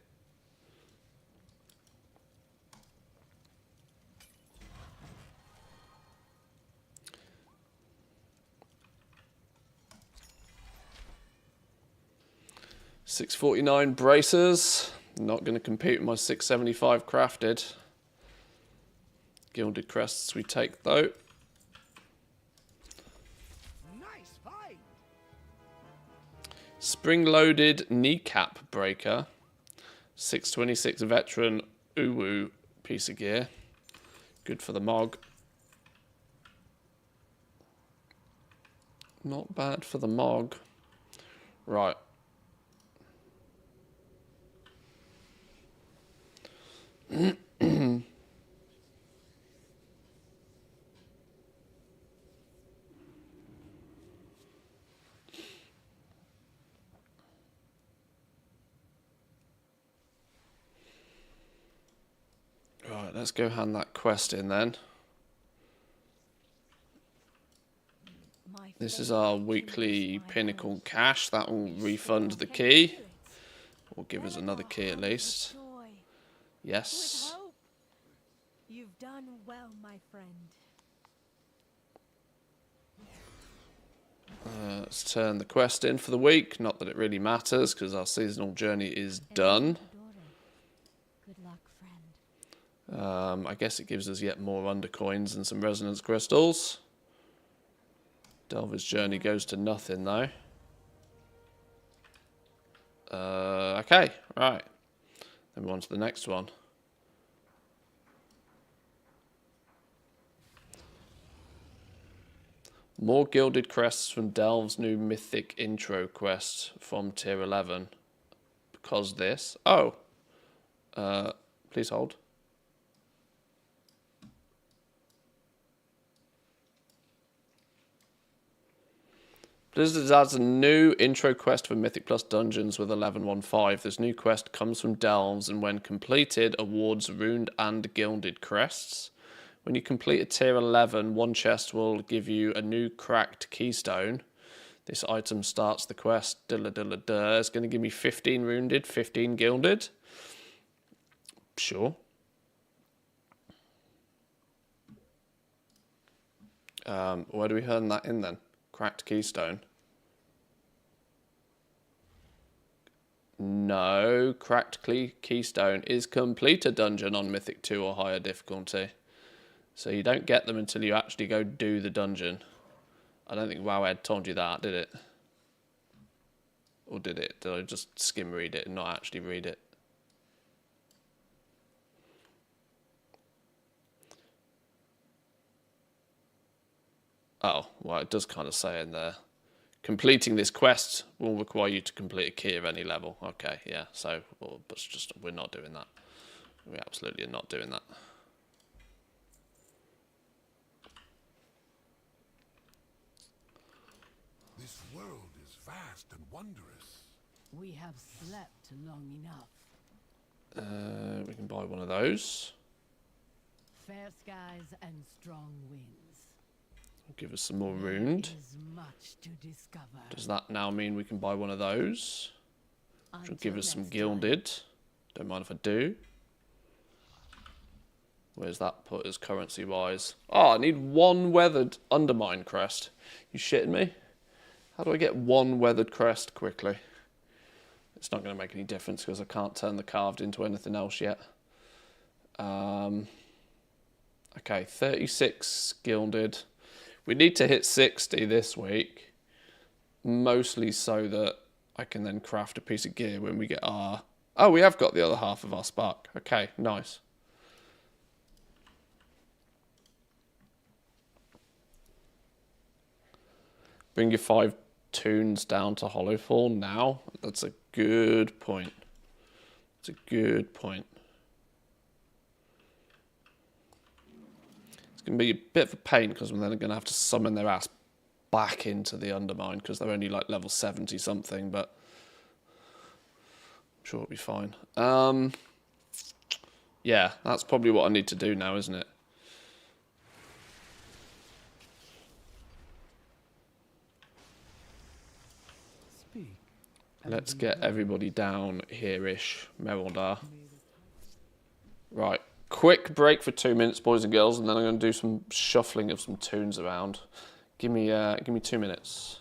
649 bracers. Not going to compete with my 675 crafted. Gilded crests we take though. Nice fight. Spring-loaded kneecap breaker. 626 veteran uwu piece of gear. Good for the Mog. Not bad for the Mog. Right. Right, let's go hand that quest in then. This is our weekly pinnacle cash. That will refund the key. Or give us another key at least. Yes. You've done well, my friend. Let's turn the quest in for the week. Not that it really matters because our seasonal journey is done. Good luck, friend. I guess it gives us yet more undercoins and some resonance crystals. Delver's journey goes to nothing though. Okay, right. Then we're on to the next one. More gilded crests from Delve's new mythic intro quest from tier 11. Because this. Oh. Please hold. Blizzard adds a new intro quest for Mythic Plus dungeons with 1115. This new quest comes from Delves and when completed awards runed and gilded crests. When you complete a tier 11, one chest will give you a new cracked keystone. This item starts the quest. It's going to give me 15 wounded, 15 gilded. Sure. Where do we earn that in then? Cracked keystone. No, cracked keystone is complete a dungeon on Mythic 2 or higher difficulty. So you don't get them until you actually go do the dungeon. I don't think Wowhead told you that, did it? Or did it? Did I just skim read it and not actually read it? Oh, well, it does kind of say in there. Completing this quest will require you to complete a key of any level. Okay, yeah, so, well, but just we're not doing that. We absolutely are not doing that. This world is vast and wondrous. We have slept long enough. We can buy one of those. Fair skies and strong winds. Give us some more ruined. There's much to discover. Does that now mean we can buy one of those? Which will give us some gilded. Don't mind if I do. Where's that put us currency-wise? Oh, I need one weathered undermine crest. You shitting me? How do I get one weathered crest quickly? It's not going to make any difference because I can't turn the carved into anything else yet. Okay, 36 gilded. We need to hit 60 this week, mostly so that I can then craft a piece of gear when we get our... Oh, we have got the other half of our spark. Okay, nice. Bring your 5 tunes down to Hollowfall now. That's a good point. It's a good point. Going to be a bit of a pain because we're then going to have to summon their ass back into the Undermine because they're only like level 70 something, but I'm sure it'll be fine. Yeah, that's probably what I need to do now, isn't it? Speak. Let's get everybody down here-ish, Meroldar. Right. Quick break for 2 minutes, boys and girls, and then I'm going to do some shuffling of some tunes around. Give me 2 minutes.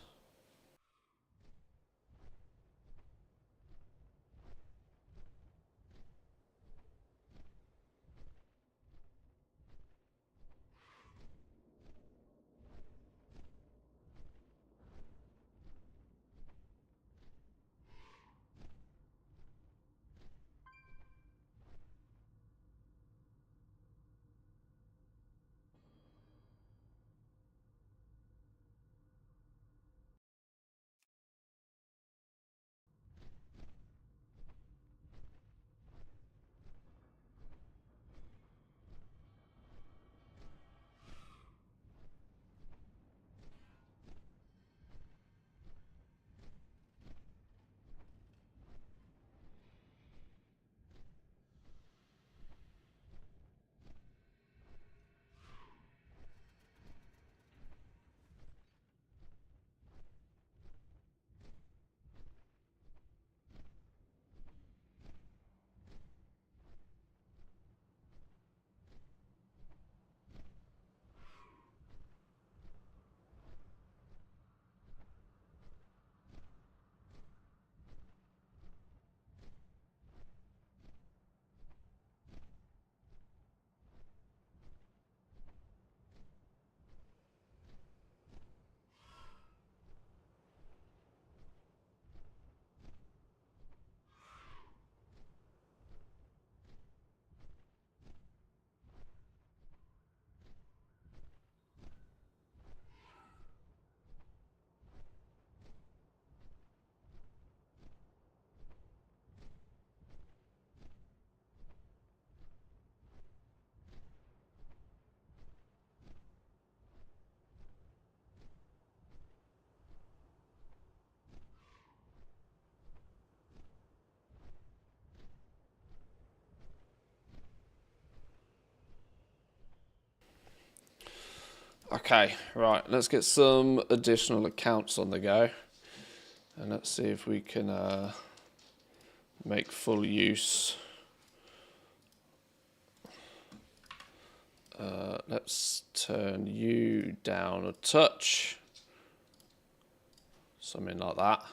Okay, right, let's get some additional accounts on the go. And let's see if we can make full use. Let's turn you down a touch. Something like that.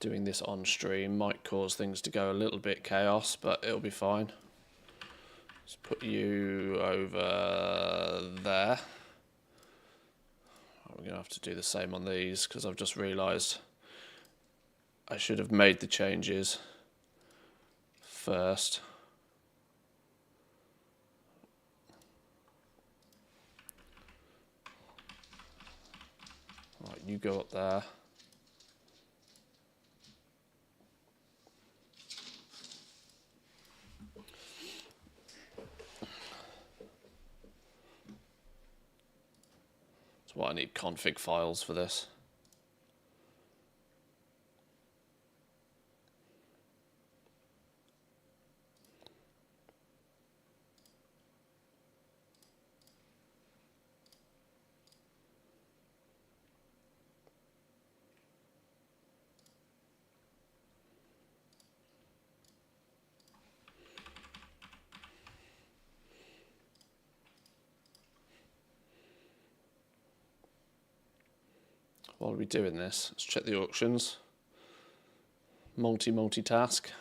Doing this on stream might cause things to go a little bit chaos, but it'll be fine. Let's put you over there. We're going to have to do the same on these because I've just realised I should have made the changes first. Right, you go up there. That's why I need config files for this. While we're doing this, let's check the auctions. Multitask.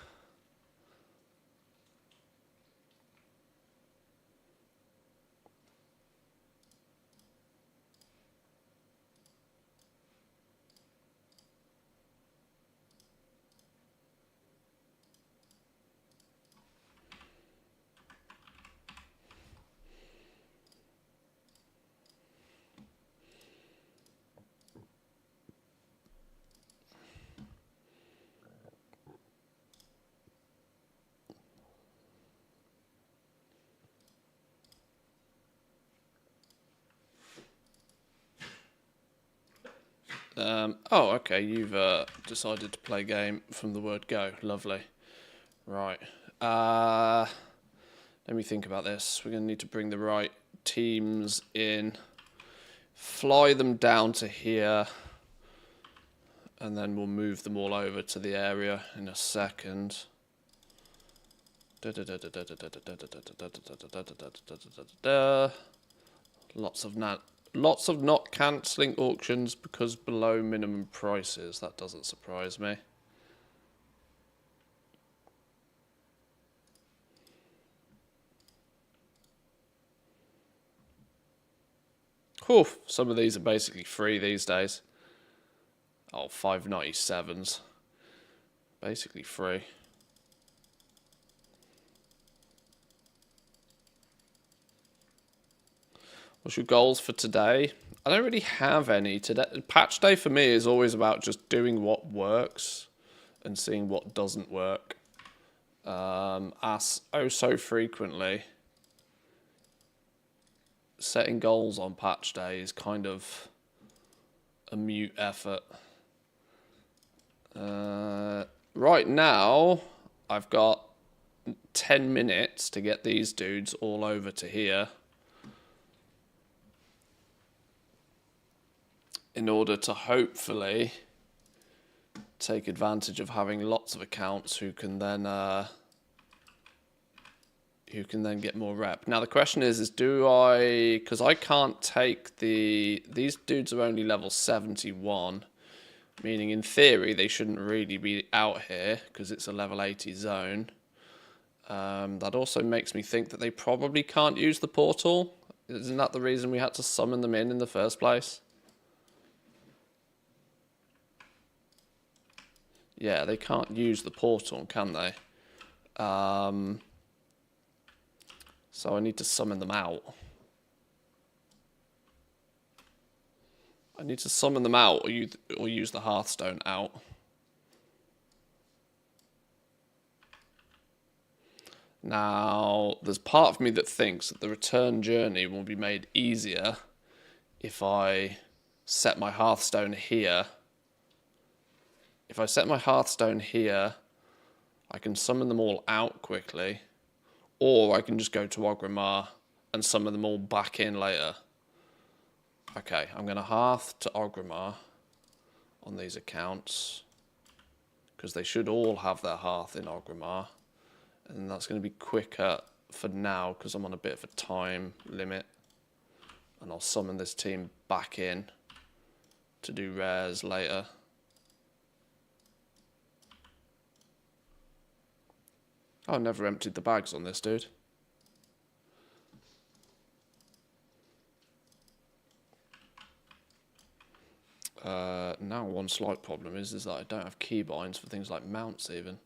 Oh, okay, you've decided to play game from the word go. Lovely. Right. Let me think about this. We're going to need to bring the right teams in. Fly them down to here. And then we'll move them all over to the area in a second. Lots of not cancelling auctions because below minimum prices. That doesn't surprise me. Whew, some of these are basically free these days. Oh, 597s. Basically free. What's your goals for today? I don't really have any today. Patch day for me is always about just doing what works and seeing what doesn't work. As oh so frequently, setting goals on patch day is kind of a mute effort. Right now, I've got 10 minutes to get these dudes all over to here. In order to hopefully take advantage of having lots of accounts who can then get more rep. Now the question is do I, because I can't take these dudes are only level 71, meaning in theory they shouldn't really be out here because it's a level 80 zone. That also makes me think that they probably can't use the portal. Isn't that the reason we had to summon them in the first place? Yeah, they can't use the portal, can they? So I need to summon them out. I need to summon them out or use the Hearthstone out. Now, there's part of me that thinks that the return journey will be made easier if I set my Hearthstone here. If I set my Hearthstone here, I can summon them all out quickly, or I can just go to Orgrimmar and summon them all back in later. Okay, I'm going to hearth to Orgrimmar on these accounts, because they should all have their hearth in Orgrimmar, and that's going to be quicker for now because I'm on a bit of a time limit, and I'll summon this team back in to do rares later. Oh, I never emptied the bags on this dude. Now one slight problem is that I don't have keybinds for things like mounts even.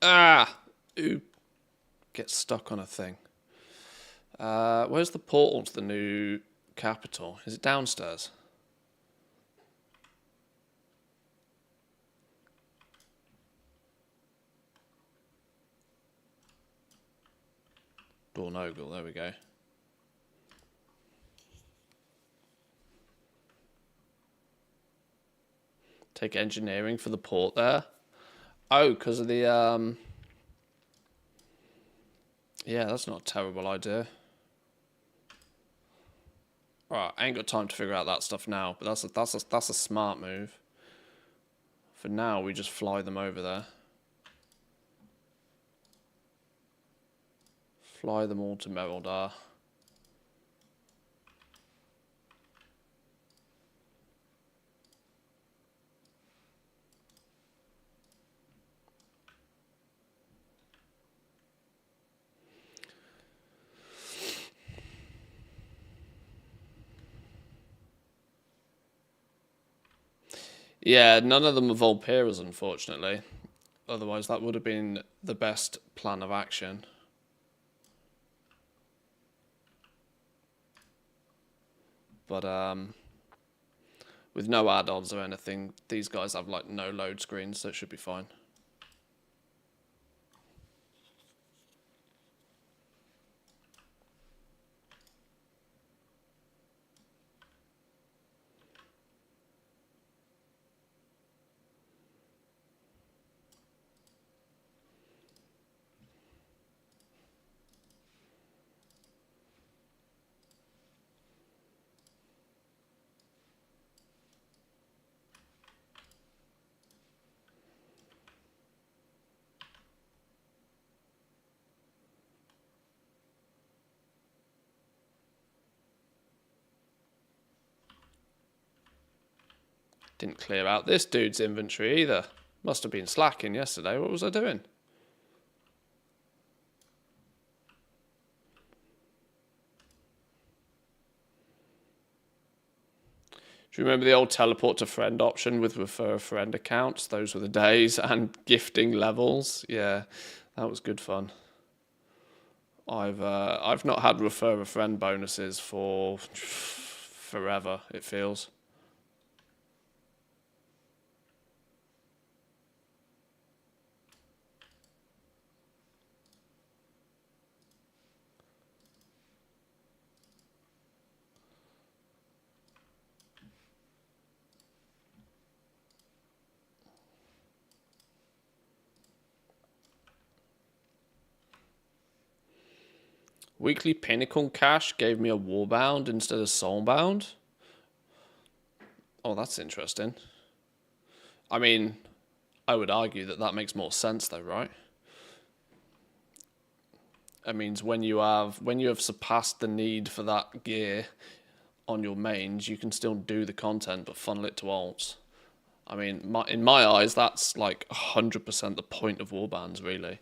Ah! Ooh. Get stuck on a thing. Where's the portal to the new capital? Is it downstairs? Dornogle, there we go. Take engineering for the port there. Oh, because of the yeah, that's not a terrible idea. Right, I ain't got time to figure out that stuff now, but that's a smart move. For now, we just fly them over there. Fly them all to Meroldar. Yeah, none of them are Volperas, unfortunately. Otherwise, that would have been the best plan of action. But with no add-ons or anything, these guys have like no load screens, so it should be fine. Didn't clear out this dude's inventory either. Must have been slacking yesterday. What was I doing? Do you remember the old teleport to friend option with refer a friend accounts? Those were the days. And gifting levels. Yeah, that was good fun. I've not had refer a friend bonuses for forever, it feels. Weekly Pinnacle cash gave me a Warbound instead of Soulbound. Oh, that's interesting. I mean, I would argue that that makes more sense though, right? It means when you have surpassed the need for that gear on your mains, you can still do the content but funnel it to alts. I mean, in my eyes, that's like 100% the point of warbands, really.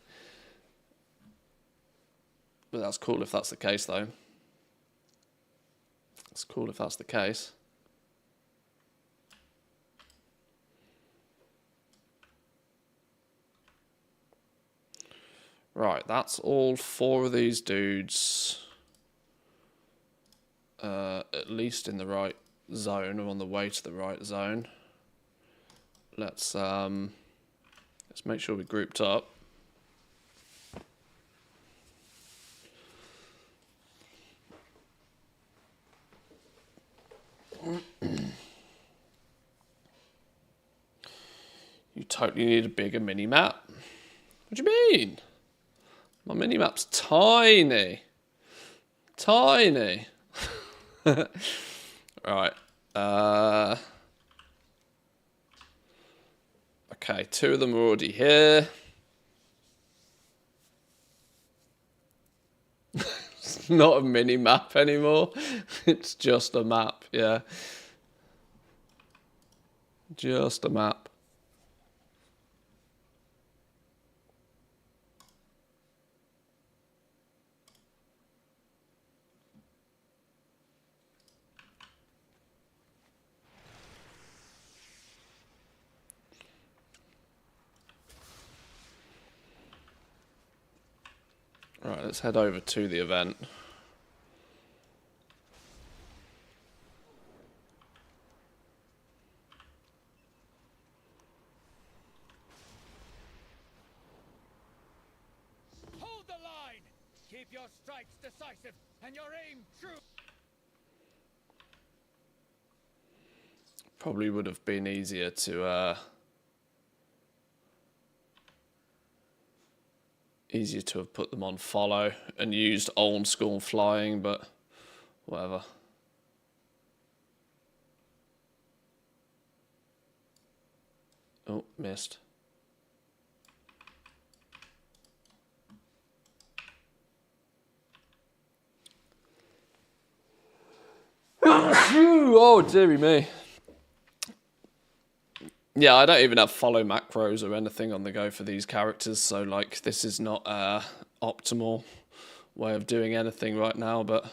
But that's cool if that's the case, though. It's cool if that's the case. Right, that's all 4 of these dudes. At least in the right zone, or on the way to the right zone. Let's make sure we're grouped up. totally need a bigger mini-map. What do you mean? My mini-map's tiny. Tiny. Right. Okay, 2 of them are already here. It's not a mini-map anymore. It's just a map, yeah. Just a map. Right, let's head over to the event. Hold the line! Keep your strikes decisive and your aim true! Probably would have been easier to have put them on follow and used old school flying, but whatever. Oh, missed. Oh, dearie me. Yeah, I don't even have follow macros or anything on the go for these characters, so like this is not a optimal way of doing anything right now, but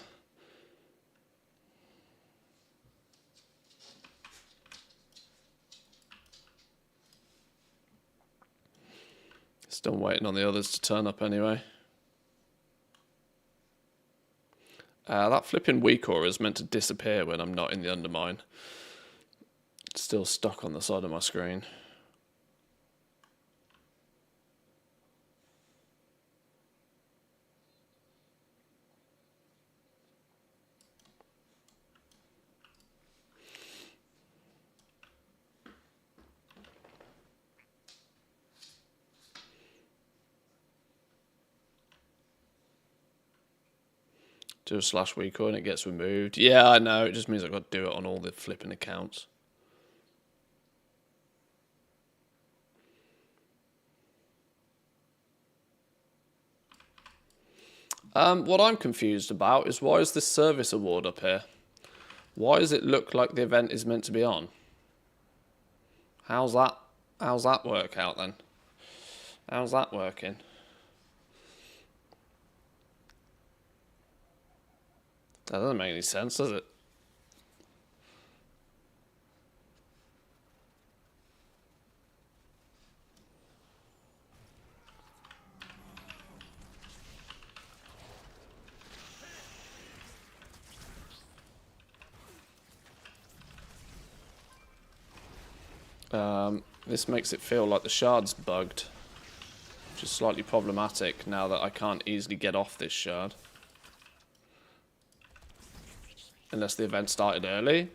still waiting on the others to turn up anyway. That flipping weak aura is meant to disappear when I'm not in the undermine. It's still stuck on the side of my screen. Do a slash weak aura and it gets removed. Yeah, I know. It just means I've got to do it on all the flipping accounts. What I'm confused about is why is this service award up here? Why does it look like the event is meant to be on? How's that work out then? How's that working? That doesn't make any sense, does it? This makes it feel like the shard's bugged, which is slightly problematic now that I can't easily get off this shard. Unless the event started early.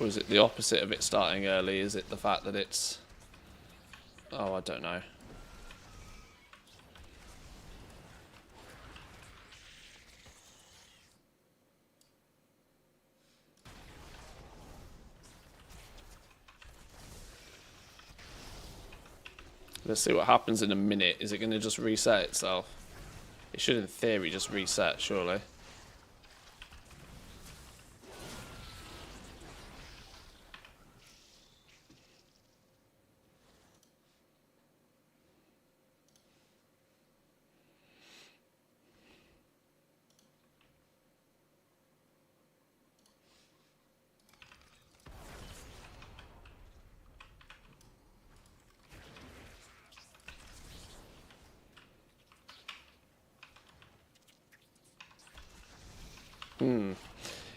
Or is it the opposite of it starting early? Is it the fact that it's... Oh, I don't know. Let's see what happens in a minute. Is it going to just reset itself? It should, in theory, just reset, surely.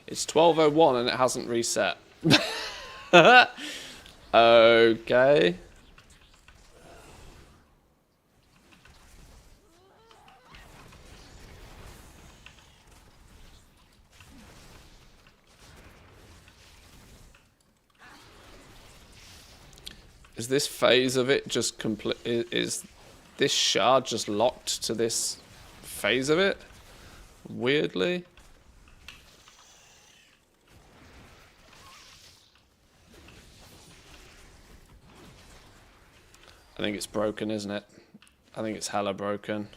It's 12:01 and it hasn't reset. Okay. Is this phase of it just complete? Is this shard just locked to this phase of it? Weirdly. I think it's broken, isn't it? I think it's hella broken.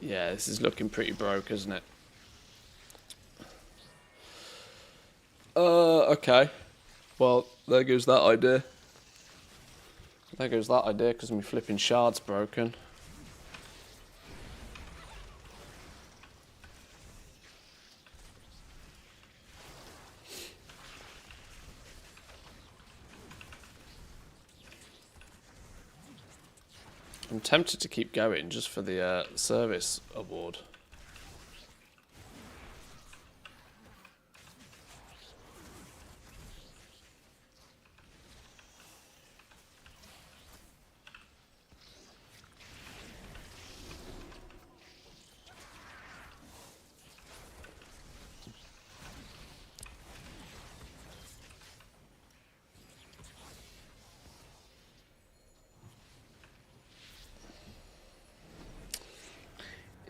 Yeah, this is looking pretty broke, isn't it? Okay. Well, there goes that idea. There goes that idea, because my flipping shard's broken. I'm tempted to keep going just for the service award.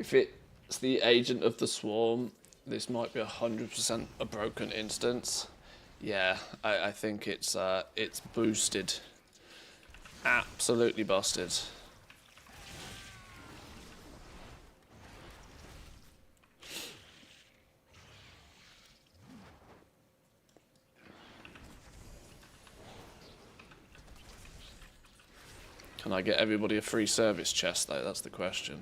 If it's the agent of the swarm, this might be 100% a broken instance. Yeah, I think it's boosted. Absolutely busted. Can I get everybody a free service chest though? That's the question.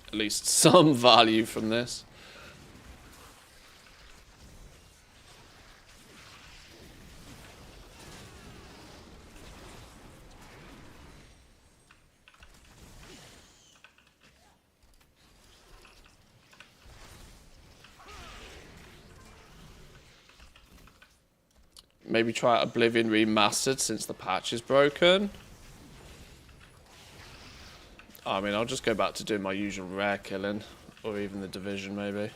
At least some value from this. Maybe try Oblivion Remastered since the patch is broken. I mean, I'll just go back to doing my usual rare killing, or even the Division maybe.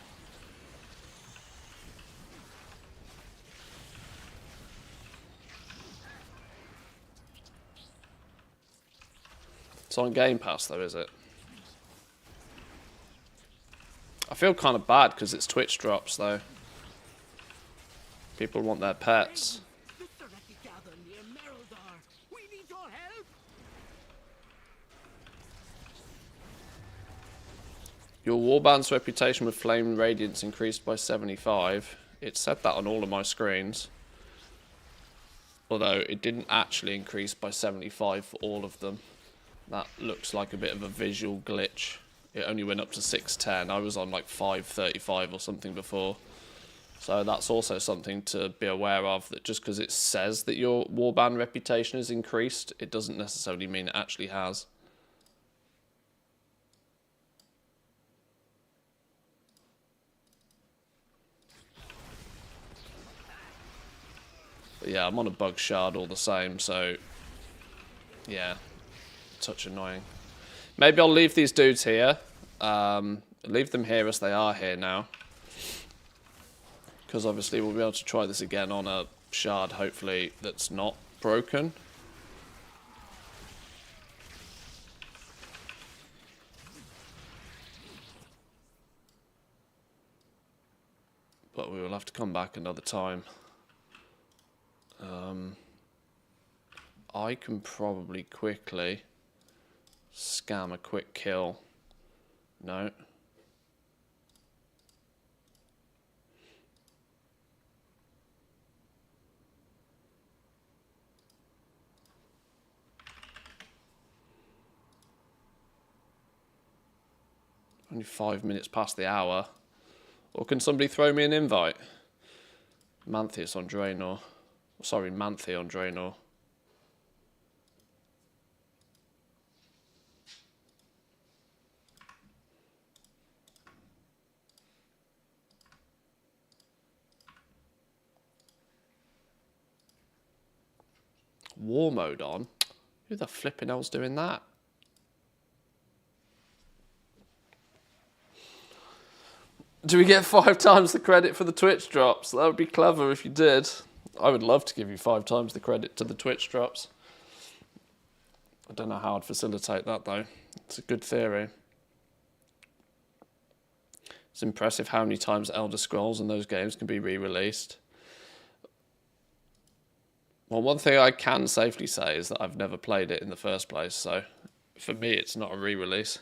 It's on Game Pass though, is it? I feel kind of bad because it's Twitch drops though. People want their pets. Your warband's reputation with Flame and Radiance increased by 75. It said that on all of my screens. Although it didn't actually increase by 75 for all of them. That looks like a bit of a visual glitch. It only went up to 610. I was on like 535 or something before. So that's also something to be aware of, that just because it says that your warband reputation is increased, it doesn't necessarily mean it actually has. But yeah, I'm on a bug shard all the same, so yeah, touch annoying. Maybe I'll leave these dudes here. Leave them here as they are here now. Because obviously we'll be able to try this again on a shard, hopefully, that's not broken. But we will have to come back another time. I can probably quickly scam a quick kill. No. Only 5 minutes past the hour. Or can somebody throw me an invite? Manthias on Draenor. Sorry, Manthe on Draenor. war mode on. Who the flipping hell's doing that? Do we get 5 times the credit for the Twitch drops? That would be clever if you did. I would love to give you 5 times the credit to the Twitch drops. I don't know how I'd facilitate that though. It's a good theory. It's impressive how many times Elder Scrolls and those games can be re-released. Well, one thing I can safely say is that I've never played it in the first place, so for me it's not a re-release.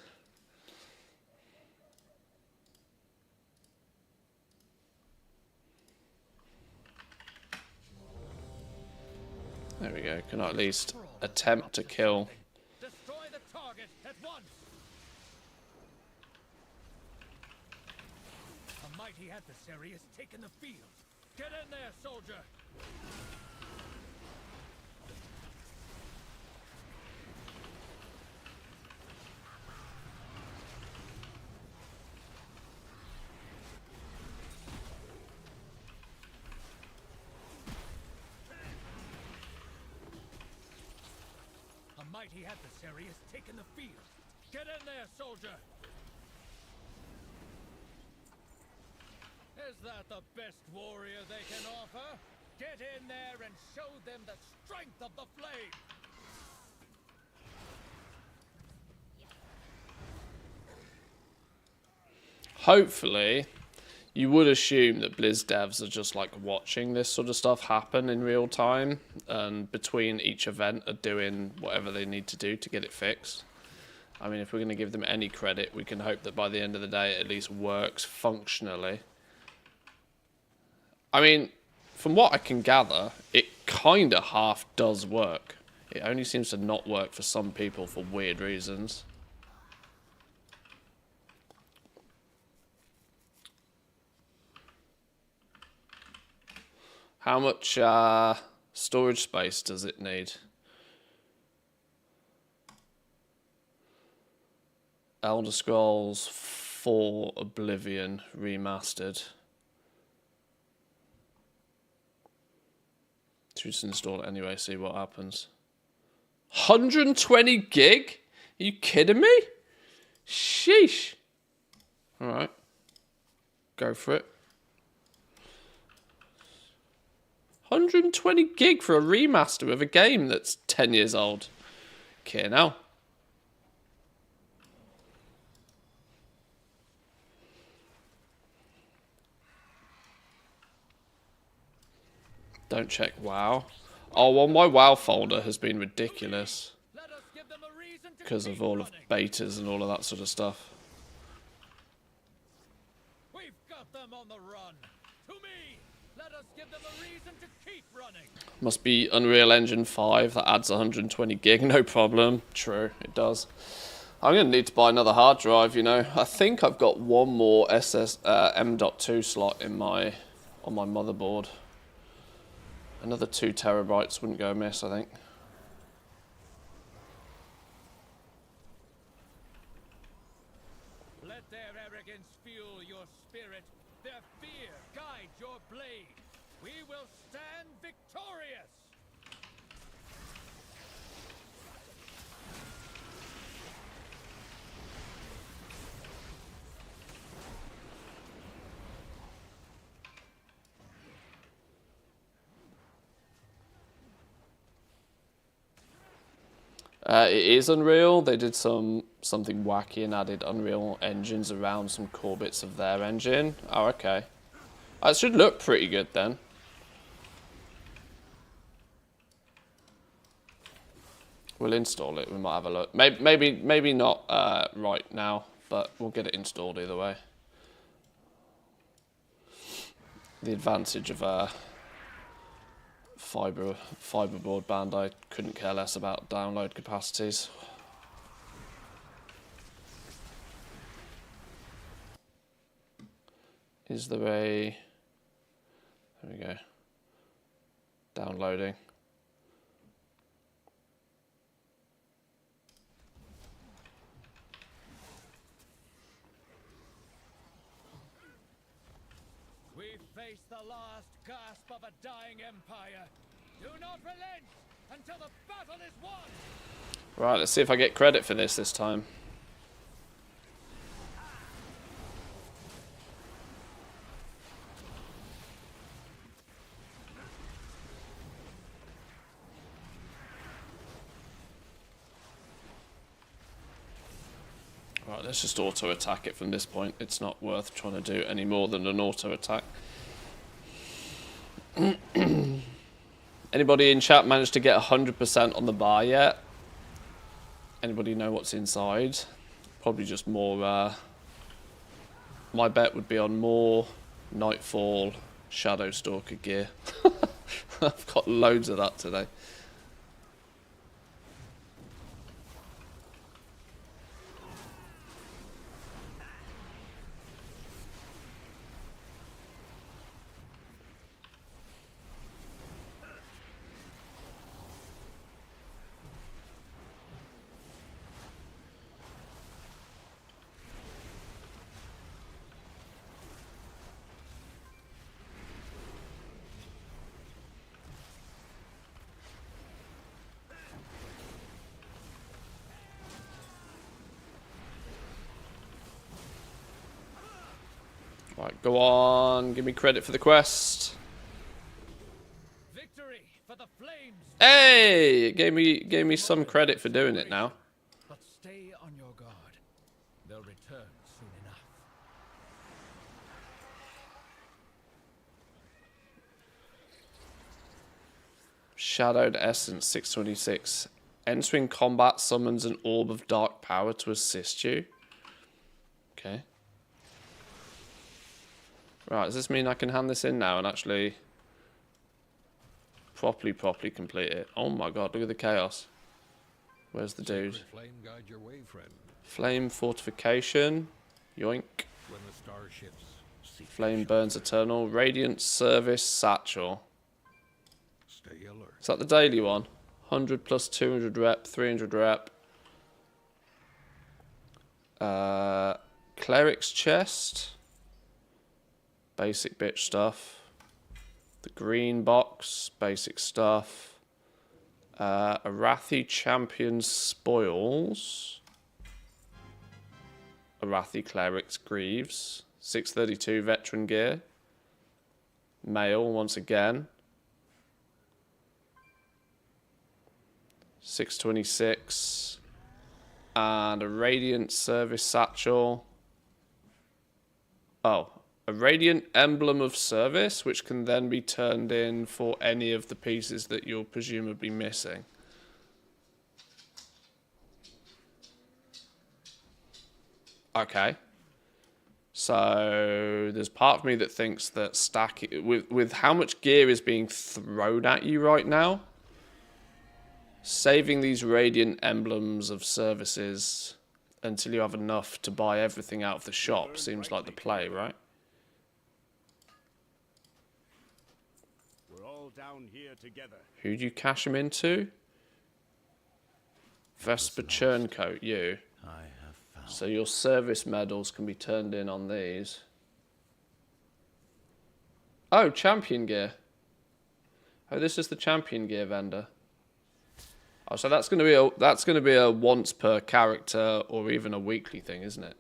There we go, can I at least attempt to kill? Destroy the target at once. A mighty adversary has taken the field. Get in there, soldier. A mighty adversary has taken the field. Get in there, soldier. Is that the best warrior they can offer? Get in there and show them the strength of the flame! Hopefully, you would assume that Blizz devs are just like watching this sort of stuff happen in real time, and between each event are doing whatever they need to do to get it fixed. I mean, if we're going to give them any credit, we can hope that by the end of the day it at least works functionally. I mean, from what I can gather, it kind of half does work. It only seems to not work for some people for weird reasons. How much storage space does it need? Elder Scrolls 4 Oblivion Remastered. Should we just install it anyway, see what happens? 120 gig? Are you kidding me? Sheesh. Alright. Go for it. 120 gig for a remaster of a game that's 10 years old. Okay, now. Don't check WoW. Oh, well, my WoW folder has been ridiculous because of all of betas and all of that sort of stuff. We've got them on the run. To me, let us give them a reason to keep running. Must be Unreal Engine 5 that adds 120 gig, no problem. True, it does. I'm going to need to buy another hard drive, you know. I think I've got one more M.2 slot in on my motherboard. Another 2 terabytes wouldn't go amiss, I think. Let their arrogance fuel your spirit, their fear guide your blade. We will stand victorious! It is Unreal. They did something wacky and added Unreal engines around some core bits of their engine. Oh, okay. It should look pretty good then. We'll install it. We might have a look. Maybe not right now, but we'll get it installed either way. The advantage of fiber broadband, I couldn't care less about download capacities. Is there a... There we go. Downloading. We face the last gasp of a dying empire. Do not relent until the battle is won. Right, let's see if I get credit for this time. Right, let's just auto-attack it from this point. It's not worth trying to do any more than an auto-attack. Anybody in chat managed to get 100% on the bar yet? Anybody know what's inside? Probably just more... my bet would be on more Nightfall Shadow Stalker gear. I've got loads of that today. Right, go on, give me credit for the quest. Victory for the flames. Hey, it gave me some credit for doing it now. But stay on your guard. They'll return soon enough. Shadowed Essence 626. Entering combat summons an orb of dark power to assist you. Okay. Right, does this mean I can hand this in now and actually properly complete it? Oh my god, look at the chaos. Where's the dude? Flame guide your way, friend. Flame fortification. Yoink. When the starships seek Flame burns eternal. Radiant service satchel. stay alert. Is that the daily one? 100 plus 200 rep, 300 rep. Cleric's chest. Basic bitch stuff. The green box, basic stuff. Arathi Champion Spoils. Arathi Cleric's Greaves. 632 Veteran Gear. Mail once again. 626. And a Radiant Service Satchel. Oh. A Radiant Emblem of Service, which can then be turned in for any of the pieces that you're presumably missing. Okay. So there's part of me that thinks that with how much gear is being thrown at you right now, saving these Radiant Emblems of Services until you have enough to buy everything out of the shop seems like the play, right? Down here together. Who do you cash them into? Vesper Churncoat, you. I have found. So your service medals can be turned in on these. Oh, champion gear. Oh, this is the champion gear vendor. Oh, so that's gonna be a once per character or even a weekly thing, isn't it?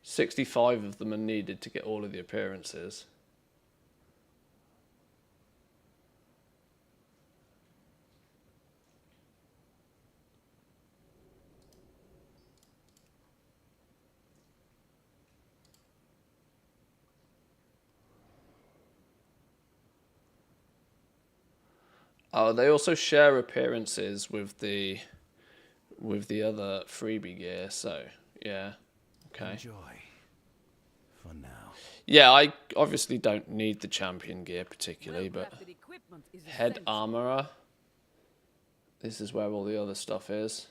$65 of them are needed to get all of the appearances. Oh, they also share appearances with the other freebie gear, so yeah. Okay. Enjoy. For now. Yeah, I obviously don't need the champion gear particularly, but head armorer. This is where all the other stuff is.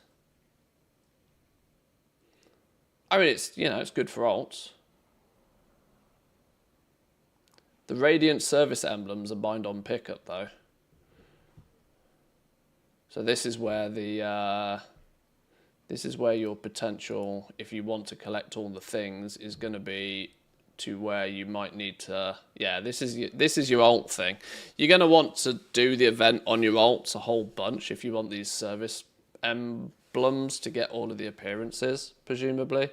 I mean, it's, you know, it's good for alts. The Radiant Service emblems are bind on pickup though. So this is where the This is where your potential, if you want to collect all the things, is going to be to where you might need to... Yeah, this is your alt thing. You're going to want to do the event on your alts a whole bunch if you want these service emblems to get all of the appearances, presumably.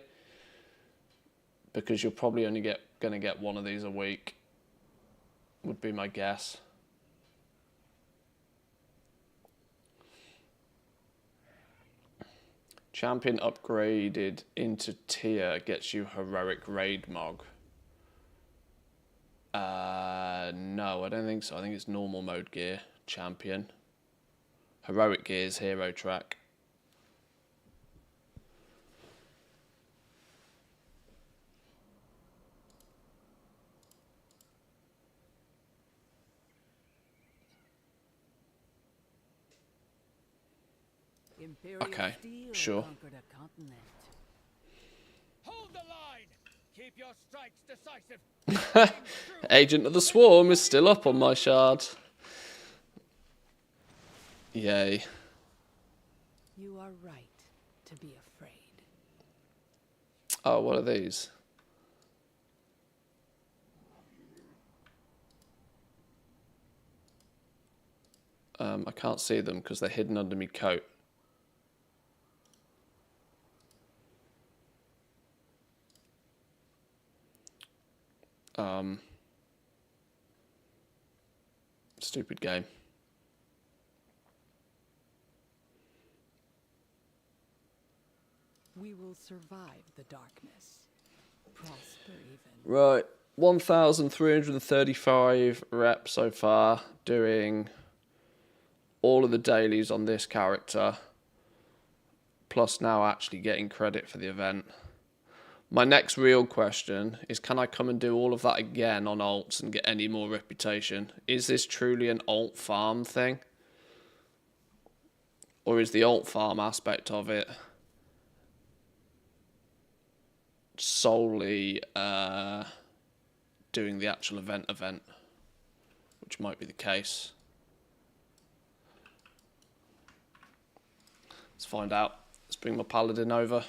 Because you're probably only going to get one of these a week, would be my guess. Champion upgraded into tier gets you heroic raid mog. No, I don't think so. I think it's normal mode gear, champion. Heroic gear is hero track. Okay, sure. Hold the line. Keep your strikes decisive. Agent of the Swarm is still up on my shard. Yay. You are right to be afraid. Oh, what are these? I can't see them because they're hidden under my coat. Stupid game. We will survive the darkness. Prosper even. Right, 1,335 reps so far, doing all of the dailies on this character, plus now actually getting credit for the event. My next real question is, can I come and do all of that again on alts and get any more reputation? Is this truly an alt farm thing? Or is the alt farm aspect of it solely doing the actual event, which might be the case. Let's find out. Let's bring my paladin over.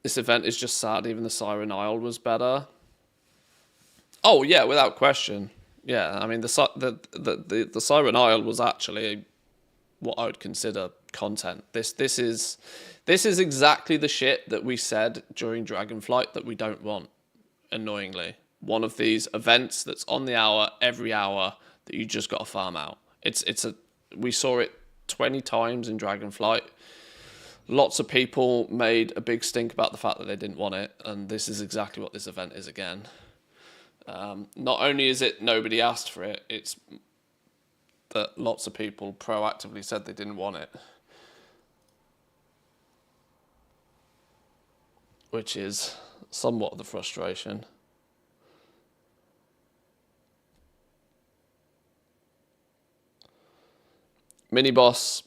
This event is just sad. Even the Siren Isle was better. Oh yeah, without question. Yeah, I mean the Siren Isle was actually what I would consider content. This is exactly the shit that we said during Dragonflight that we don't want. Annoyingly, one of these events that's on the hour every hour that you just got to farm out. We saw it 20 times in Dragonflight. Lots of people made a big stink about the fact that they didn't want it, and this is exactly what this event is again. Not only is it nobody asked for it, it's that lots of people proactively said they didn't want it. Which is somewhat of the frustration. Mini-boss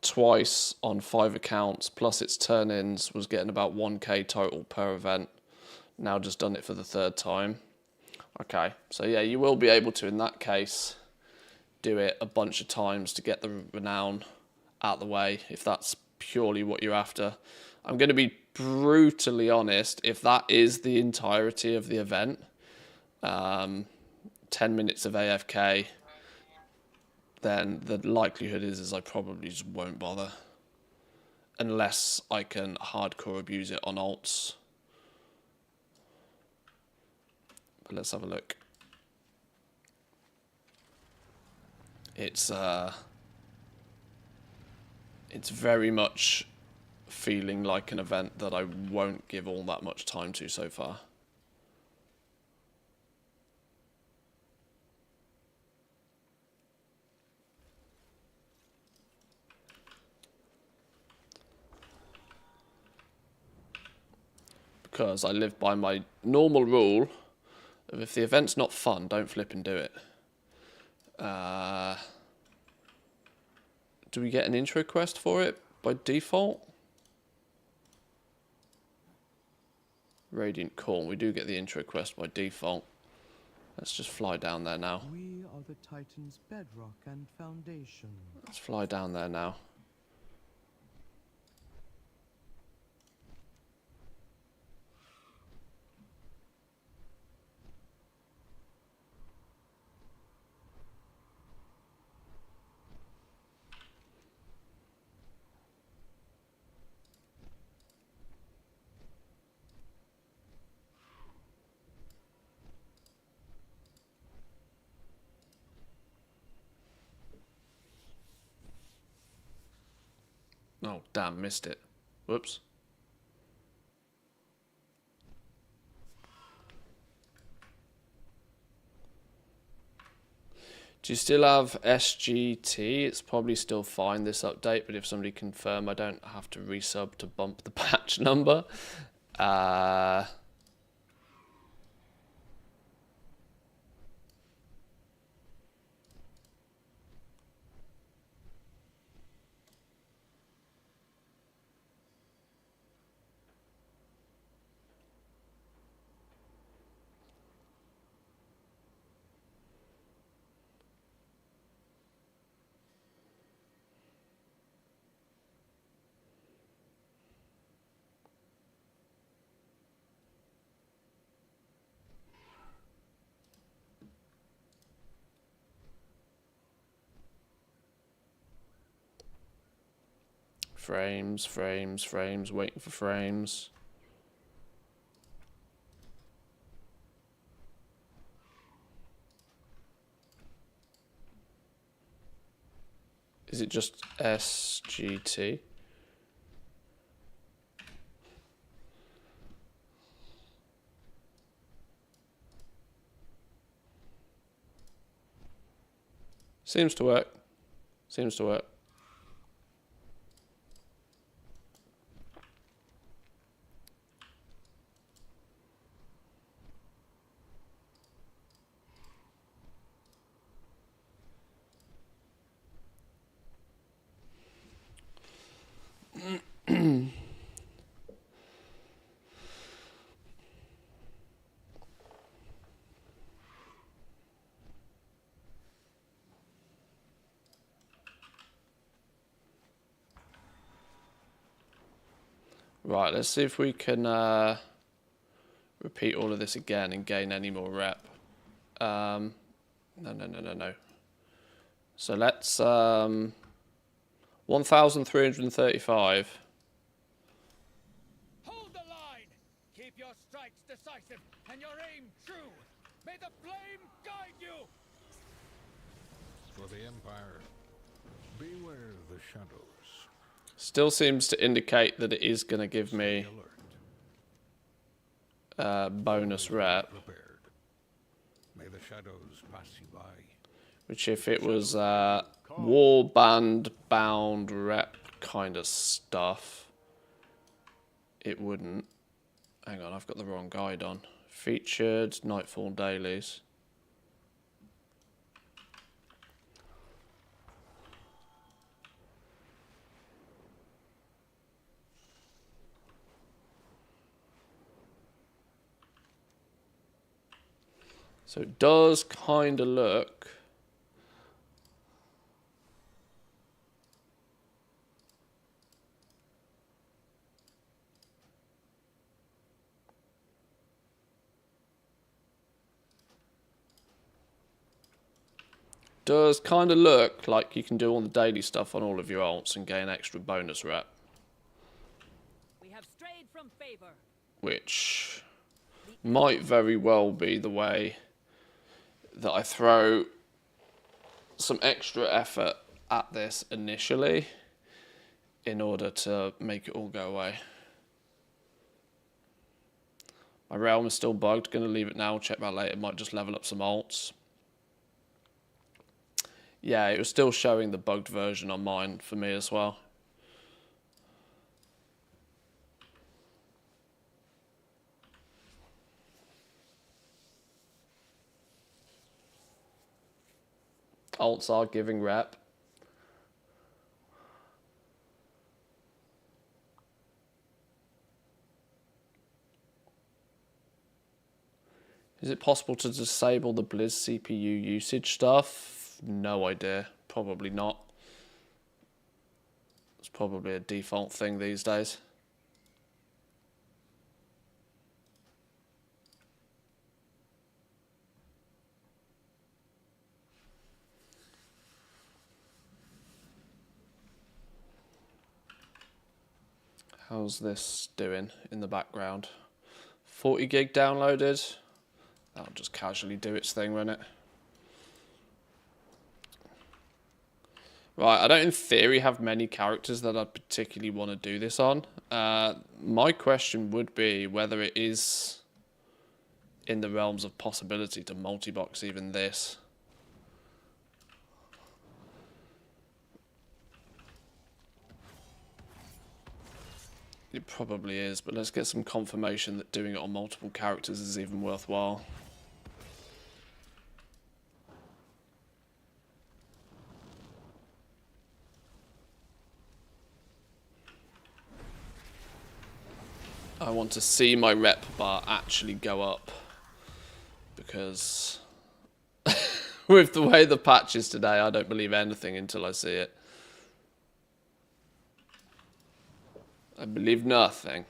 twice on 5 accounts, plus its turn-ins, was getting about 1k total per event. Now just done it for the 3rd time. Okay, so yeah, you will be able to, in that case, do it a bunch of times to get the renown out the way, if that's purely what you're after. I'm going to be brutally honest, if that is the entirety of the event, 10 minutes of AFK, then the likelihood is I probably just won't bother. Unless I can hardcore abuse it on alts. But let's have a look. It's very much feeling like an event that I won't give all that much time to so far. Because I live by my normal rule of if the event's not fun, don't flip and do it. Do we get an intro quest for it by default? Radiant Call. We do get the intro quest by default. Let's just fly down there now. We are the Titan's bedrock and foundation. Let's fly down there now. Oh, damn, missed it. Whoops. Do you still have SGT? It's probably still fine this update, but if somebody confirm, I don't have to resub to bump the patch number. Frames, frames, frames, waiting for frames. Is it just SGT? Seems to work. Seems to work. Right, let's see if we can repeat all of this again and gain any more rep. No. So let's 1,335. Hold the line! Keep your strikes decisive and your aim true! May the flame guide you! For the Empire, beware the shadows. Still seems to indicate that it is going to give me bonus rep. Prepared. May the shadows pass you by. Which if it was warband bound rep kind of stuff, it wouldn't. Hang on, I've got the wrong guide on. Featured Nightfall dailies. So it does kind of look like you can do all the daily stuff on all of your alts and gain extra bonus rep. We have strayed from favor. Which might very well be the way that I throw some extra effort at this initially in order to make it all go away. My realm is still bugged, gonna leave it now, check that later, might just level up some alts. Yeah, it was still showing the bugged version on mine for me as well. Alts are giving rep. Is it possible to disable the Blizz CPU usage stuff? No idea. Probably not. It's probably a default thing these days. How's this doing in the background? 40 gig downloaded. That'll just casually do its thing, won't it? Right, I don't in theory have many characters that I particularly want to do this on. My question would be whether it is in the realms of possibility to multi-box even this. It probably is, but let's get some confirmation that doing it on multiple characters is even worthwhile. I want to see my rep bar actually go up, because with the way the patch is today, I don't believe anything until I see it. I believe nothing.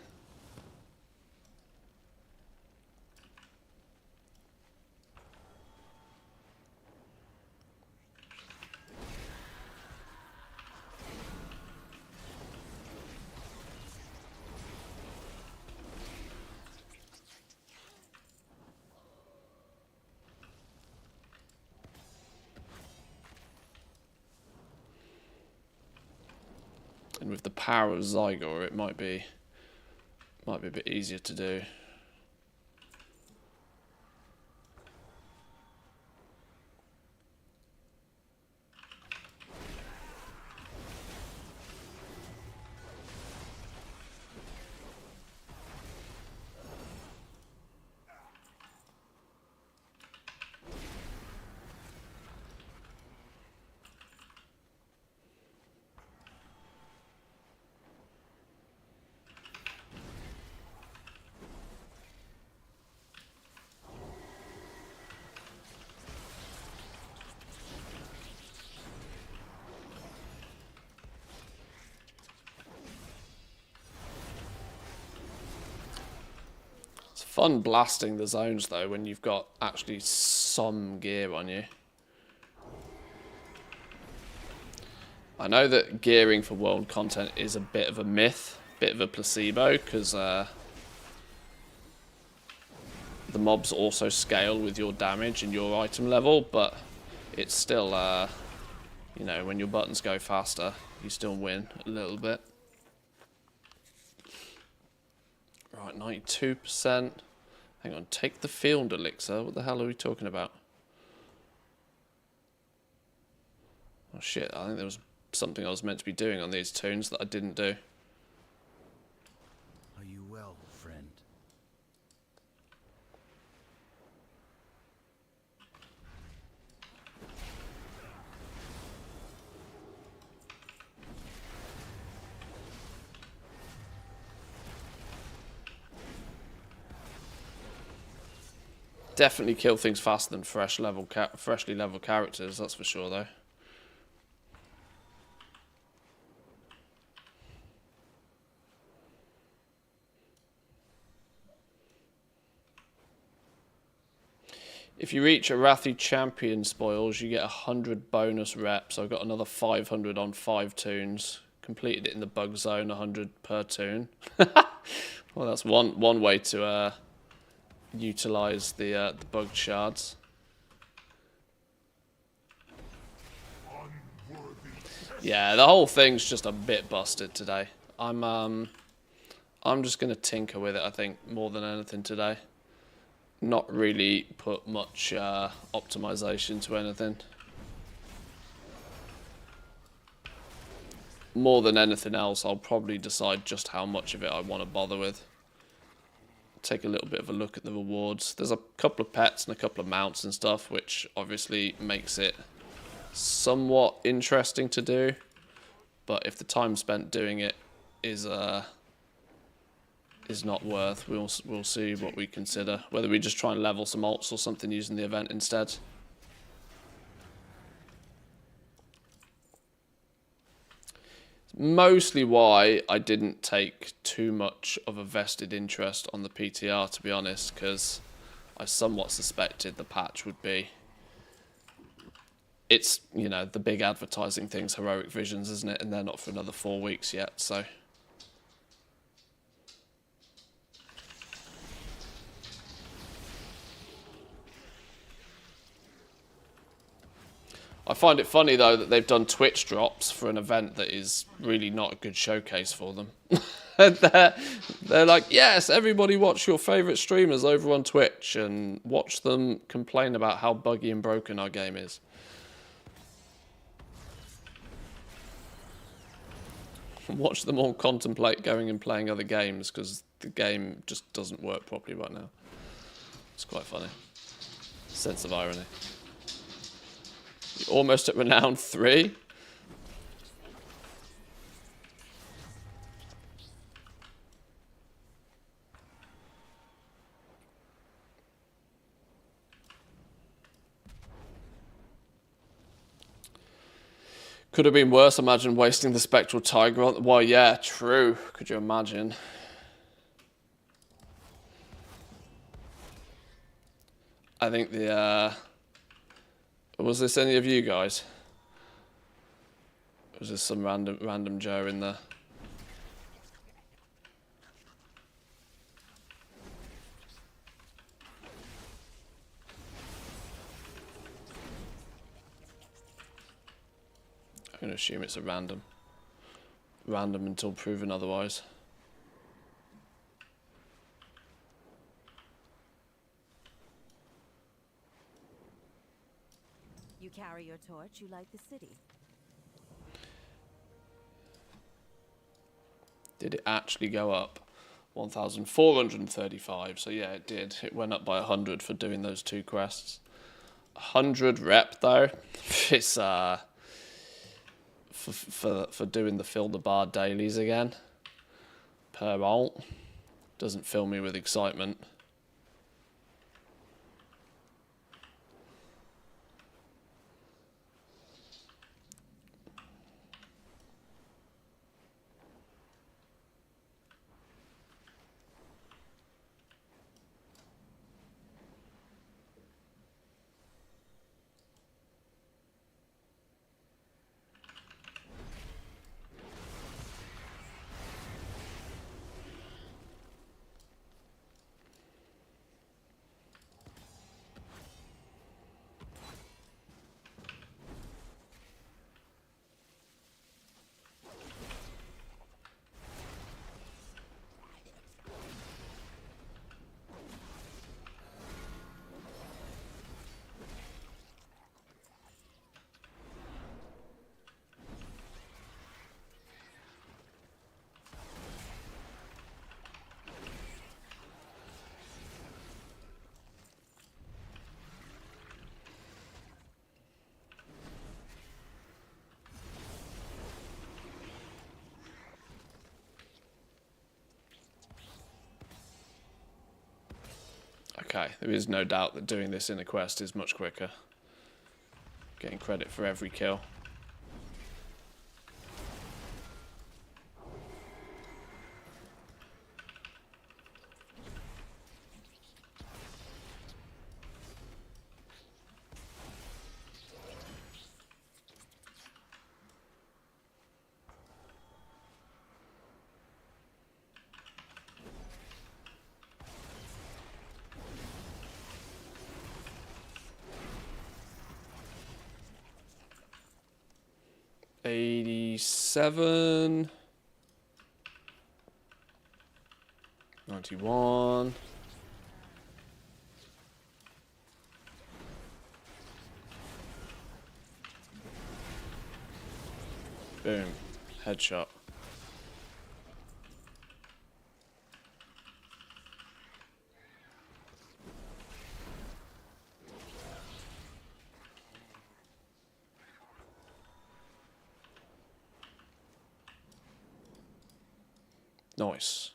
And with the power of Zygor, it might be a bit easier to do. Fun blasting the zones though when you've got actually some gear on you. I know that gearing for world content is a bit of a myth, bit of a placebo, because the mobs also scale with your damage and your item level, but it's still, you know, when your buttons go faster, you still win a little bit. Right, 92%. Hang on, take the field elixir. What the hell are we talking about? Oh shit, I think there was something I was meant to be doing on these tunes that I didn't do. Are you well, friend? Definitely kill things faster than freshly leveled characters, that's for sure though. If you reach Arathi Champion spoils, you get 100 bonus reps. I've got another 500 on 5 tunes. Completed it in the bug zone, 100 per tune. Well, that's one way to utilize the bugged shards. Yeah, the whole thing's just a bit busted today. I'm just gonna tinker with it, I think, more than anything today. Not really put much optimization to anything. More than anything else, I'll probably decide just how much of it I want to bother with. Take a little bit of a look at the rewards. There's a couple of pets and a couple of mounts and stuff, which obviously makes it somewhat interesting to do. But if the time spent doing it is is not worth. We'll see what we consider. Whether we just try and level some alts or something using the event instead. Mostly why I didn't take too much of a vested interest on the PTR, to be honest, because I somewhat suspected the patch would be... It's, you know, the big advertising thing's Heroic Visions, isn't it? And they're not for another 4 weeks yet, so... I find it funny, though, that they've done Twitch drops for an event that is really not a good showcase for them. they're like, yes, everybody watch your favourite streamers over on Twitch and watch them complain about how buggy and broken our game is. Watch them all contemplate going and playing other games because the game just doesn't work properly right now. It's quite funny. Sense of irony. You're almost at Renown 3. Could have been worse, imagine wasting the Spectral Tiger on... Well, yeah, true. Could you imagine? I think the... Was this any of you guys? Was this some random Joe in there? I'm going to assume it's a random. Random until proven otherwise. You carry your torch, you light the city. Did it actually go up? 1,435. So yeah, it did. It went up by 100 for doing those 2 quests. 100 rep though. It's for doing the fill the bar dailies again. Per alt. Doesn't fill me with excitement. Okay, there is no doubt that doing this in a quest is much quicker. Getting credit for every kill. $87, $91. Boom, headshot. Nice.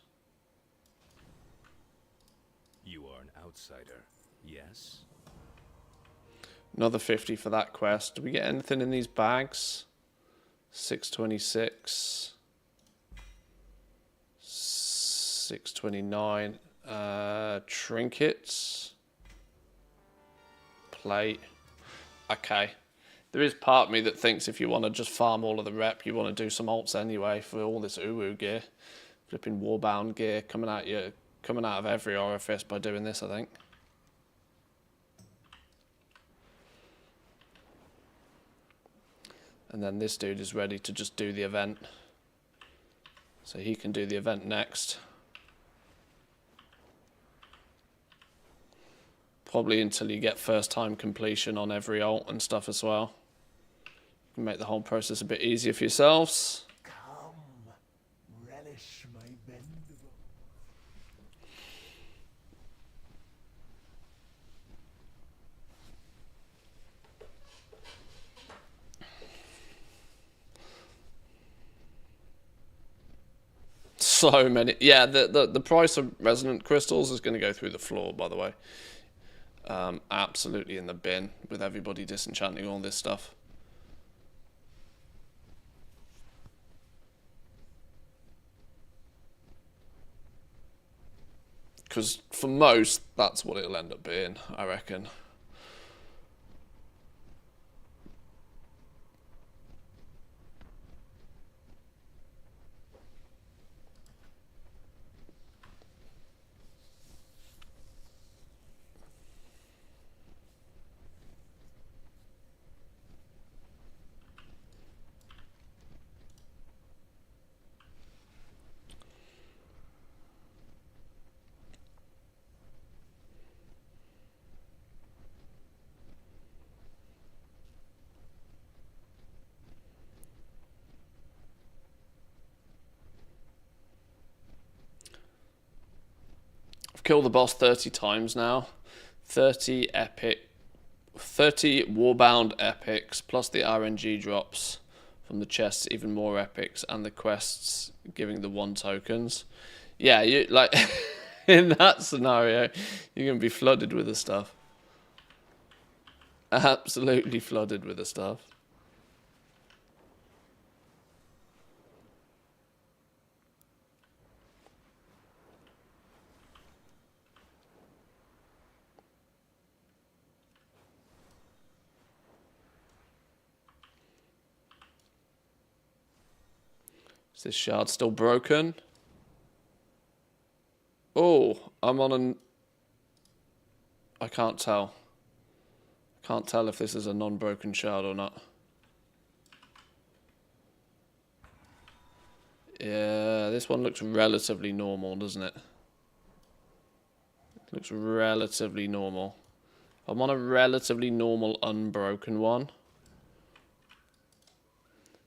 outsider, yes? Another 50 for that quest. Do we get anything in these bags? 626. 629. Trinkets. Plate. Okay. There is part of me that thinks if you want to just farm all of the rep, you want to do some alts anyway for all this uwu gear. Flipping warbound gear coming out of every orifice by doing this, I think. And then this dude is ready to just do the event. So he can do the event next. Probably until you get first time completion on every ult and stuff as well. You can make the whole process a bit easier for yourselves. Come, relish my bendable. So many. Yeah, the price of resonant crystals is going to go through the floor, by the way. Absolutely in the bin with everybody disenchanting all this stuff. Because for most, that's what it'll end up being, I reckon. Kill the boss 30 times now. 30 warbound epics plus the RNG drops from the chests, even more epics, and the quests giving the 1 tokens. Yeah, you like in that scenario, you're gonna be flooded with the stuff. Absolutely flooded with the stuff. Is this shard still broken? Oh, I'm on an... I can't tell. Can't tell if this is a non-broken shard or not. Yeah, this one looks relatively normal, doesn't it? It looks relatively normal. I'm on a relatively normal unbroken one.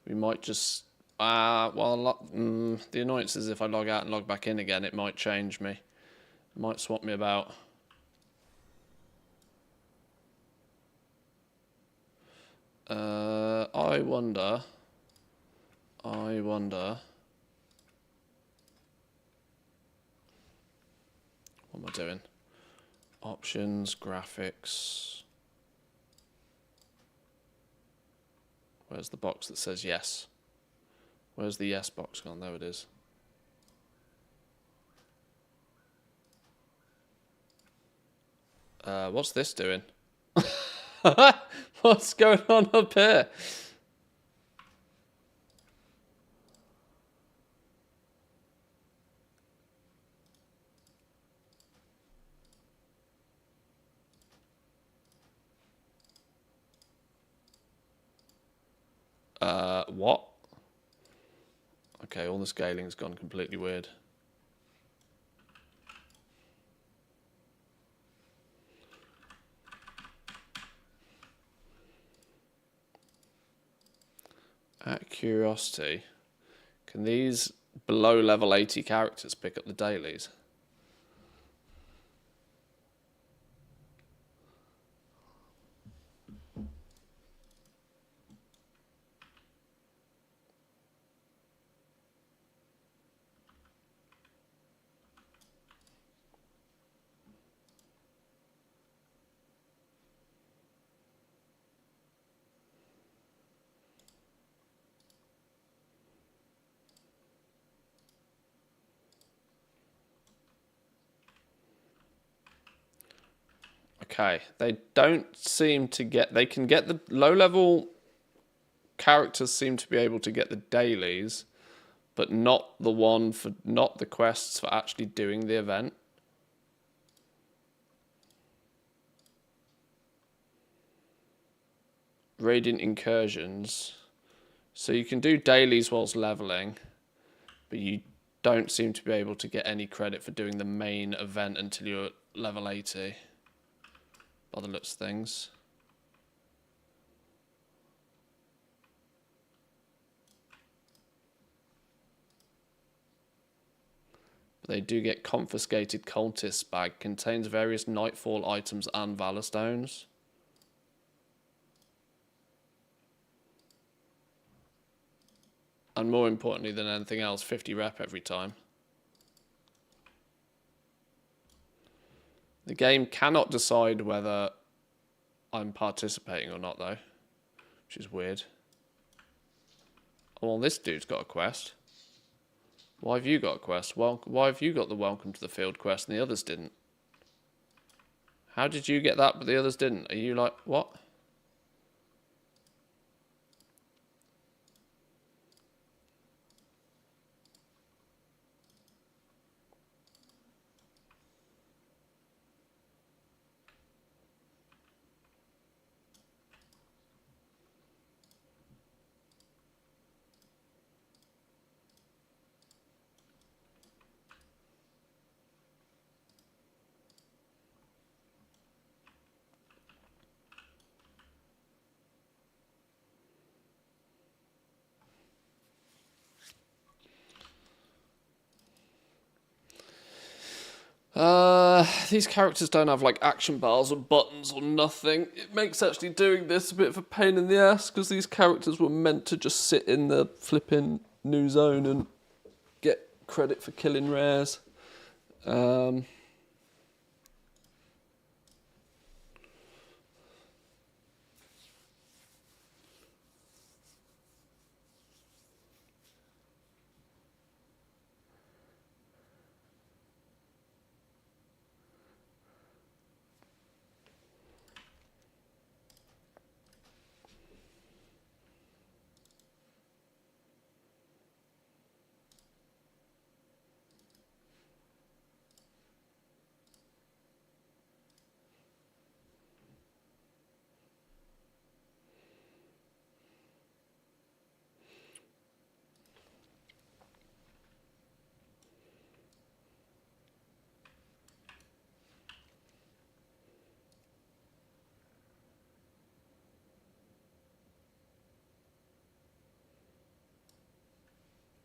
We might just... the annoyance is if I log out and log back in again, it might change me. It might swap me about. I wonder... What am I doing? Options, graphics. Where's the box that says yes? Where's the yes box gone? There it is. What's this doing? What's going on up here? What? Okay, all the scaling's gone completely weird. Out of curiosity, can these below level 80 characters pick up the dailies? okay. They don't seem to get... They can get the low-level characters seem to be able to get the dailies, but not the quests for actually doing the event. Radiant incursions. So you can do dailies whilst leveling, but you don't seem to be able to get any credit for doing the main event until you're at level 80. By the looks of things. But they do get confiscated cultist bag. Contains various nightfall items and valor stones. And more importantly than anything else, 50 rep every time. The game cannot decide whether I'm participating or not, though, which is weird. Oh, well, this dude's got a quest. Why have you got a quest? Well, why have you got the welcome to the field quest and the others didn't? How did you get that but the others didn't? Are you like, what? These characters don't have like action bars or buttons or nothing. It makes actually doing this a bit of a pain in the ass because these characters were meant to just sit in the flipping new zone and get credit for killing rares.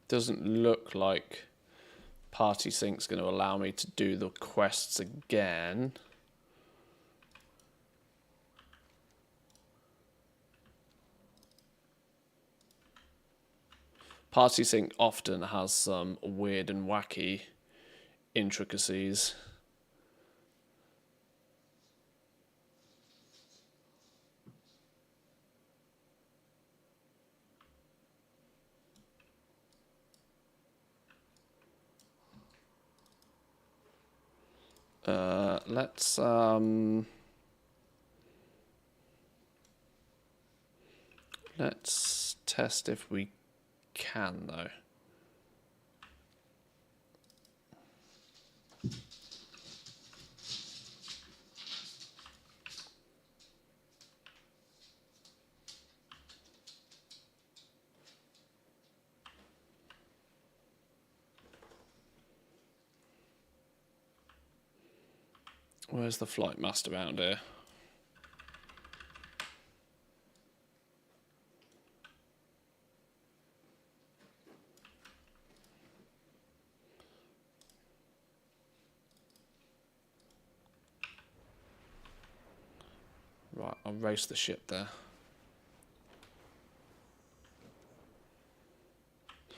Doesn't look like Party Sync's going to allow me to do the quests again. Party Sync often has some weird and wacky intricacies. Let's test if we can, though. Where's the flight master around here? Right, I'll race the ship there. I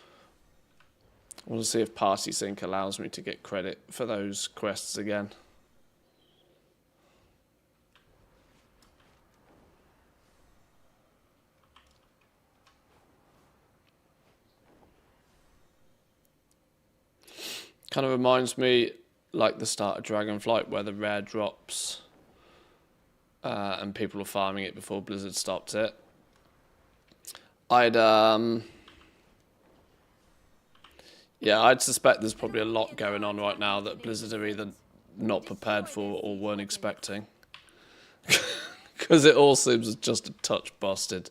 want to see if Party Sync allows me to get credit for those quests again. Kind of reminds me like the start of Dragonflight where the rare drops and people were farming it before Blizzard stopped it, I'd suspect there's probably a lot going on right now that Blizzard are either not prepared for or weren't expecting. Because it all seems just a touch busted.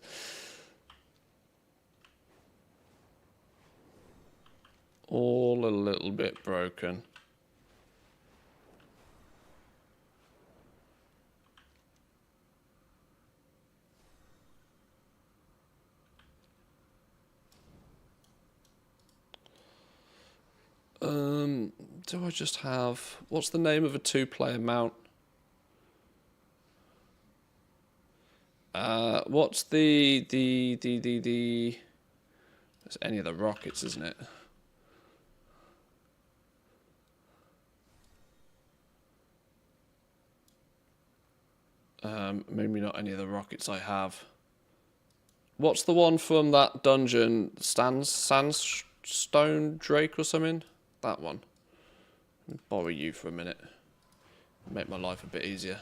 All a little bit broken. Do I just have... What's the name of a 2-player mount? What's the... It's any of the rockets, isn't it? Maybe not any of the rockets I have. What's the one from that dungeon? Sandstone Drake or something? That one. Let me borrow you for a minute. Make my life a bit easier.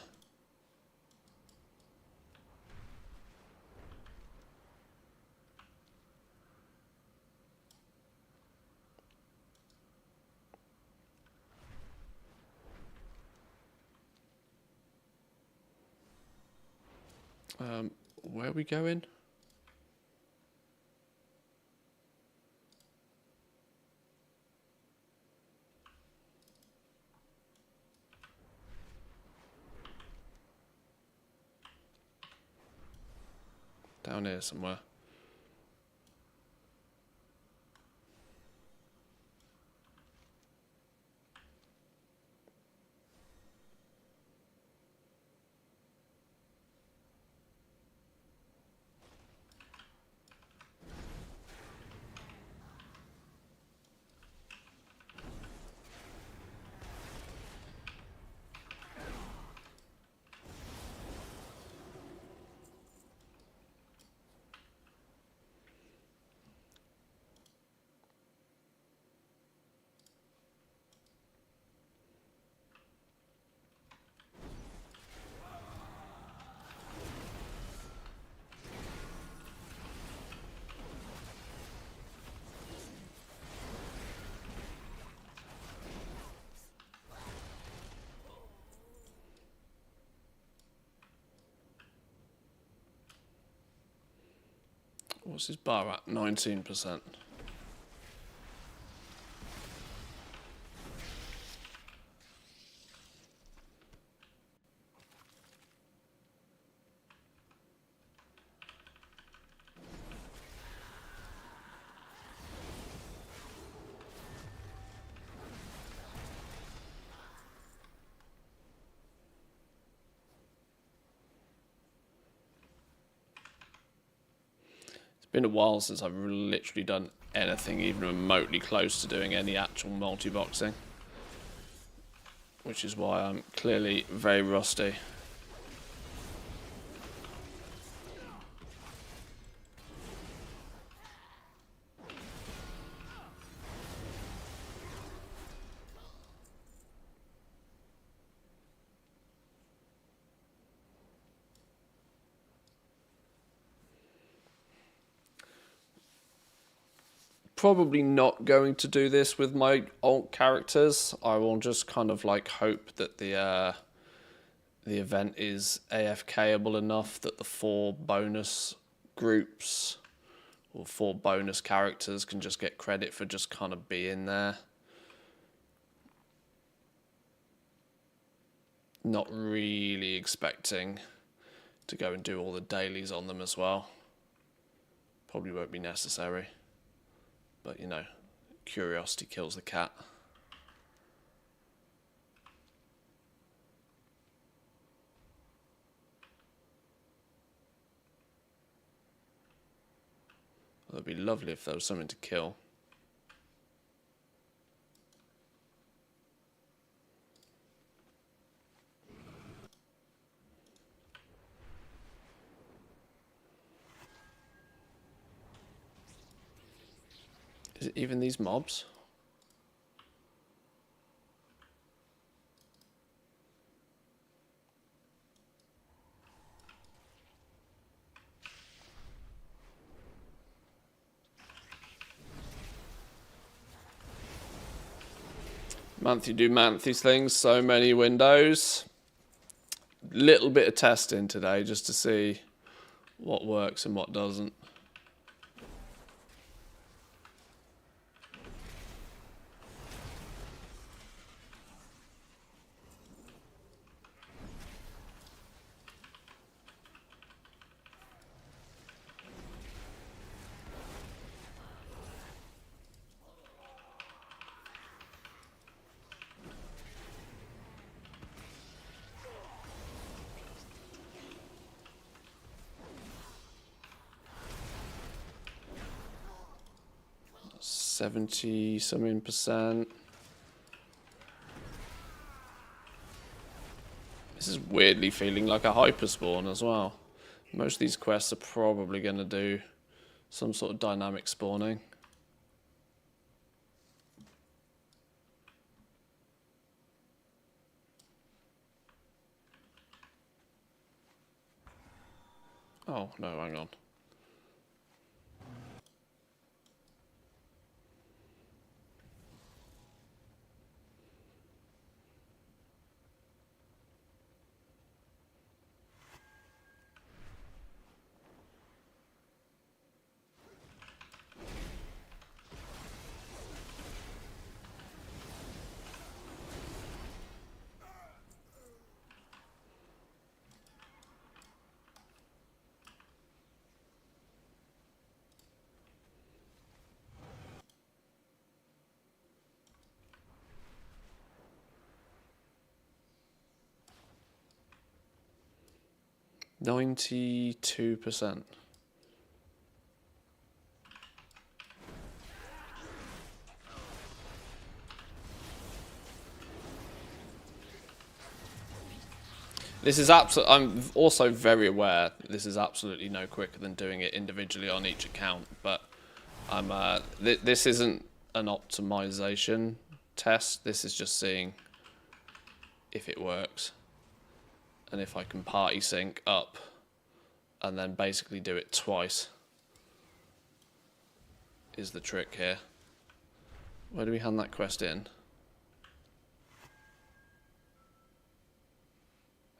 Where are we going? Down here somewhere. What's his bar at? 19%. Been a while since I've literally done anything even remotely close to doing any actual multi-boxing, which is why I'm clearly very rusty. Probably not going to do this with my alt characters. I will just kind of like hope that the event is AFKable enough that the 4 bonus groups or 4 bonus characters can just get credit for just kind of being there. Not really expecting to go and do all the dailies on them as well. Probably won't be necessary. But, you know, curiosity kills the cat. Well, it'd be lovely if there was something to kill. Is it even these mobs? Manthy do Manthy things, so many windows. Little bit of testing today just to see what works and what doesn't. $70-something percent. This is weirdly feeling like a hyperspawn as well. Most of these quests are probably going to do some sort of dynamic spawning. Oh, no, hang on. $92%. This is I'm also very aware that this is absolutely no quicker than doing it individually on each account, but I'm this isn't an optimization test. This is just seeing if it works and if I can party sync up and then basically do it twice is the trick here. Where do we hand that quest in?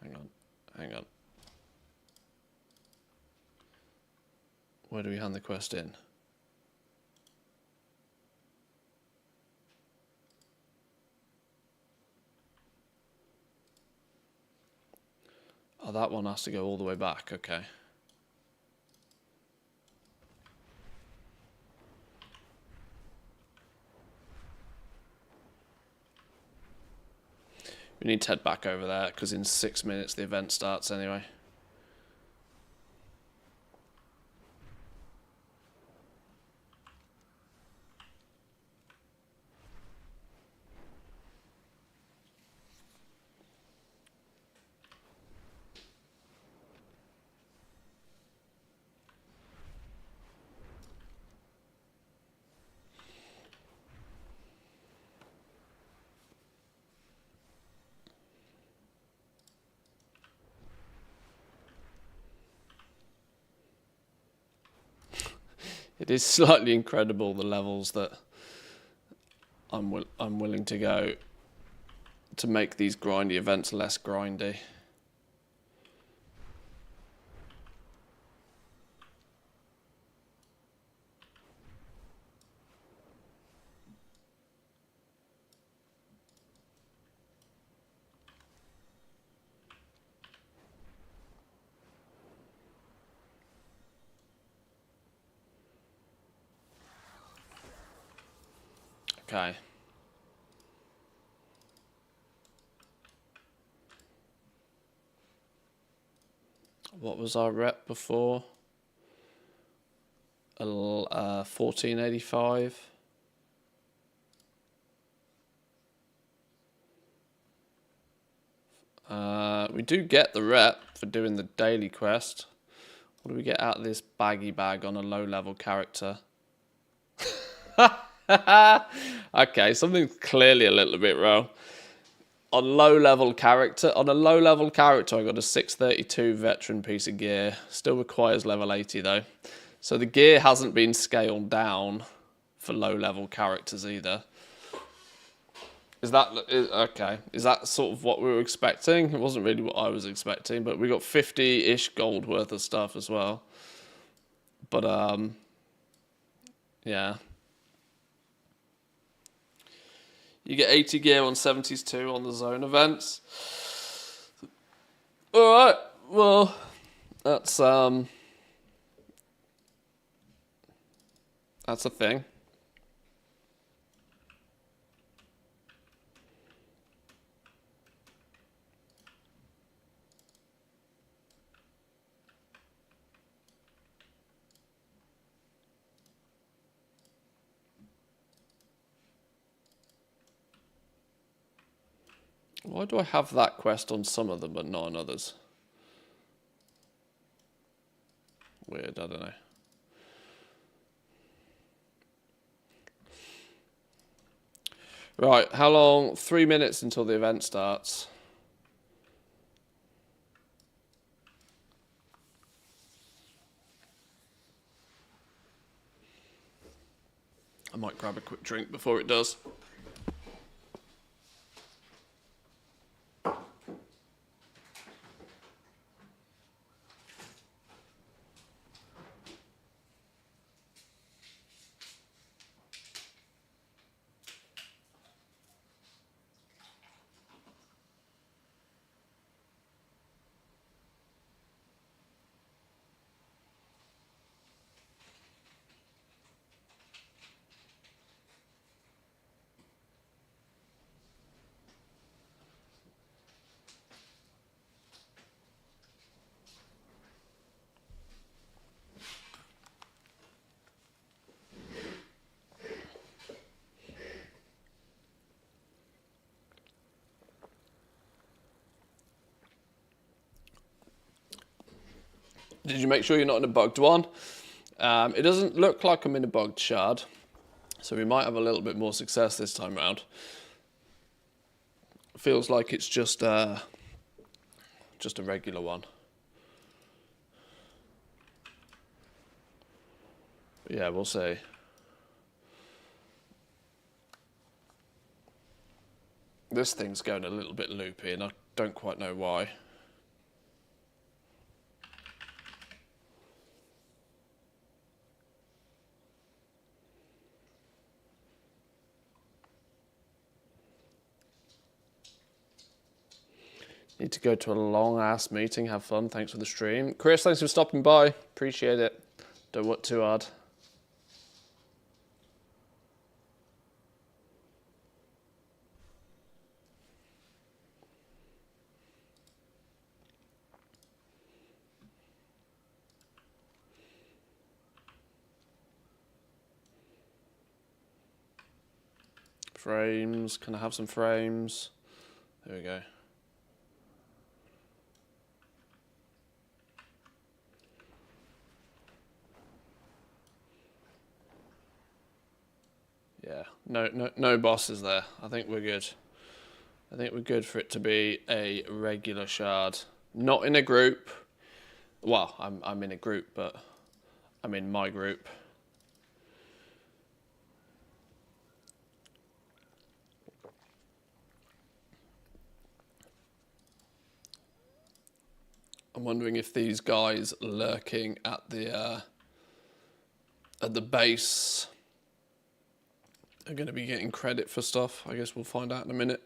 Hang on. Where do we hand the quest in? Oh, that one has to go all the way back, okay. We need to head back over there because in 6 minutes the event starts anyway. It is slightly incredible the levels that I'm willing to go to make these grindy events less grindy. Okay. What was our rep before? 1485. We do get the rep for doing the daily quest. What do we get out of this baggy bag on a low level character? Okay, something's clearly a little bit wrong. On a low level character, I got a 632 veteran piece of gear. Still requires level 80 though. So the gear hasn't been scaled down for low level characters either. Okay? Is that sort of what we were expecting? It wasn't really what I was expecting, but we got 50-ish gold worth of stuff as well. But yeah. You get 80 gear on 70s too on the zone events. Alright, well, that's a thing. Why do I have that quest on some of them but not on others? Weird, I don't know. Right, how long? 3 minutes until the event starts. I might grab a quick drink before it does. Did you make sure you're not in a bugged one? It doesn't look like I'm in a bugged shard, so we might have a little bit more success this time round. Feels like it's just a regular one. But yeah, we'll see. This thing's going a little bit loopy, and I don't quite know why. Need to go to a long-ass meeting. Have fun. Thanks for the stream. Chris, thanks for stopping by. Appreciate it. Don't work too hard. Frames. Can I have some frames? There we go. Yeah, no bosses there. I think we're good. I think we're good for it to be a regular shard. Not in a group. Well, I'm in a group, but I'm in my group. I'm wondering if these guys lurking at the base are going to be getting credit for stuff. I guess we'll find out in a minute.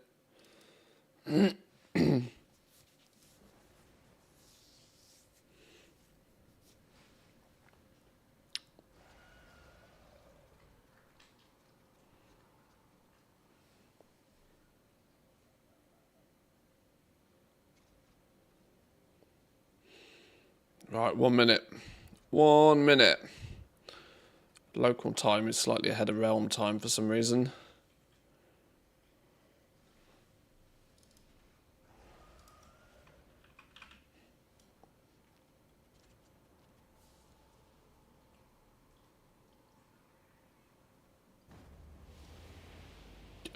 Right, 1 minute. 1 minute. Local time is slightly ahead of realm time for some reason.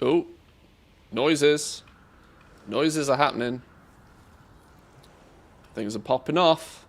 Oh, noises. Noises are happening. Things are popping off.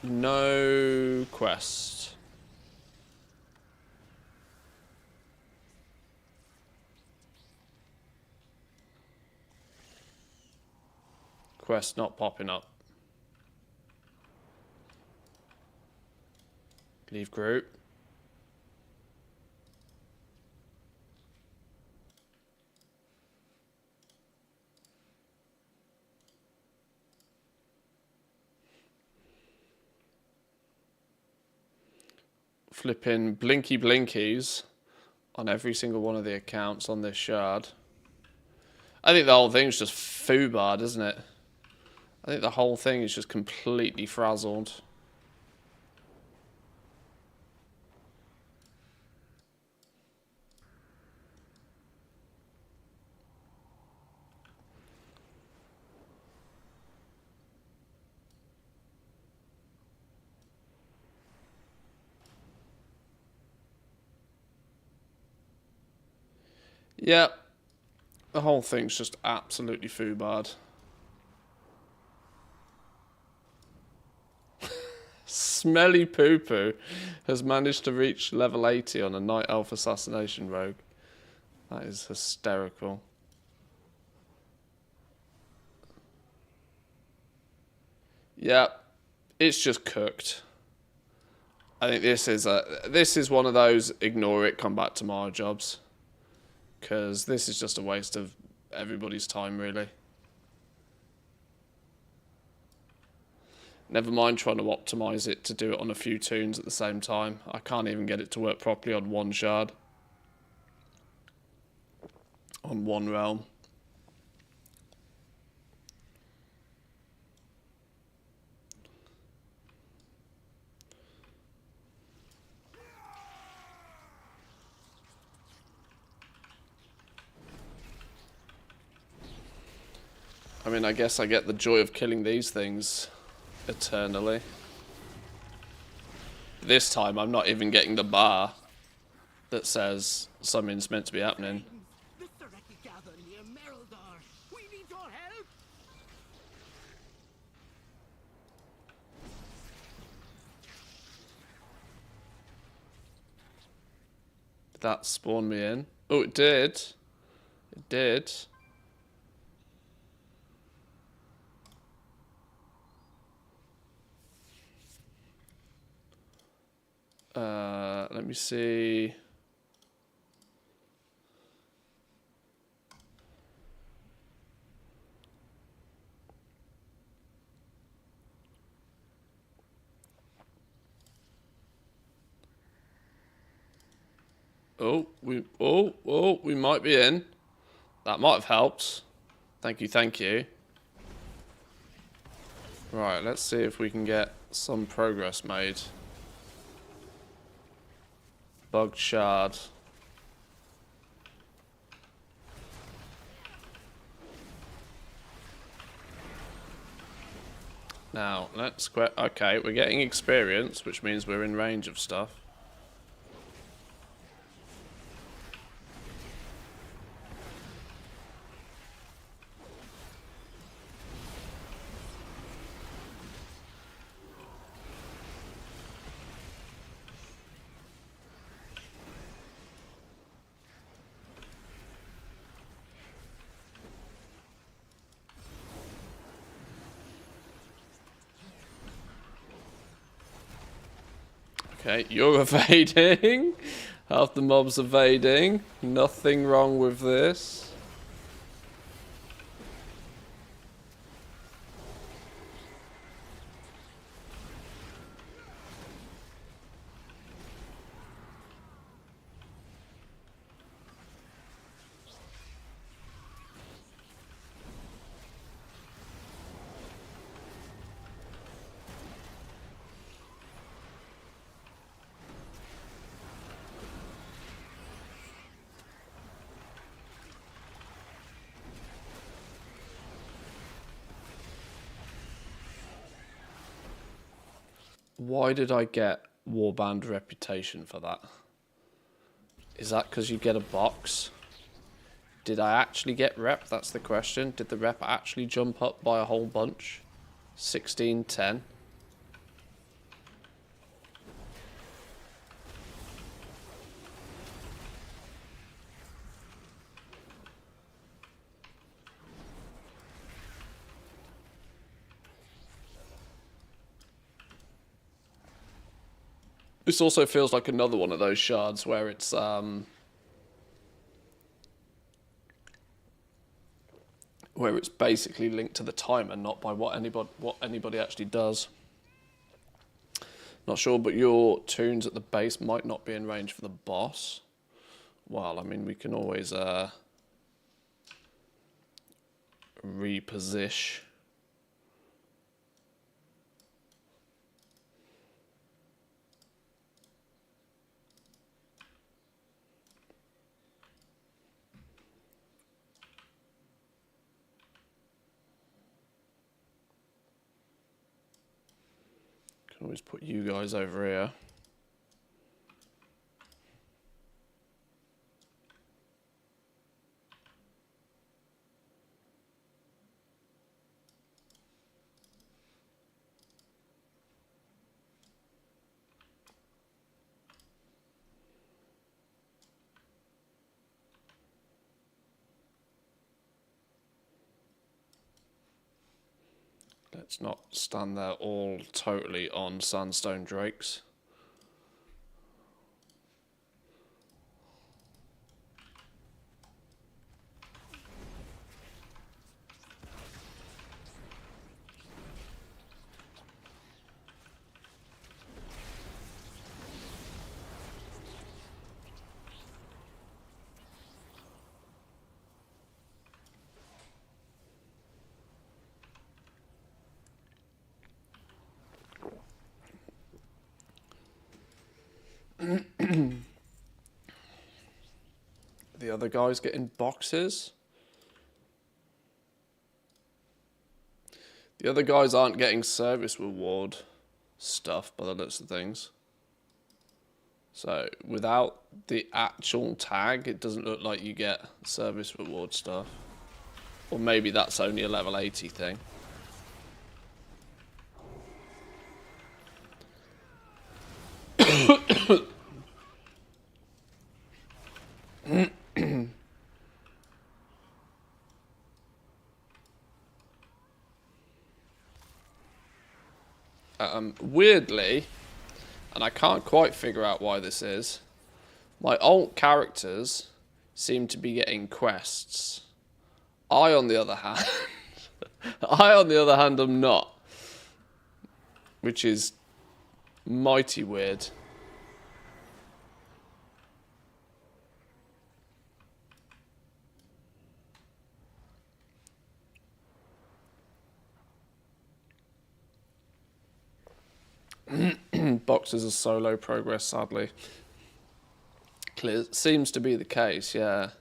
No quest. Quest not popping up. Leave group. Flipping blinky blinkies on every single one of the accounts on this shard. I think the whole thing's just foobarred, isn't it? I think the whole thing is just completely frazzled. Yeah, the whole thing's just absolutely foobarred. Smelly Poo Poo has managed to reach level 80 on a Night Elf Assassination Rogue. That is hysterical. Yeah, it's just cooked. I think this is one of those ignore it, come back tomorrow jobs. Because this is just a waste of everybody's time, really. Never mind trying to optimize it to do it on a few tunes at the same time. I can't even get it to work properly on one shard. On one realm. I mean, I guess I get the joy of killing these things eternally. This time, I'm not even getting the bar that says something's meant to be happening. Did that spawn me in? Oh, it did. It did. Let me see. We might be in. That might have helped. Thank you, thank you. Right, let's see if we can get some progress made. Bugged shard. Now, let's quit. Okay, we're getting experience, which means we're in range of stuff. Okay, you're evading. Half the mob's evading. Nothing wrong with this. Why did I get warband reputation for that? Is that because you get a box? Did I actually get rep? That's the question. Did the rep actually jump up by a whole bunch? 16, 10. This also feels like another one of those shards where it's basically linked to the timer, not by what anybody actually does. Not sure, but your tunes at the base might not be in range for the boss. Well, I mean, we can always reposition. Can always put you guys over here. Let's not stand there all totally on sandstone drakes. The other guys getting boxes. The other guys aren't getting service reward stuff by the looks of things. So without the actual tag, it doesn't look like you get service reward stuff. Or maybe that's only a level 80 thing. Weirdly, and I can't quite figure out why this is, my alt characters seem to be getting quests. I, on the other hand, am not, which is mighty weird. Boxes are solo progress, sadly. Clear seems to be the case, yeah.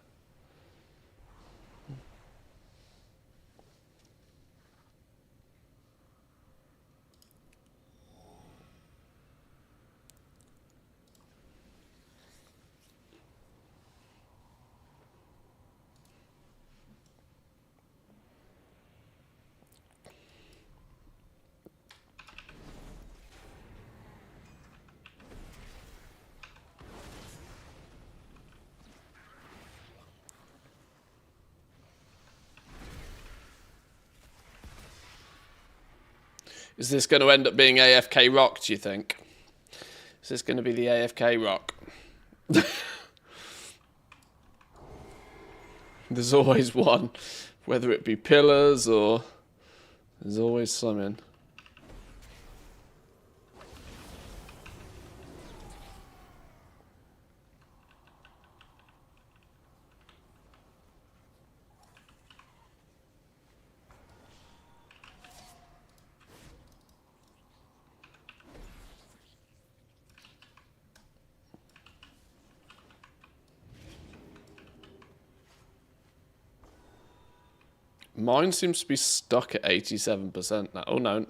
Is this going to end up being AFK Rock, do you think? Is this going to be the AFK Rock? There's always one. Whether it be pillars or... There's always something. Mine seems to be stuck at 87% now. Oh, no,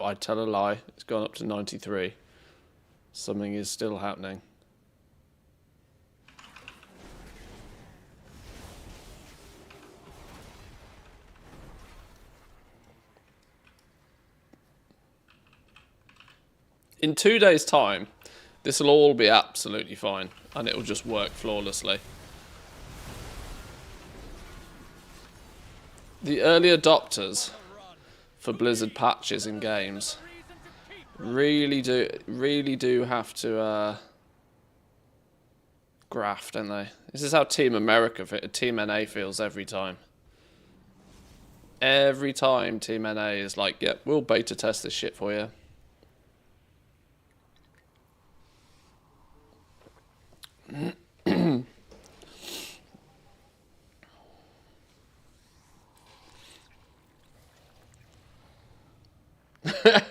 I tell a lie. It's gone up to 93. Something is still happening. In 2 days' time, this will all be absolutely fine, and it will just work flawlessly. The early adopters for Blizzard patches in games Really do have to graft, don't they? This is how Team America, Team NA feels every time. Every time Team NA is like, yep, we'll beta test this shit for you.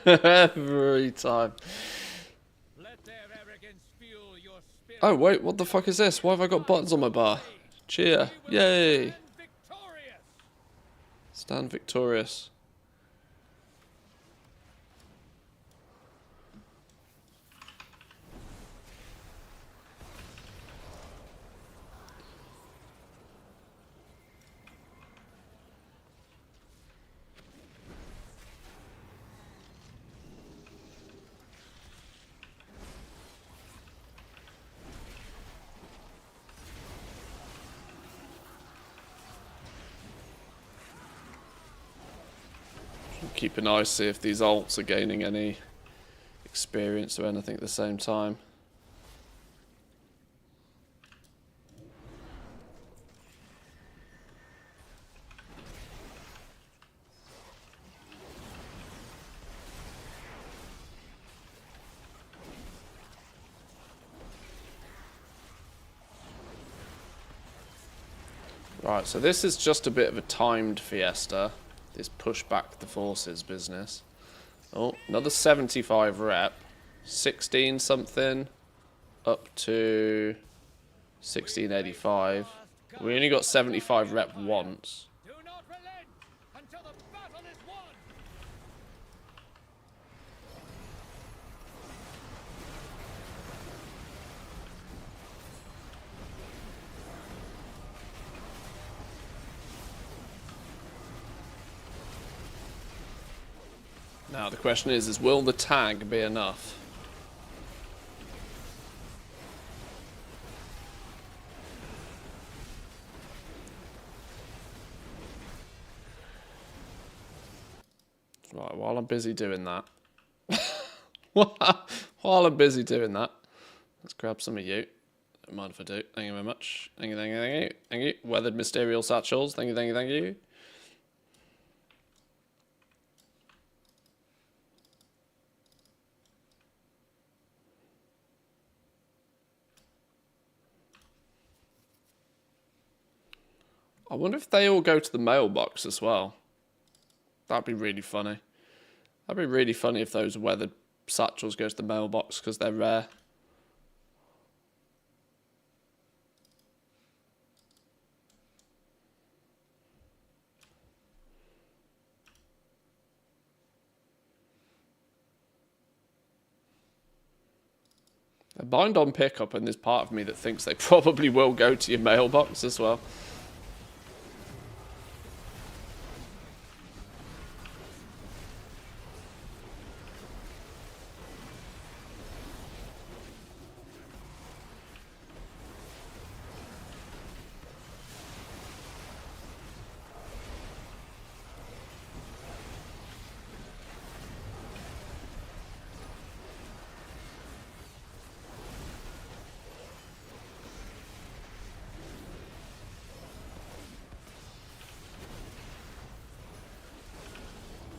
Every time. Let their arrogance fuel your spirit. Oh, wait, what the fuck is this? Why have I got buttons on my bar? Cheer. Yay. Stand victorious. Keep an eye, see if these ults are gaining any experience or anything at the same time. Right, so this is just a bit of a timed fiesta. This push back the forces business. Oh, another 75 rep. 16 something up to 1685. We only got 75 rep once. Do not relent until the battle is won. Now the question is will the tag be enough? Right, while I'm busy doing that. While I'm busy doing that, let's grab some of you. Don't mind if I do. Thank you very much. Thank you, thank you, thank you. Thank you. Weathered Mysterial Satchels. Thank you, thank you, thank you. I wonder if they all go to the mailbox as well. That'd be really funny. That'd be really funny if those weathered satchels go to the mailbox because they're rare. They're bind on pickup, and there's part of me that thinks they probably will go to your mailbox as well.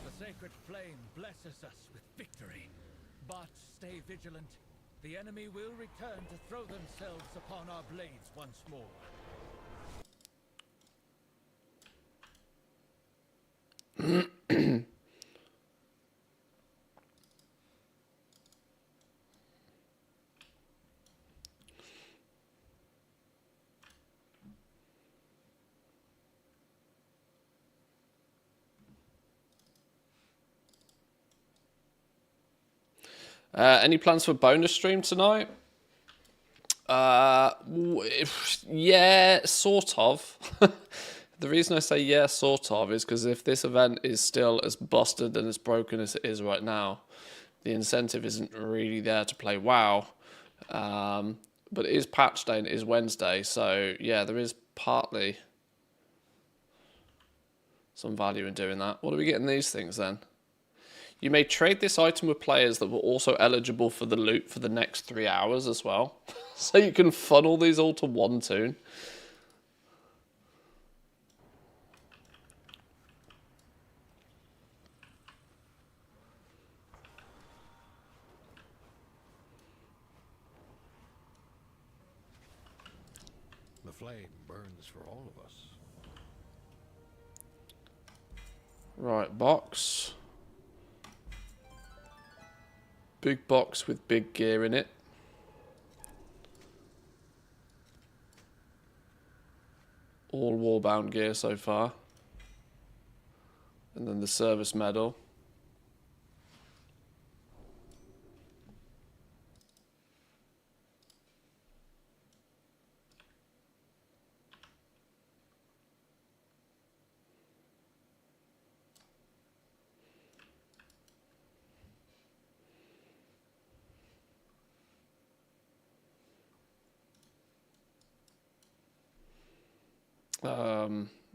The sacred flame blesses us with victory. But stay vigilant. The enemy will return to throw themselves upon our blades once more. Any plans for bonus stream tonight? Yeah, sort of. The reason I say yeah, sort of, is because if this event is still as busted and as broken as it is right now, the incentive isn't really there to play WoW. But it is patch day and it is Wednesday, so yeah, there is partly some value in doing that. What are we getting these things then? You may trade this item with players that were also eligible for the loot for the next 3 hours as well. So you can funnel these all to one toon. The flame burns for all of us. Right, box. Big box with big gear in it. All warbound gear so far. And then the service medal.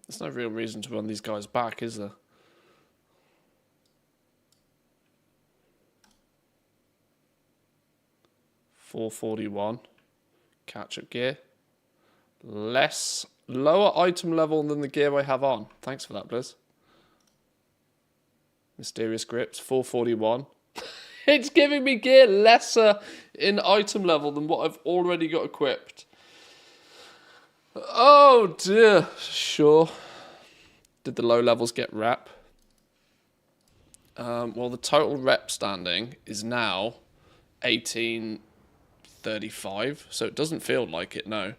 There's no real reason to run these guys back, is there? $441. Catch-up gear. Lower item level than the gear I have on. Thanks for that, Blizz. Mysterious grips, $441. It's giving me gear lesser in item level than what I've already got equipped. Oh dear. Sure. Did the low levels get rep? Well, the total rep standing is now 1835, so it doesn't feel like it, no.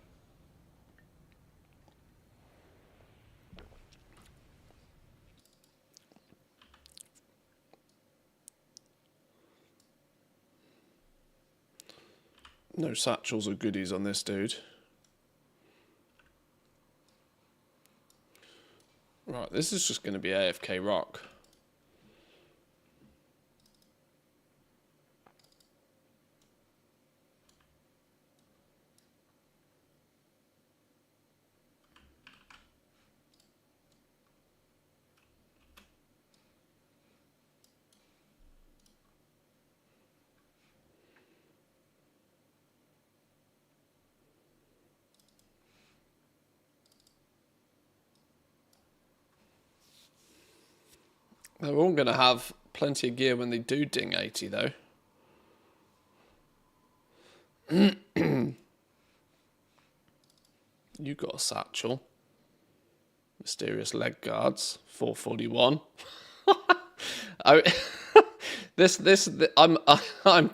No satchels or goodies on this dude. Right, this is just going to be AFK rock. They're all going to have plenty of gear when they do ding 80, though. You got a satchel. Mysterious leg guards, 441. I'm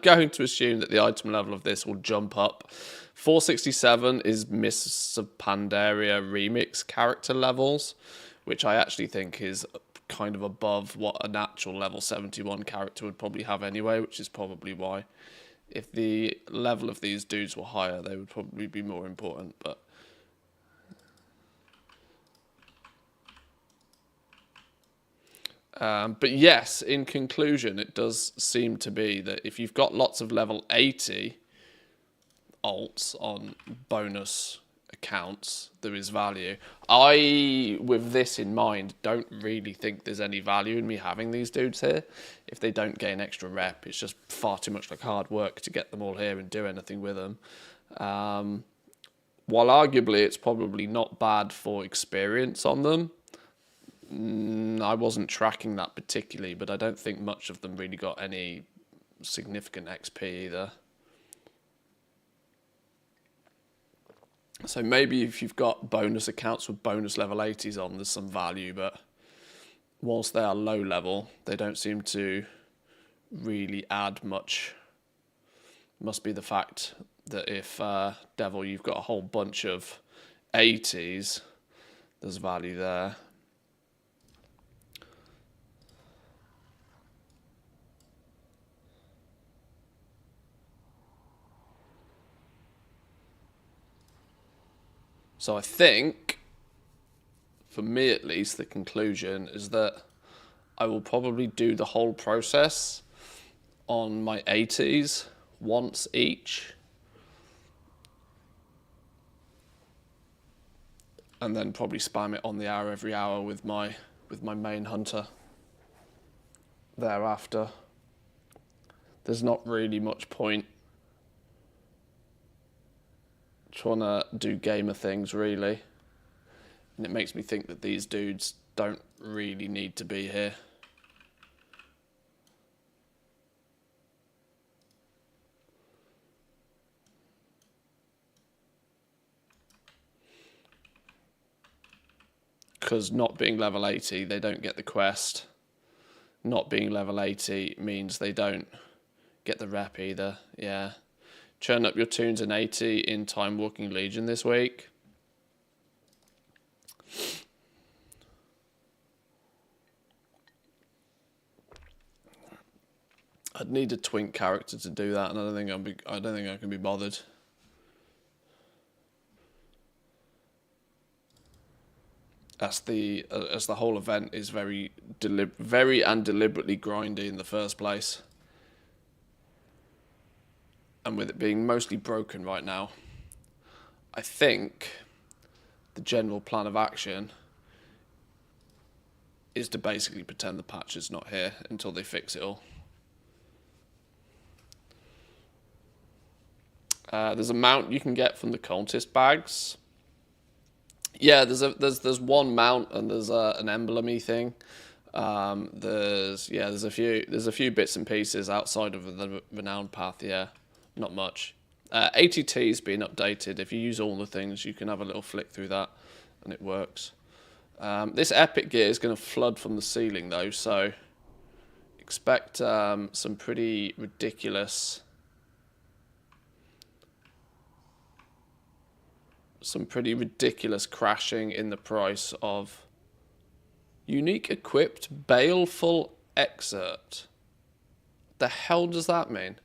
going to assume that the item level of this will jump up. 467 is Mists of Pandaria remix character levels, which I actually think is kind of above what a natural level 71 character would probably have anyway, which is probably why. If the level of these dudes were higher, they would probably be more important, but yes, in conclusion, it does seem to be that if you've got lots of level 80 alts on bonus accounts, there is value. I, with this in mind, don't really think there's any value in me having these dudes here. If they don't gain extra rep, it's just far too much like hard work to get them all here and do anything with them. While arguably it's probably not bad for experience on them, I wasn't tracking that particularly, but I don't think much of them really got any significant XP either. So maybe if you've got bonus accounts with bonus level 80s on, there's some value, but whilst they are low level, they don't seem to really add much. Must be the fact that if Devil, you've got a whole bunch of 80s, there's value there. So I think, for me at least, the conclusion is that I will probably do the whole process on my 80s once each. And then probably spam it on the hour every hour with my main hunter. thereafter. There's not really much point trying to do gamer things, really. And it makes me think that these dudes don't really need to be here. Because not being level 80, they don't get the quest. Not being level 80 means they don't get the rep either. Yeah. Churn up your tunes in 80 in Time Walking Legion this week. I'd need a twink character to do that, and I don't think I can be bothered. As the whole event is very and deliberately grindy in the first place. And with it being mostly broken right now, I think the general plan of action is to basically pretend the patch is not here until they fix it all. There's a mount you can get from the cultist bags. Yeah, there's one mount and there's an emblem-y thing. There's a few bits and pieces outside of the renowned path. Yeah. Not much. ATT's been updated. If you use all the things, you can have a little flick through that, and it works. This epic gear is going to flood from the ceiling, though, so expect some pretty ridiculous crashing in the price of unique equipped baleful excerpt. The hell does that mean?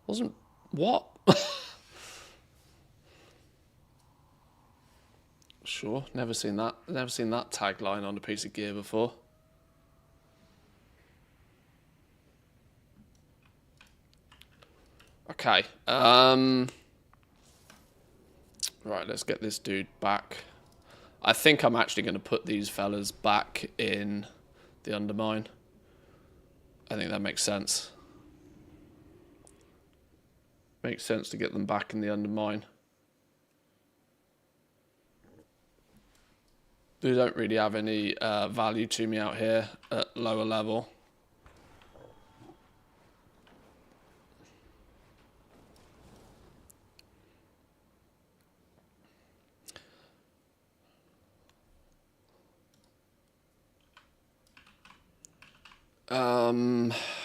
Wasn't what? Sure, never seen that. Never seen that tagline on a piece of gear before. Okay. Right, let's get this dude back. I think I'm actually going to put these fellas back in the Undermine. I think that makes sense. Makes sense to get them back in the Undermine. They don't really have any value to me out here at lower level.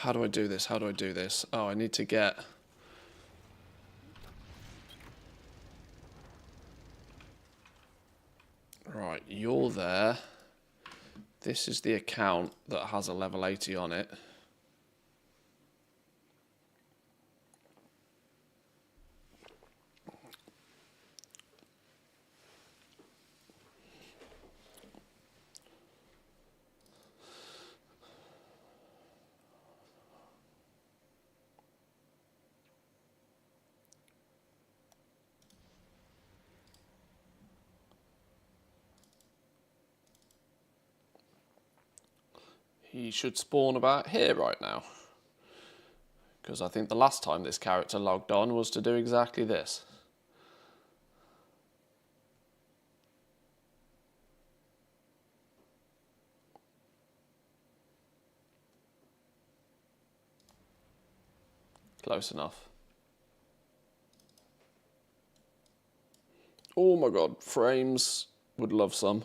How do I do this? How do I do this? Oh, I need to get... Right, you're there. This is the account that has a level 80 on it. He should spawn about here right now. Because I think the last time this character logged on was to do exactly this. Close enough. Oh my god, frames would love some.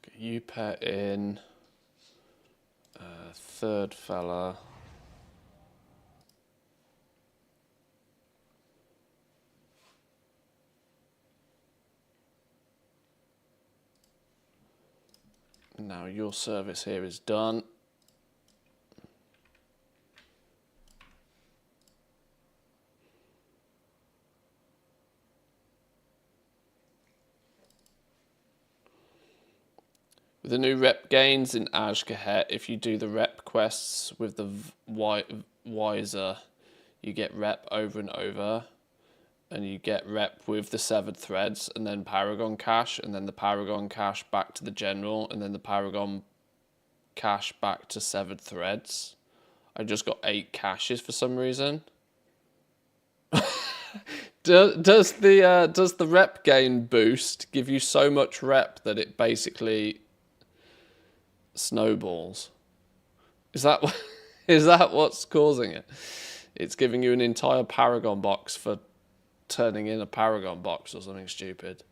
Let's get you pet in. Third fella. Now your service here is done. With the new rep gains in Ashgahet, if you do the rep quests with the Wiser, you get rep over and over. And you get rep with the severed threads, and then Paragon cash, and then the Paragon cash back to the general, and then the Paragon cash back to severed threads. I just got 8 caches for some reason. Does the rep gain boost give you so much rep that it basically snowballs? Is that what's causing it? It's giving you an entire Paragon box for turning in a Paragon box or something stupid.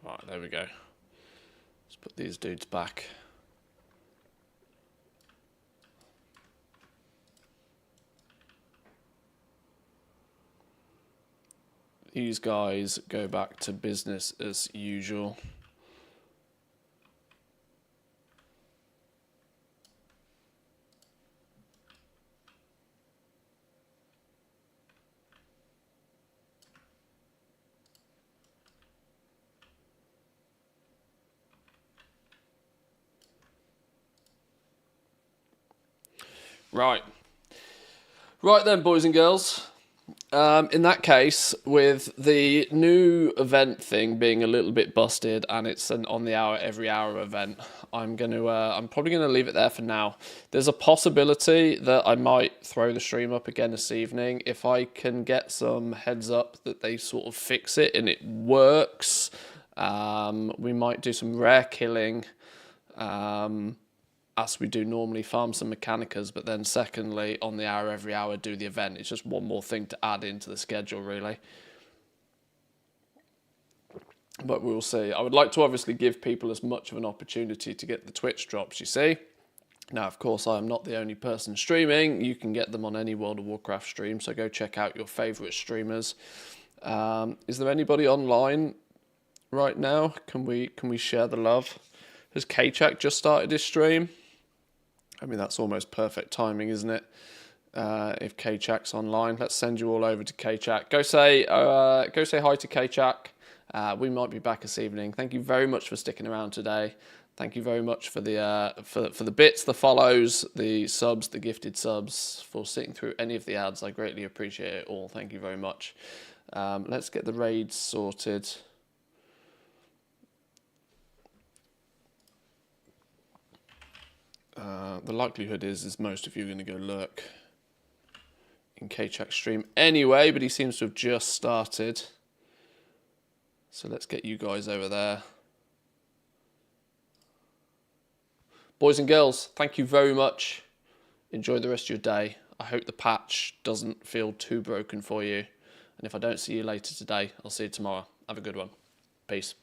Right, there we go. Let's put these dudes back. These guys go back to business as usual. Right. Right then, boys and girls. In that case, with the new event thing being a little bit busted, and it's an on the hour, every hour event, I'm probably gonna leave it there for now. There's a possibility that I might throw the stream up again this evening if I can get some heads up that they sort of fix it and it works. We might do some rare killing. As we do normally, farm some Mechanicas, but then secondly, on the hour, every hour, do the event. It's just one more thing to add into the schedule, really. But we'll see. I would like to obviously give people as much of an opportunity to get the Twitch drops, you see. Now, of course, I am not the only person streaming. You can get them on any World of Warcraft stream, so go check out your favourite streamers. Is there anybody online right now? Can we share the love? Has K-Chak just started his stream? I mean, that's almost perfect timing, isn't it? If K-Chak's online, let's send you all over to K-Chak. Go say hi to K-Chak. We might be back this evening. Thank you very much for sticking around today. Thank you very much for the for the bits, the follows, the subs, the gifted subs, for sitting through any of the ads. I greatly appreciate it all. Thank you very much. Let's get the raids sorted. The likelihood is most of you are going to go lurk in K-Chak's stream anyway, but he seems to have just started. So let's get you guys over there. Boys and girls, thank you very much. Enjoy the rest of your day. I hope the patch doesn't feel too broken for you. And if I don't see you later today, I'll see you tomorrow. Have a good one. Peace.